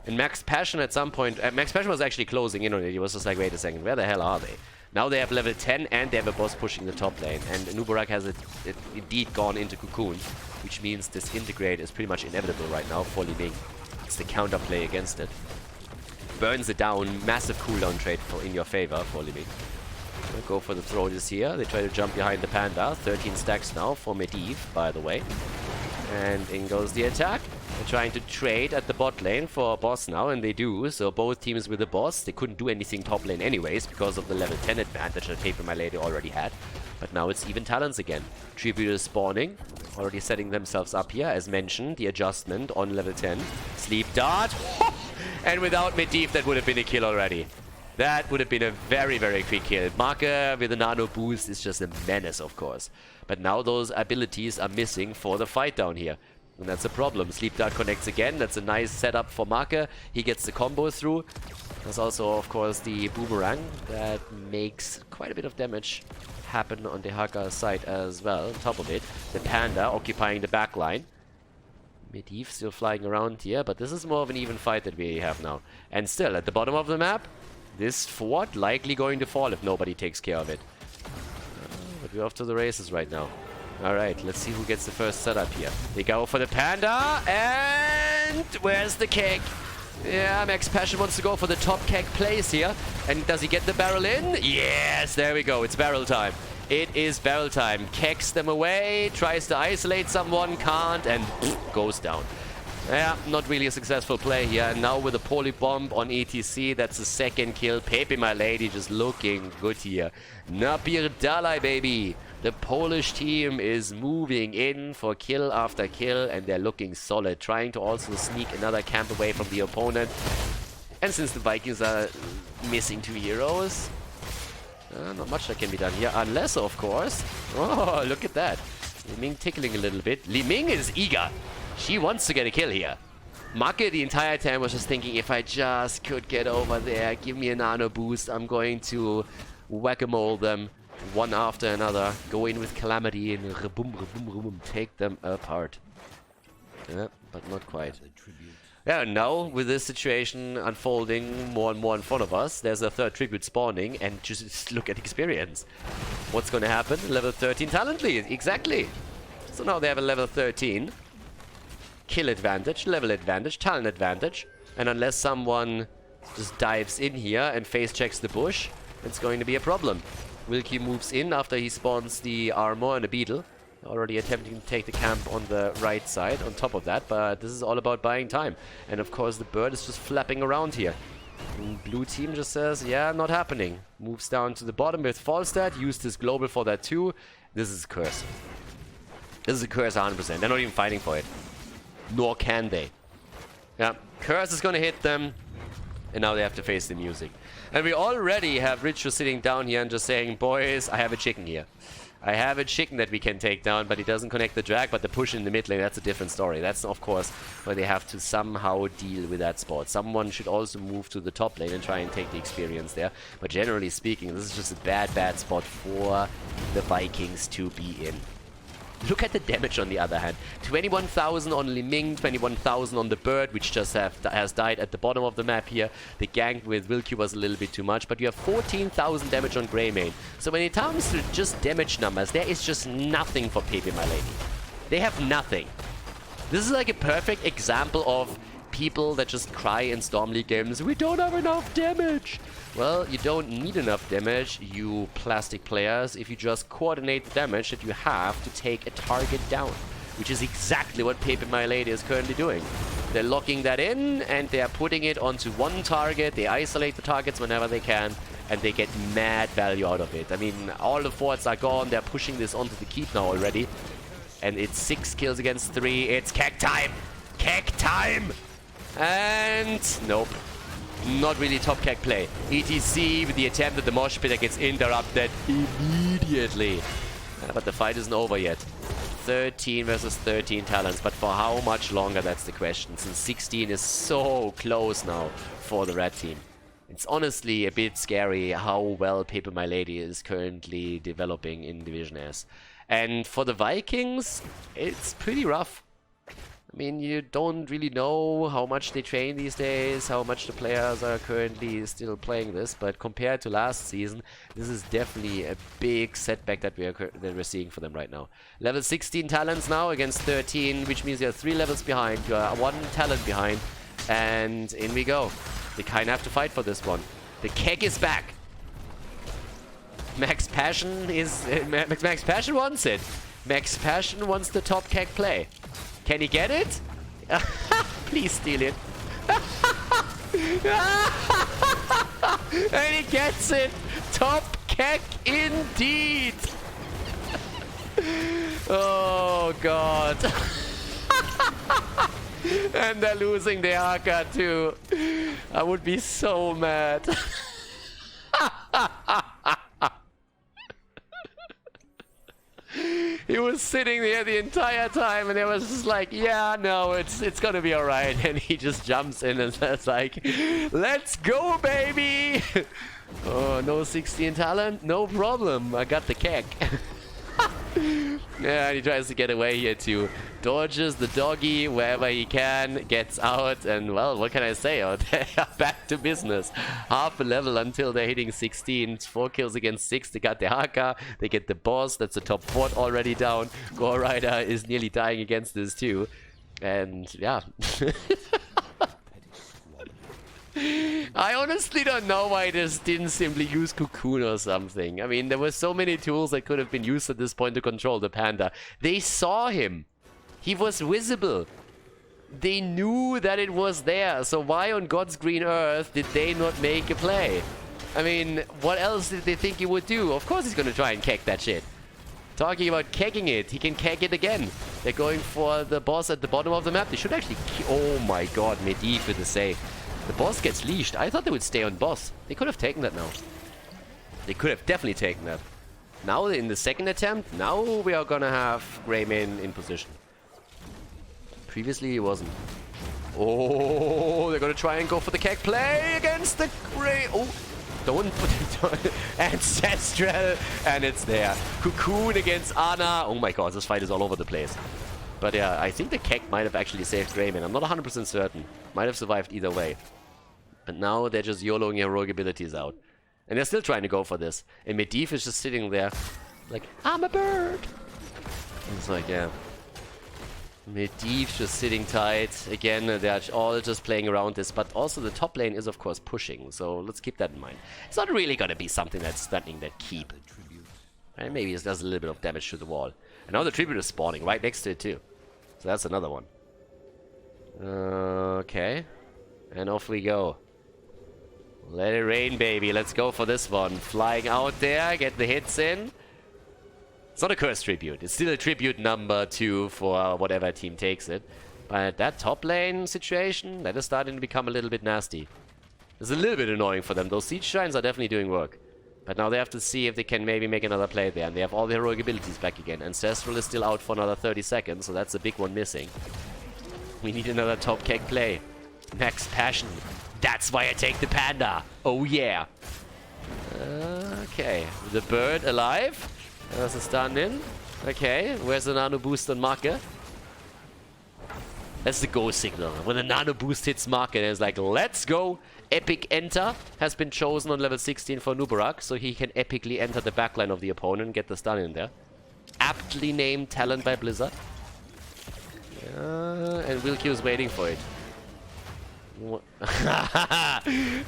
And Max Passion at some point... Max Passion was actually closing in on it. He was just like, wait a second, where the hell are they? Now they have level 10 and they have a boss pushing the top lane. And Nubarak has indeed gone into Cocoon, which means this integrate is pretty much inevitable right now for Li Ming. It's the counterplay against it. Burns it down. Massive cooldown trade in your favor for Li Ming. Go for the throw this here. They try to jump behind the Panda. 13 stacks now for Medivh, by the way. And in goes the attack. They're trying to trade at the bot lane for a boss now, and they do. So both teams with a boss. They couldn't do anything top lane anyways because of the level 10 advantage that pepeMLady already had. But now it's even talents again. Tribute is spawning. Already setting themselves up here. As mentioned, the adjustment on level 10. Sleep dart. And without Medivh, that would have been a kill already. That would have been a very, very quick kill. Marker with a nano boost is just a menace, of course. But now those abilities are missing for the fight down here. And that's a problem. Sleep Dart connects again. That's a nice setup for Marker. He gets the combo through. There's also, of course, the Boomerang that makes quite a bit of damage happen on the Haka side as well. On top of it, the Panda occupying the back line. Medivh still flying around here, but this is more of an even fight that we have now. And still, at the bottom of the map, this fort likely going to fall if nobody takes care of it. But we're off to the races right now. Alright, let's see who gets the first setup here. They go for the Panda, and where's the keg? Yeah, Max Passion wants to go for the top keg place here. And does he get the barrel in? Yes, there we go. It's barrel time. It is barrel time. Kegs them away, tries to isolate someone, can't, and goes down. Yeah, not really a successful play here. And now with a poly bomb on ETC, that's the second kill. pepeMLady just looking good here. Napierdalai, baby. The Polish team is moving in for kill after kill, and they're looking solid. Trying to also sneak another camp away from the opponent. And since the Vikings are missing 2 heroes, not much that can be done here. Unless, of course... Oh, look at that. Li Ming tickling a little bit. Li Ming is eager. She wants to get a kill here. Make the entire time was just thinking, if I just could get over there, give me a nano boost, I'm going to whack-a-mole them one after another. Go in with Calamity and boom, take them apart. Yeah, but not quite. Yeah, now with this situation unfolding more and more in front of us, there's a third tribute spawning, and just look at experience. What's going to happen? Level 13 talent lead, exactly. So now they have a level 13. Kill advantage, level advantage, talent advantage. And unless someone just dives in here and face checks the bush, it's going to be a problem. Wilkie moves in after he spawns the armor and a beetle. Already attempting to take the camp on the right side on top of that, but this is all about buying time. And of course the bird is just flapping around here. And blue team just says, yeah, not happening. Moves down to the bottom with Falstad, used his global for that too. This is a curse. This is a curse 100%. They're not even fighting for it. Nor can they. Yeah, curse is gonna hit them, and now they have to face the music. And we already have Richo sitting down here and just saying, boys, I have a chicken here. I have a chicken that we can take down, but he doesn't connect the drag, but the push in the mid lane, that's a different story. That's, of course, where they have to somehow deal with that spot. Someone should also move to the top lane and try and take the experience there. But generally speaking, this is just a bad spot for the Vikings to be in. Look at the damage on the other hand. 21,000 on Li Ming, 21,000 on the bird, which just has died at the bottom of the map here. The gank with Wilkie was a little bit too much, but you have 14,000 damage on Greymane. So when it comes to just damage numbers, there is just nothing for pepeMLady. They have nothing. This is like a perfect example of people that just cry in Storm League games, we don't have enough damage. Well, you don't need enough damage, you plastic players, if you just coordinate the damage that you have to take a target down. Which is exactly what pepeMLady is currently doing. They're locking that in, and they're putting it onto one target, they isolate the targets whenever they can, and they get mad value out of it. I mean, all the forts are gone, they're pushing this onto the keep now already. And it's 6 kills against 3. It's keg time! Keg time! And nope. Not really top keg play. ETC with the attempt at the mosh pit that gets interrupted immediately. But the fight isn't over yet. 13 versus 13 talents. But for how much longer, that's the question. Since 16 is so close now for the red team. It's honestly a bit scary how well pepeMLady is currently developing in Division S. And for the Vikings, it's pretty rough. I mean, you don't really know how much they train these days, how much the players are currently still playing this, but compared to last season, this is definitely a big setback that we're seeing for them right now. Level 16 talents now against 13, which means you're 3 levels behind, you are 1 talent behind, and in we go. They kind of have to fight for this one. The keg is back. Max Passion is... Max Passion wants it. Max Passion wants the top keg play. Can he get it? Please steal it. And he gets it. Top keg indeed. Oh, God. And they're losing the Haka too. I would be so mad. He was sitting there the entire time and it was just like, yeah, no, it's gonna be alright. And he just jumps in and says like, let's go, baby! Oh, no 16 talent? No problem, I got the keg. Yeah, he tries to get away here too. Dodges the doggy wherever he can, gets out, and well, what can I say? Oh, they are back to business. Half a level until they're hitting 16. 4 kills against 6. They got the Haka, they get the boss. That's the top 4 already down. Gore Rider is nearly dying against this too. And yeah. I honestly don't know why they just didn't simply use Cocoon or something. I mean, there were so many tools that could have been used at this point to control the panda. They saw him. He was visible. They knew that it was there. So why on God's green earth did they not make a play? I mean, what else did they think he would do? Of course he's going to try and keg that shit. Talking about kegging it, he can keg it again. They're going for the boss at the bottom of the map. They should actually... Oh my god, Medivh with the save. The boss gets leashed. I thought they would stay on boss. They could have taken that now. They could have definitely taken that. Now in the second attempt, now we are gonna have Greyman in position. Previously he wasn't. Oh, they're gonna try and go for the keg play against the Grey. Oh, don't put it on. Ancestral, and it's there. Cocoon against Ana. Oh my god, this fight is all over the place. But yeah, I think the keg might have actually saved Greyman. I'm not 100% certain. Might have survived either way. But now they're just YOLOing heroic abilities out. And they're still trying to go for this. And Medivh is just sitting there like, I'm a bird. And it's like, yeah. Medivh just sitting tight. Again, they're all just playing around this. But also the top lane is, of course, pushing. So let's keep that in mind. It's not really going to be something that's stunning that keep. And maybe it does a little bit of damage to the wall. And now the tribute is spawning right next to it too. So that's another one. Okay. And off we go. Let it rain, baby. Let's go for this one. Flying out there, get the hits in. It's not a cursed tribute. It's still a tribute number 2 for whatever team takes it. But that top lane situation, that is starting to become a little bit nasty. It's a little bit annoying for them. Those siege shrines are definitely doing work. But now they have to see if they can maybe make another play there. And they have all the heroic abilities back again. Ancestral is still out for another 30 seconds, so that's a big one missing. We need another top keg play. Max Passion. That's why I take the panda. Oh yeah. Okay. The bird alive. There's a stun in. Okay. Where's the nano boost on Marke? That's the go signal. When the nano boost hits Marke, it's like, let's go. Epic enter has been chosen on level 16 for Nubarak, so he can epically enter the backline of the opponent and get the stun in there. Aptly named talent by Blizzard. And Wilkie is waiting for it.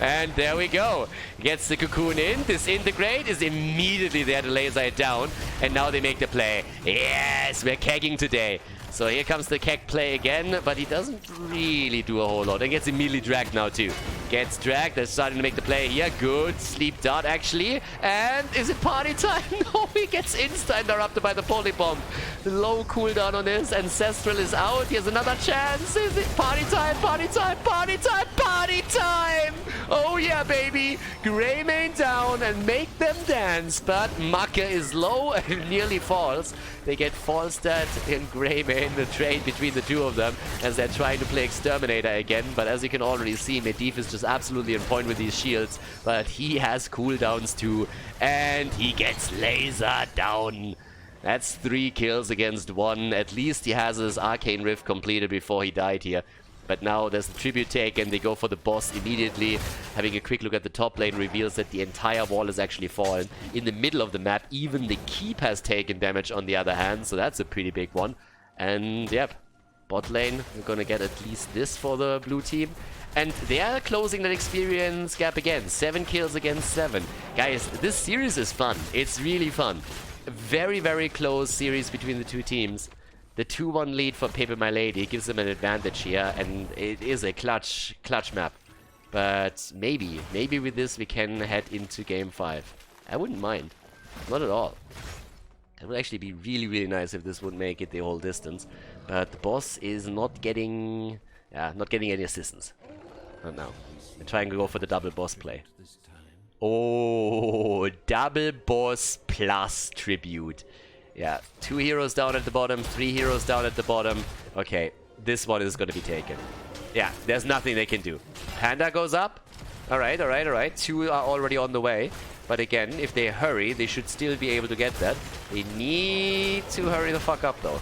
And there we go. Gets the cocoon in. Disintegrate is immediately there to laser it down. And now they make the play. Yes, we're kegging today. So here comes the keg play again, but he doesn't really do a whole lot. And gets immediately dragged now too. Gets dragged. They're starting to make the play here. Good. Sleep dart actually. And is it party time? No, he gets insta-interrupted by the poly bomb. Low cooldown on this. Ancestral is out. Here's another chance. Is it party time? Party time? Party time? Party time! Oh yeah, baby. Greymane down and make them dance. But Maka is low and nearly falls. They get Falstad and Greymane, the trade between the two of them, as they're trying to play Exterminator again. But as you can already see, Medivh is just absolutely on point with these shields. But he has cooldowns too. And he gets laser down. That's 3 kills against 1. At least he has his Arcane Rift completed before he died here. But now there's the tribute taken. They go for the boss immediately. Having a quick look at the top lane reveals that the entire wall has actually fallen. In the middle of the map, even the keep has taken damage on the other hand. So that's a pretty big one. And yep, bot lane, we're gonna get at least this for the blue team. And they are closing that experience gap again. 7 kills against 7. Guys, this series is fun. It's really fun. A very, very close series between the two teams. The 2-1 lead for pepeMLady gives them an advantage here, and it is a clutch map. But maybe with this we can head into game 5. I wouldn't mind. Not at all. It would actually be really, really nice if this would make it the whole distance. But the boss is not getting any assistance. Not now. They're trying to go for the double boss play. Oh, double boss plus tribute. Yeah, 2 heroes down at the bottom, 3 heroes down at the bottom. Okay, this one is going to be taken. Yeah, there's nothing they can do. Panda goes up. Alright, alright, alright. 2 are already on the way. But again, if they hurry, they should still be able to get that. They need to hurry the fuck up though.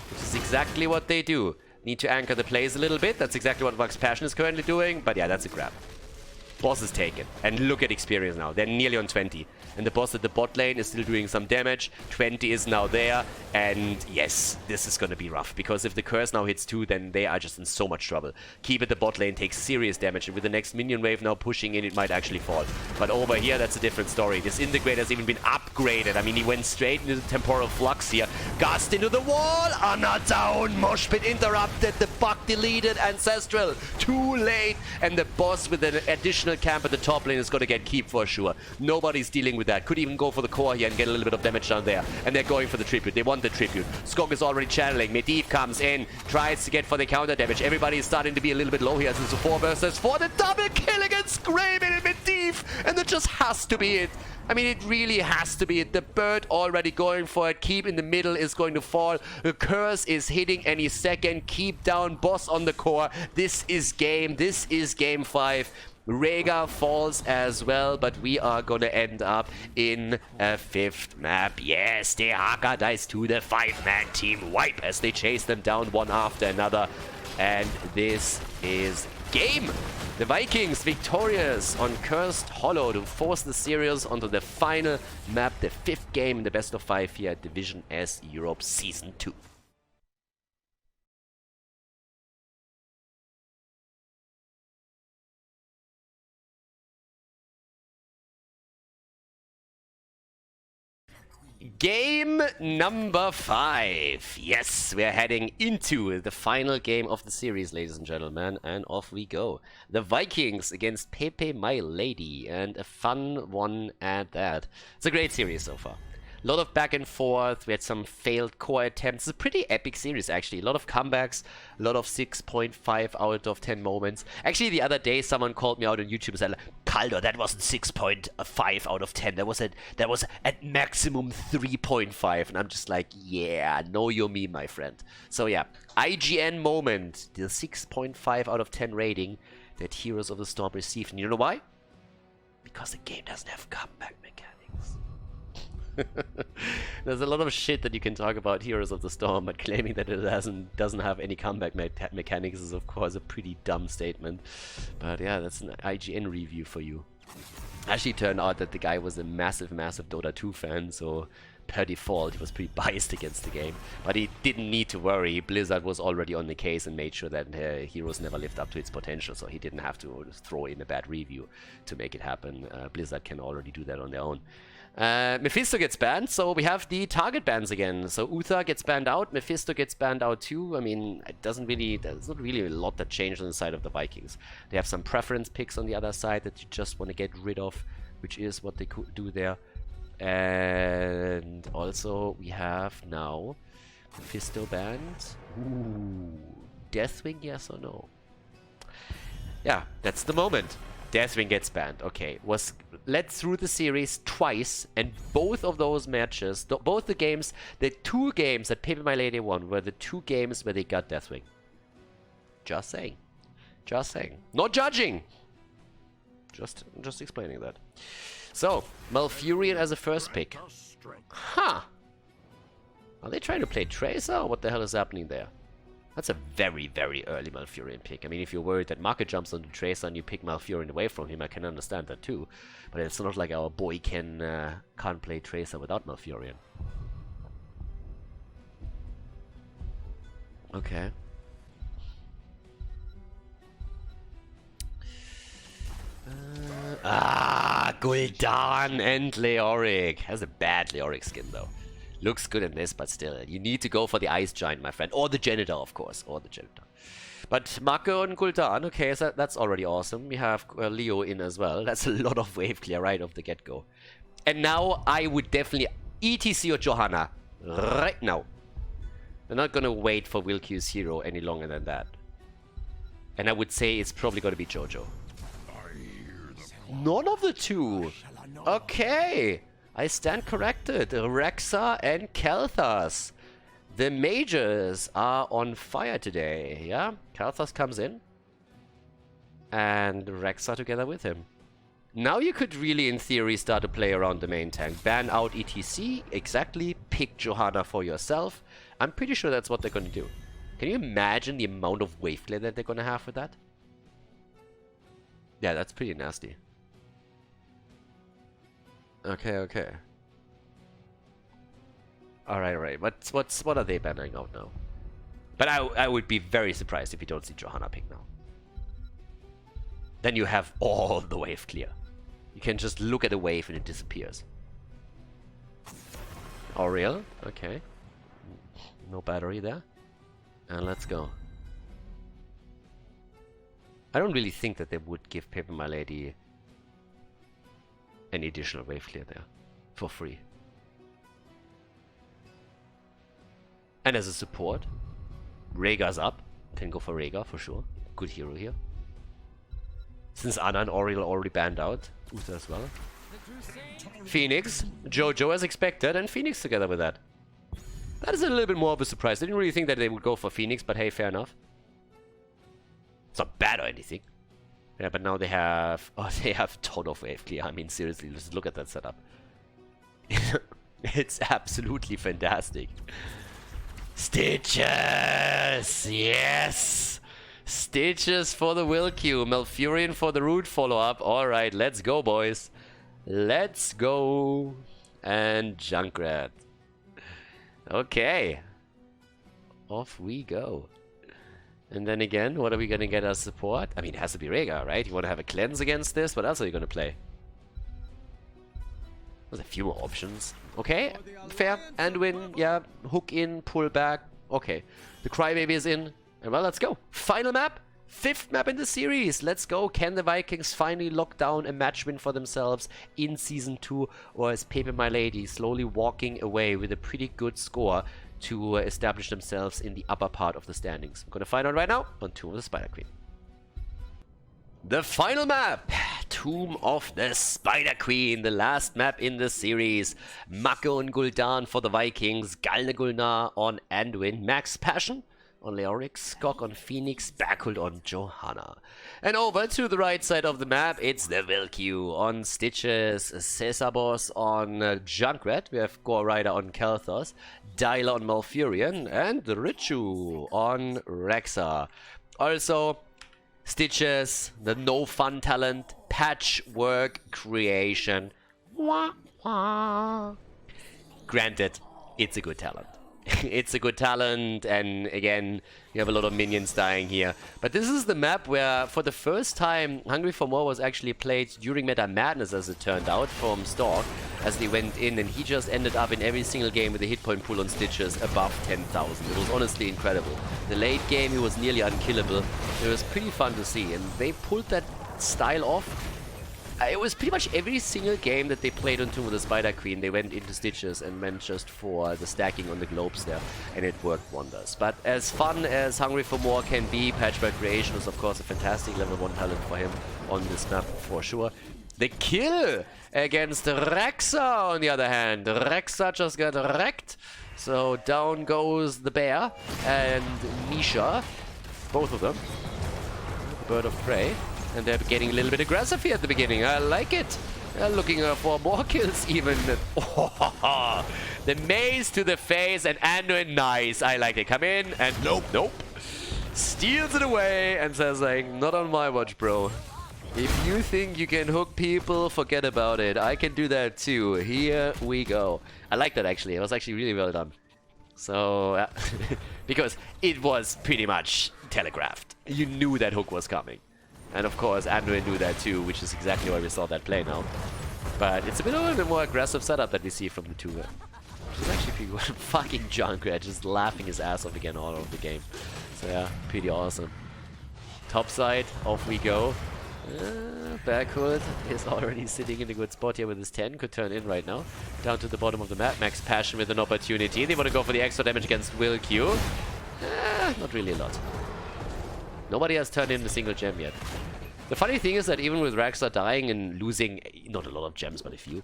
Which is exactly what they do. Need to anchor the plays a little bit. That's exactly what Vox Passion is currently doing. But yeah, that's a grab. Boss is taken. And look at experience now. They're nearly on 20. And the boss at the bot lane is still doing some damage. 20 is now there. And yes, this is going to be rough. Because if the curse now hits 2, then they are just in so much trouble. Keep at the bot lane takes serious damage. And with the next minion wave now pushing in, it might actually fall. But over here, that's a different story. This integrator has even been upgraded. I mean, he went straight into the temporal flux here. Gast into the wall. Anna down. Moshpit interrupted. The bug deleted. Ancestral. Too late. And the boss with an additional camp at the top lane is going to get keep for sure. Nobody's dealing with that. Could even go for the core here and get a little bit of damage down there. And they're going for the tribute. They want the tribute. Skog is already channeling. Medivh comes in. Tries to get for the counter damage. Everybody is starting to be a little bit low here. This is a 4 versus 4. The double kill against Greymane and Medivh. And that just has to be it. I mean, it really has to be it. The bird already going for it. Keep in the middle is going to fall. The curse is hitting any second. Keep down. Boss on the core. This is game 5. Rhaegar falls as well, but we are gonna end up in a 5th map. Yes, the Haka dies to the 5-man team wipe as they chase them down one after another. And this is game. The Vikings victorious on Cursed Hollow to force the series onto the final map, the 5th game in the best of 5 here at Division S Europe Season 2. Game number 5. Yes, we're heading into the final game of the series, ladies and gentlemen, and off we go. The Vikings against pepeMLady, and a fun one at that. It's a great series so far. A lot of back and forth. We had some failed core attempts. It's a pretty epic series, actually. A lot of comebacks. A lot of 6.5 out of 10 moments. Actually, the other day, someone called me out on YouTube and said, Khaldor, that wasn't 6.5 out of 10. That was at maximum 3.5. And I'm just like, yeah, know your meme, my friend. So yeah, IGN moment. The 6.5 out of 10 rating that Heroes of the Storm received. And you know why? Because the game doesn't have comeback mechanics. There's a lot of shit that you can talk about Heroes of the Storm, but claiming that it doesn't have any comeback mechanics is of course a pretty dumb statement. But yeah, that's an IGN review for you. Actually turned out that the guy was a massive Dota 2 fan, so per default he was pretty biased against the game. But he didn't need to worry. Blizzard was already on the case and made sure that Heroes never lived up to its potential, so he didn't have to throw in a bad review to make it happen. Blizzard can already do that on their own. Mephisto gets banned, so we have the target bans again. So Uther gets banned out, Mephisto gets banned out too. I mean, there's not really a lot that changed on the side of the Vikings. They have some preference picks on the other side that you just want to get rid of, which is what they could do there. And also we have now Fisto banned. Ooh. Deathwing, yes or no? Yeah, that's the moment. Deathwing gets banned. Okay, was led through the series twice, and both of those matches, both the games, the 2 games that pepeMLady won were the 2 games where they got Deathwing. Just saying. Just saying. Not judging! Just explaining that. So, Malfurion as a first pick. Huh! Are they trying to play Tracer, or what the hell is happening there? That's a very, very early Malfurion pick. I mean, if you're worried that Market jumps on the Tracer and you pick Malfurion away from him, I can understand that too. But it's not like our boy can't play Tracer without Malfurion. Okay. Gul'dan and Leoric. Has a bad Leoric skin though. Looks good in this, but still, you need to go for the Ice Giant, my friend. Or the Janitor, of course. Or the Janitor. But Mako and Gul'dan, okay, so that's already awesome. We have Leo in as well. That's a lot of wave clear right off the get-go. And now I would definitely ETC or Johanna. Right now. They're not going to wait for Will Q's hero any longer than that. And I would say it's probably going to be Jojo. None of the 2. Okay. I stand corrected. Rexa and Kalthas. The mages are on fire today. Yeah, Kalthas comes in. And Rexa together with him. Now you could really, in theory, start to play around the main tank. Ban out ETC, exactly. Pick Johanna for yourself. I'm pretty sure that's what they're going to do. Can you imagine the amount of wave clear that they're going to have with that? Yeah, that's pretty nasty. Okay, okay. Alright. What are they banning out now? But I would be very surprised if you don't see Johanna pick now. Then you have all the wave clear. You can just look at a wave and it disappears. Auriel, okay. No battery there. And let's go. I don't really think that they would give pepeMLady any additional wave clear there for free. And as a support, Rhaegar's up. Can go for Rhaegar for sure. Good hero here. Since Anna and Auriel are already banned out, Uther as well. Phoenix, Jojo as expected, and Phoenix together with that. That is a little bit more of a surprise. I didn't really think that they would go for Phoenix, but hey, fair enough. It's not bad or anything. Yeah, but now they have... Oh, they have ton of wave clear. I mean, seriously, just look at that setup. It's absolutely fantastic. Stitches! Yes! Stitches for the Will Q. Malfurion for the root follow-up. Alright, let's go, boys. Let's go. And Junkrat. Okay. Off we go. And then again, what are we going to get as support? I mean, it has to be Rhaegar, right? You want to have a cleanse against this? What else are you going to play? There's a few more options. Okay, fair. Anduin, yeah. Hook in, pull back. Okay. The Crybaby is in. And well, let's go. Final map. 5th map in the series. Let's go. Can the Vikings finally lock down a match win for themselves in Season 2? Or is pepeMLady slowly walking away with a pretty good score to establish themselves in the upper part of the standings? I'm going to find out right now on Tomb of the Spider Queen. The final map, Tomb of the Spider Queen, the last map in the series. Mako and Gul'dan for the Vikings, Galne Gulnar on Anduin, Max Passion on Leoric, Skok on Phoenix, Berkult on Johanna. And over to the right side of the map, it's the Vilq on Stitches, Cesabos on Junkrat, we have Gore Rider on Kalthos, Dyla on Malfurion, and Richu on Rexa. Also, Stitches, the no fun talent, patchwork creation. Wah, wah. Granted, it's a good talent. It's a good talent, and again, you have a lot of minions dying here. But this is the map where, for the first time, Hungry for More was actually played during Meta Madness, as it turned out, from Stork, as they went in, and he just ended up in every single game with a hit point pool on Stitches above 10,000. It was honestly incredible. The late game, he was nearly unkillable. It was pretty fun to see, and they pulled that style off it was pretty much every single game that they played on Tomb of the Spider Queen, they went into Stitches and went just for the stacking on the globes there, and it worked wonders. But as fun as Hungry for More can be, Patchwork Creation is of course a fantastic level 1 talent for him on this map for sure. The kill against Rexa on the other hand. Rexa just got wrecked. So down goes the bear and Misha, both of them, the bird of prey. And they're getting a little bit aggressive here at the beginning. I like it. They're looking for more kills even. Oh, the maze to the face and Anduin, nice. I like it. Come in and nope. Steals it away and says like, not on my watch, bro. If you think you can hook people, forget about it. I can do that too. Here we go. I like that actually. It was actually really well done. So, because it was pretty much telegraphed. You knew that hook was coming. And of course, Anduin knew that too, which is exactly why we saw that play now. But it's a little bit more aggressive setup that we see from the two. Which is actually pretty good. Fucking Junkrat just laughing his ass off again all over the game. So yeah, pretty awesome. Top side, off we go. Backhood is already sitting in a good spot here with his 10. Could turn in right now. Down to the bottom of the map. Max Passion with an opportunity. They want to go for the extra damage against Will Q. Not really a lot. Nobody has turned in a single gem yet. The funny thing is that even with Raxa dying and losing not a lot of gems, but a few,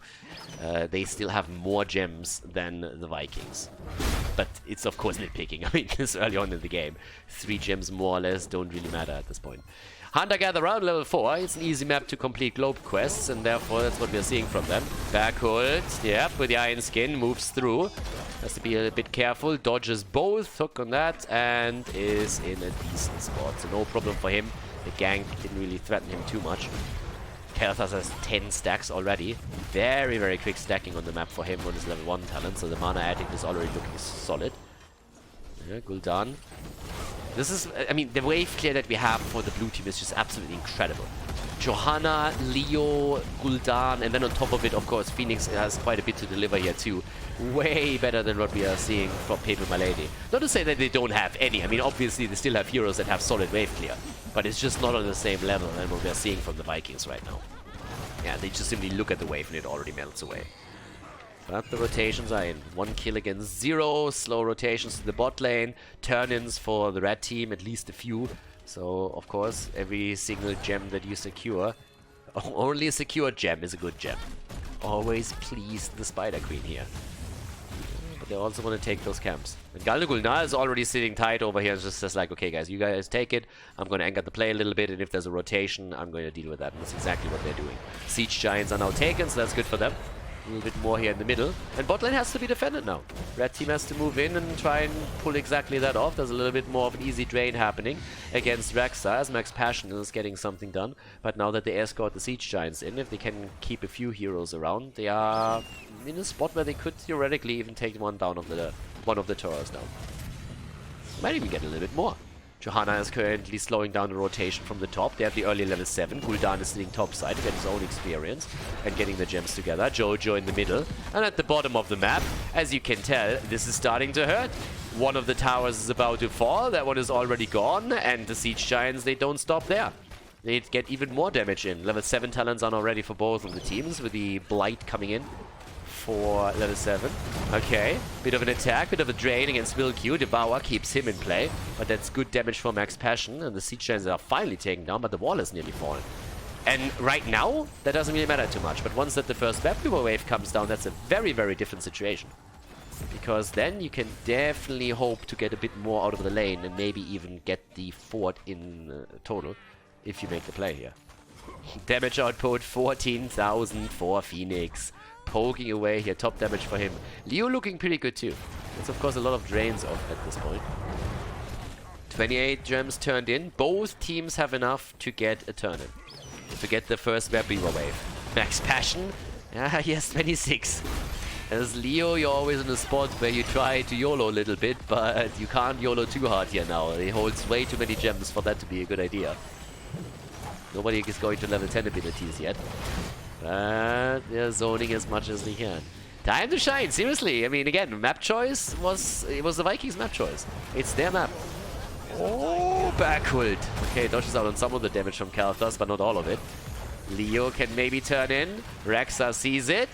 they still have more gems than the Vikings. But it's of course nitpicking. I mean, this early on in the game. 3 gems more or less don't really matter at this point. Hunter Gatherer, level 4. It's an easy map to complete globe quests, and therefore that's what we're seeing from them. Backhold, yep, with the Iron Skin, moves through. Has to be a bit careful, dodges both, hook on that, and is in a decent spot. So no problem for him. The gank didn't really threaten him too much. Kelthas has 10 stacks already. Very, very quick stacking on the map for him on his level 1 talent, so the mana addict is already looking solid. Yeah, Gul'dan. This is, I mean, the wave clear that we have for the blue team is just absolutely incredible. Johanna, Leo, Gul'dan, and then on top of it, of course, Phoenix has quite a bit to deliver here too. Way better than what we are seeing from pepeMLady. Not to say that they don't have any. I mean, obviously, they still have heroes that have solid wave clear. But it's just not on the same level than what we are seeing from the Vikings right now. Yeah, they just simply look at the wave and it already melts away. But the rotations are in. 1 kill against 0. Slow rotations to the bot lane. Turn-ins for the red team, at least a few. So, of course, every single gem that you secure, only a secured gem is a good gem. Always please the Spider Queen here. But they also want to take those camps. And Gul'dan is already sitting tight over here and just says like, okay guys, you guys take it. I'm going to anchor the play a little bit, and if there's a rotation, I'm going to deal with that. And that's exactly what they're doing. Siege Giants are now taken, so that's good for them. A little bit more here in the middle. And bot lane has to be defended now. Red team has to move in and try and pull exactly that off. There's a little bit more of an easy drain happening against Raxa as Max Passion is getting something done. But now that they escort the Siege Giants in, if they can keep a few heroes around, they are in a spot where they could theoretically even take one down of one of the turrets down. Might even get a little bit more. Johanna is currently slowing down the rotation from the top. They have the early level 7. Gul'dan is sitting topside to get his own experience and getting the gems together. Jojo in the middle. And at the bottom of the map, as you can tell, this is starting to hurt. One of the towers is about to fall. That one is already gone. And the Siege Giants, they don't stop there. They get even more damage in. Level 7 talents are now ready for both of the teams, with the Blight coming in for level 7. Okay, bit of an attack, bit of a drain against Will Q. Devour keeps him in play, but that's good damage for Max Passion, and the Siege Giants are finally taken down, but the wall is nearly fallen. And right now, that doesn't really matter too much, but once that the first Webweaver wave comes down, that's a very, very different situation. Because then you can definitely hope to get a bit more out of the lane, and maybe even get the fort in total, if you make the play here. Damage output, 14,000 for Phoenix. Poking away here, top damage for him. Leo looking pretty good too. That's of course a lot of drains off at this point. 28 gems turned in. Both teams have enough to get a turn in. To get the first Webweaver wave. Max Passion, yeah, he has 26. As Leo, you're always in a spot where you try to YOLO a little bit, but you can't YOLO too hard here now. He holds way too many gems for that to be a good idea. Nobody is going to level 10 abilities yet. But they're zoning as much as they can. Time to shine, seriously. I mean, again, map choice was the Vikings map choice. It's their map. Oh, backward. Okay, dodges out on some of the damage from Khaldor, but not all of it. Leo can maybe turn in. Rexa sees it.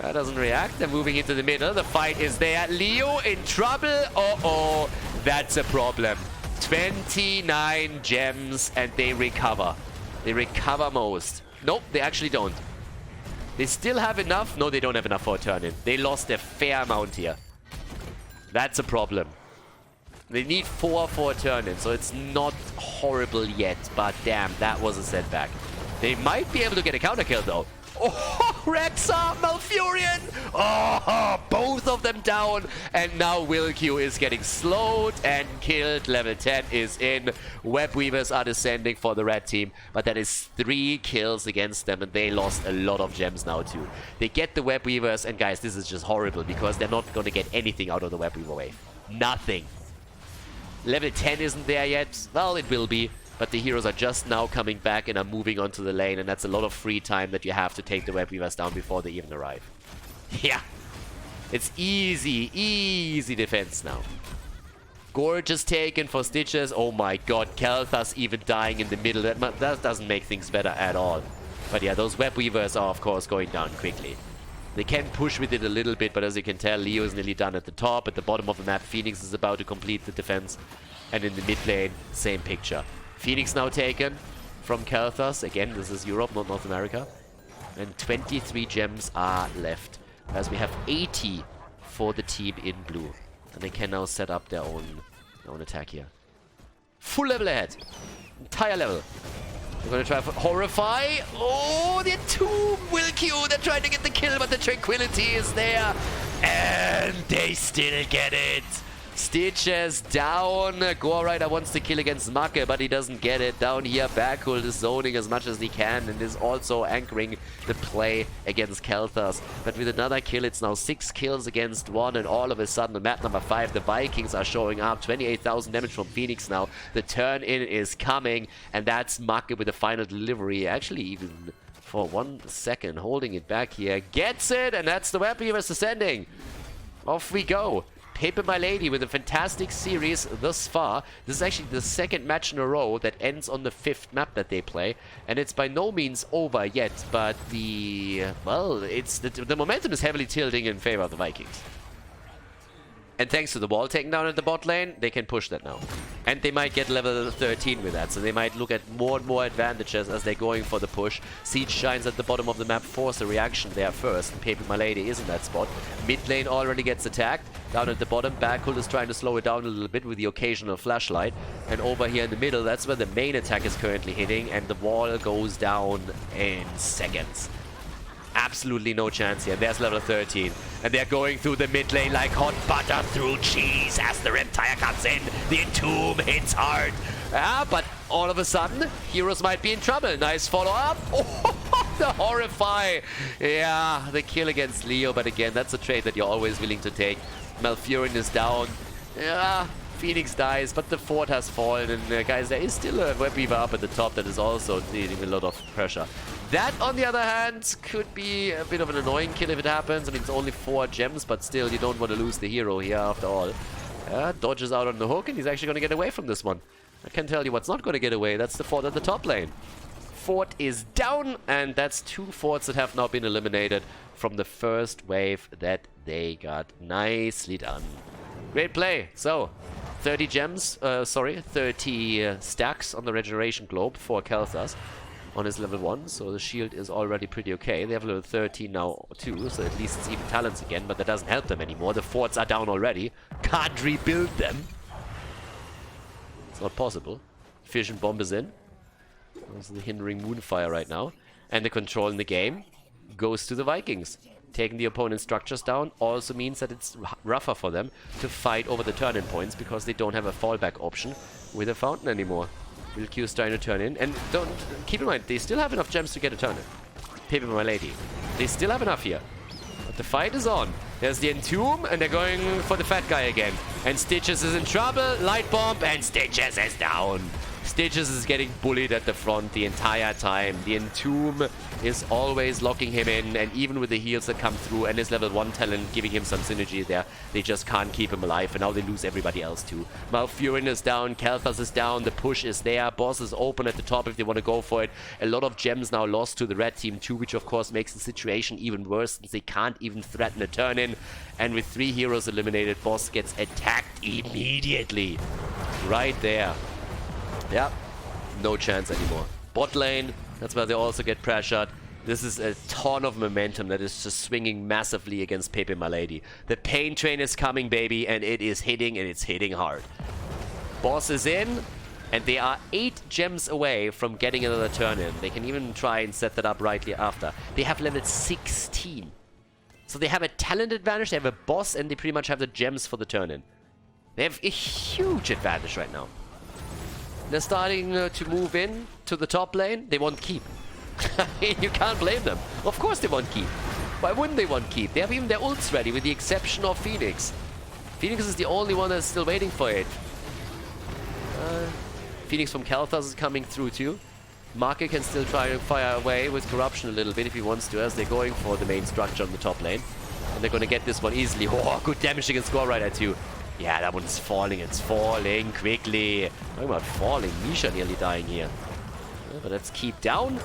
Doesn't react. They're moving into the middle. The fight is there. Leo in trouble. Uh-oh. That's a problem. 29 gems and they recover. They recover most. Nope, they actually don't. They still have enough. No, they don't have enough for a turn-in. They lost a fair amount here. That's a problem. They need 4 for a turn-in, so it's not horrible yet. But damn, that was a setback. They might be able to get a counter kill though. Oh, Rexa, Malfurion! Oh, both of them down. And now WillQ is getting slowed and killed. Level 10 is in. Web Weavers are descending for the red team. But that is 3 kills against them. And they lost a lot of gems now too. They get the Web Weavers. And guys, this is just horrible. Because they're not going to get anything out of the Web Weaver wave. Nothing. Level 10 isn't there yet. Well, it will be. But the heroes are just now coming back and are moving onto the lane, and that's a lot of free time that you have to take the Web Weavers down before they even arrive. Yeah. It's easy defense now. Gorgeous taken for Stitches. Oh my god, Khaldor's even dying in the middle. That doesn't make things better at all. But yeah, those Web Weavers are of course going down quickly. They can push with it a little bit, but as you can tell, Leo is nearly done at the top. At the bottom of the map, Phoenix is about to complete the defense. And in the mid lane, same picture. Phoenix now taken from Khaldor. Again, this is Europe, not North America. And 23 gems are left. As we have 80 for the team in blue. And they can now set up their own attack here. Full level ahead. Entire level. We're going to try for Horrify. Oh, the Tomb WillQ. They're trying to get the kill, but the Tranquility is there. And they still get it. Stitches down. Gorrider wants to kill against Macke, but he doesn't get it. Down here, Berkult is zoning as much as he can and is also anchoring the play against Khaldor. But with another kill, it's now 6 kills against 1, and all of a sudden, on map number 5, the Vikings are showing up. 28,000 damage from Phoenix now. The turn-in is coming, and that's Macke with the final delivery. Actually, even for 1 second, holding it back here. Gets it, and that's the Web Weavers descending. Off we go. pepeMLady with a fantastic series thus far. This is actually the 2nd match in a row that ends on the 5th map that they play. And it's by no means over yet, but the momentum is heavily tilting in favor of the Vikings. And thanks to the wall taken down at the bot lane, they can push that now. And they might get level 13 with that, so they might look at more and more advantages as they're going for the push. Siege Shines at the bottom of the map force a reaction there first, and pepeMLady is in that spot. Mid lane already gets attacked. Down at the bottom, Berkult is trying to slow it down a little bit with the occasional flashlight. And over here in the middle, that's where the main attack is currently hitting, and the wall goes down in seconds. Absolutely no chance here. There's level 13. And they're going through the mid lane like hot butter through cheese as the Reptile comes in. The Entomb hits hard. But all of a sudden, heroes might be in trouble. Nice follow-up. Oh, the Horrify. Yeah, the kill against Leo. But again, that's a trade that you're always willing to take. Malfurion is down. Yeah, Phoenix dies, but the fort has fallen. And guys, there is still a Web Weaver up at the top that is also dealing with a lot of pressure. That, on the other hand, could be a bit of an annoying kill if it happens. I mean, it's only 4 gems, but still, you don't want to lose the hero here after all. Dodges out on the hook, and he's actually going to get away from this one. I can tell you what's not going to get away. That's the fort at the top lane. Fort is down, and that's 2 forts that have now been eliminated from the first wave that they got. Nicely done. Great play. So, 30 gems, 30 stacks on the regeneration globe for Khaldor on his level 1, so the shield is already pretty okay. They have level 13 now too, so at least it's even talents again, but that doesn't help them anymore. The forts are down already. Can't rebuild them. It's not possible. Fission bomb is in. There's the hindering Moonfire right now. And the control in the game goes to the Vikings. Taking the opponent's structures down also means that it's rougher for them to fight over the turn-in points because they don't have a fallback option with a fountain anymore. WillQ is trying to turn in, and don't keep in mind, they still have enough gems to get a turn in. pepeMLady. They still have enough here. But the fight is on. There's the Entomb, and they're going for the fat guy again. And Stitches is in trouble. Light bomb, and Stitches is down. Stitches is getting bullied at the front the entire time. The Entomb is always locking him in, and even with the heals that come through and his level 1 talent giving him some synergy there, they just can't keep him alive, and now they lose everybody else too. Malfurion is down, Khaldor is down, the push is there, boss is open at the top if they want to go for it. A lot of gems now lost to the red team too, which of course makes the situation even worse since they can't even threaten a turn-in. And with 3 heroes eliminated, boss gets attacked immediately. Right there. Yeah, no chance anymore. Bot lane, that's where they also get pressured. This is a ton of momentum that is just swinging massively against pepeMLady. The pain train is coming, baby, and it is hitting, and it's hitting hard. Boss is in, and they are 8 gems away from getting another turn-in. They can even try and set that up rightly after. They have level 16. So they have a talent advantage, they have a boss, and they pretty much have the gems for the turn-in. They have a huge advantage right now. They're starting to move in to the top lane. They want keep. You can't blame them. Of course they want keep. Why wouldn't they want keep? They have even their ults ready, with the exception of Phoenix. Phoenix is the only one that's still waiting for it. Phoenix from Khaldor is coming through too. Marke can still try to fire away with corruption a little bit if he wants to, as they're going for the main structure on the top lane. And they're going to get this one easily. Oh, good damage against Score Rider too. Yeah, that one's falling. It's falling quickly. Talking about falling. Misha nearly dying here. Yeah, but let's keep down.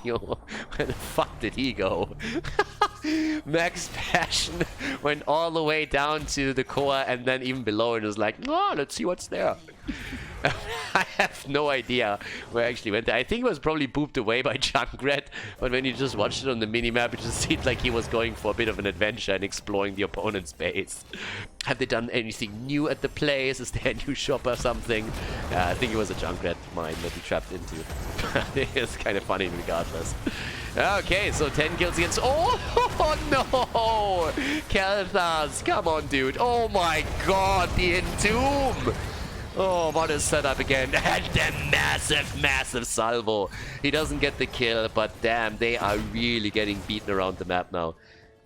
Leo, where the fuck did he go? Max Passion went all the way down to the core and then even below and was like, oh, let's see what's there. I have no idea where I actually went there. I think it was probably booped away by Junkrat, but when you just watched it on the minimap, it just seemed like he was going for a bit of an adventure and exploring the opponent's base. Have they done anything new at the place? Is there a new shop or something? I think it was a Junkrat mine that he trapped into. It's kind of funny regardless. Okay, so 10 kills against... Oh, no! Khaldor, come on, dude. Oh my god, the Entomb! Oh, what a setup again. And a massive, massive salvo. He doesn't get the kill, but damn, they are really getting beaten around the map now.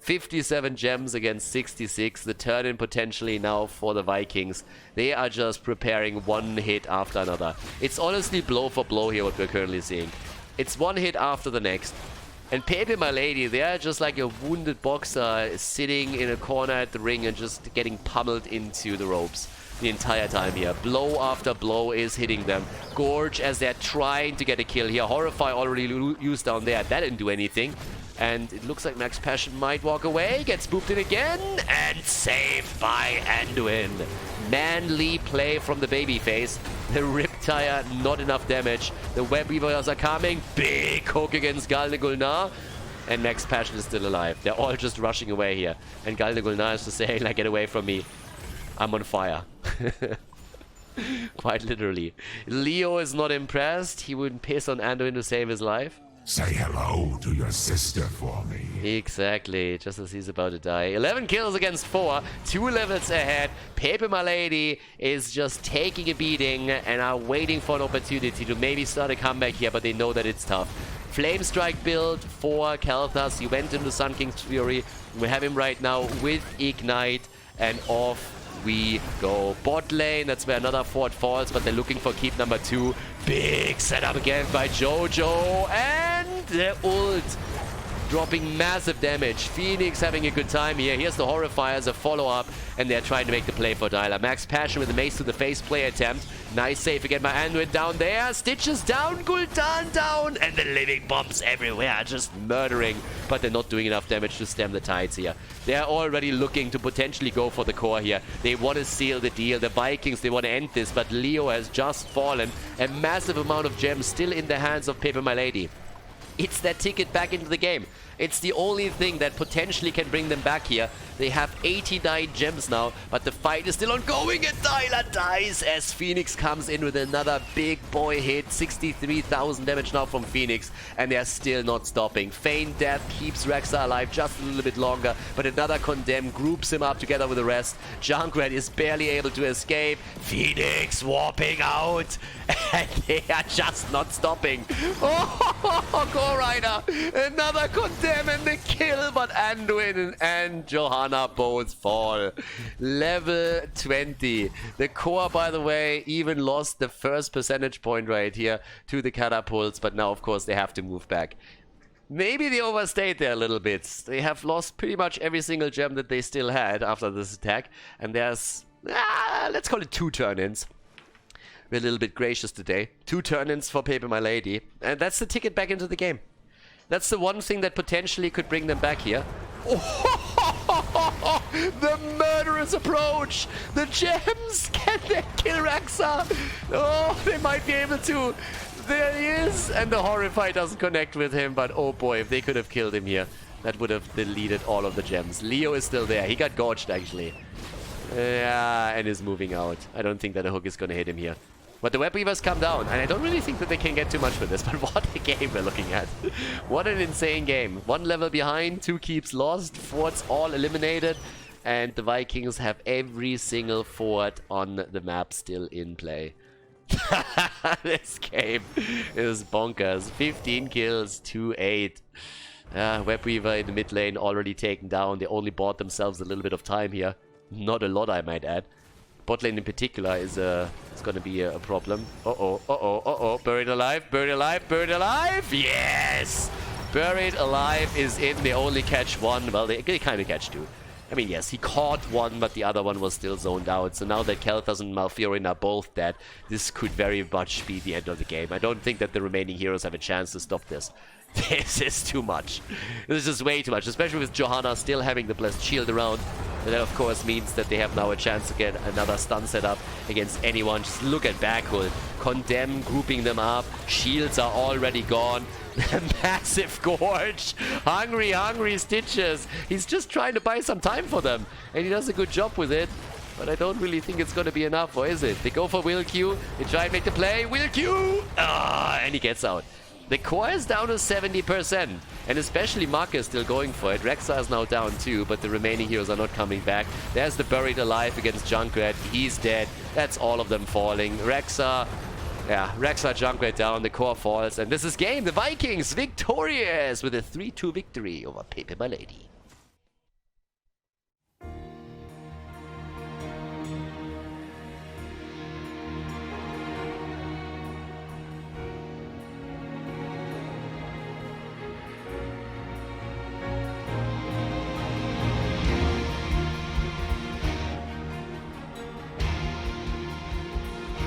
57 gems against 66. The turn-in potentially now for the Vikings. They are just preparing one hit after another. It's honestly blow for blow here what we're currently seeing. It's one hit after the next. And pepeMLady, they are just like a wounded boxer sitting in a corner at the ring and just getting pummeled into the ropes the entire time here. Blow after blow is hitting them. Gorge as they're trying to get a kill here. Horrify already used down there. That didn't do anything. And it looks like Max Passion might walk away. Gets booped in again. And saved by Anduin. Manly play from the babyface. The Riptire, not enough damage. The Web Weavers are coming. Big hook against Gulnar. And Max Passion is still alive. They're all just rushing away here. And Gulnar is just saying, like, get away from me. I'm on fire. Quite literally. Leo is not impressed. He would piss on Anduin to save his life. Say hello to your sister for me. Exactly, just as he's about to die. 11 kills against 4, 2 levels ahead. pepeMLady is just taking a beating and are waiting for an opportunity to maybe start a comeback here, but they know that it's tough. Flame Strike build for Khaldor. He went into Sun King's Fury. We have him right now with Ignite, and off we go. Bot lane, that's where another fort falls, but they're looking for keep number 2. Big setup again by Jojo, and the ult dropping massive damage. Phoenix having a good time here. Here's the Horrifier as a follow-up, and they're trying to make the play for Dyla. Max Passion with the mace to the face play attempt. Nice save again by Anduin down there. Stitches down, Gul'dan down, and the living bombs everywhere, just murdering. But they're not doing enough damage to stem the tides here. They're already looking to potentially go for the core here. They want to seal the deal. The Vikings, they want to end this, but Leo has just fallen. A massive amount of gems still in the hands of pepeMLady. It's their ticket back into the game. It's the only thing that potentially can bring them back here. They have 89 gems now, but the fight is still ongoing, and Dyla dies as Phoenix comes in with another big boy hit. 63,000 damage now from Phoenix, and they're still not stopping. Feign Death keeps Rexa alive just a little bit longer, but another Condemn groups him up together with the rest. Junkrat is barely able to escape. Phoenix warping out, and they are just not stopping. Oh, Core Rider. Another condemn and the kill, but Anduin and Johanna both fall. Level 20. The Core, by the way, even lost the first percentage point right here to the catapults, but now, of course, they have to move back. Maybe they overstayed there a little bit. They have lost pretty much every single gem that they still had after this attack. And there's, let's call it 2 turn-ins. We're a little bit gracious today. 2 turn-ins for pepeMLady. And that's the ticket back into the game. That's the one thing that potentially could bring them back here. Oh, the murderous approach! The gems! Can they kill Rexa? Oh, they might be able to. There he is! And the Horrify doesn't connect with him, but oh boy, if they could have killed him here, that would have deleted all of the gems. Leo is still there. He got gorged, actually. Yeah, and is moving out. I don't think that a hook is going to hit him here. But the Web Weavers come down, and I don't really think that they can get too much with this, but what a game we're looking at. What an insane game. 1 level behind, 2 keeps lost, forts all eliminated, and the Vikings have every single fort on the map still in play. This game is bonkers. 15 kills, 2-8. Web Weaver in the mid lane already taken down. They only bought themselves a little bit of time here. Not a lot, I might add. Bot lane in particular is going to be a problem. Uh-oh. Buried alive, buried alive, buried alive. Yes! Buried alive is in. They only catch 1. Well, they kind of catch 2. I mean, yes, he caught 1, but the other one was still zoned out. So now that Khaldor and Malfurion are both dead, this could very much be the end of the game. I don't think that the remaining heroes have a chance to stop this. This is too much. This is way too much, especially with Johanna still having the blessed shield around. And that, of course, means that they have now a chance to get another stun set up against anyone. Just look at Backhold. Condemn, grouping them up. Shields are already gone. Massive gorge. Hungry Stitches. He's just trying to buy some time for them. And he does a good job with it. But I don't really think it's going to be enough, or is it? They go for Will Q. They try and make the play. Will Q! And he gets out. The core is down to 70%, and especially Mark is still going for it. Rexa is now down too, but the remaining heroes are not coming back. There's the Buried Alive against Junkrat. He's dead. That's all of them falling. Rexa, Junkrat down. The core falls, and this is game. The Vikings victorious with a 3-2 victory over pepeMLady.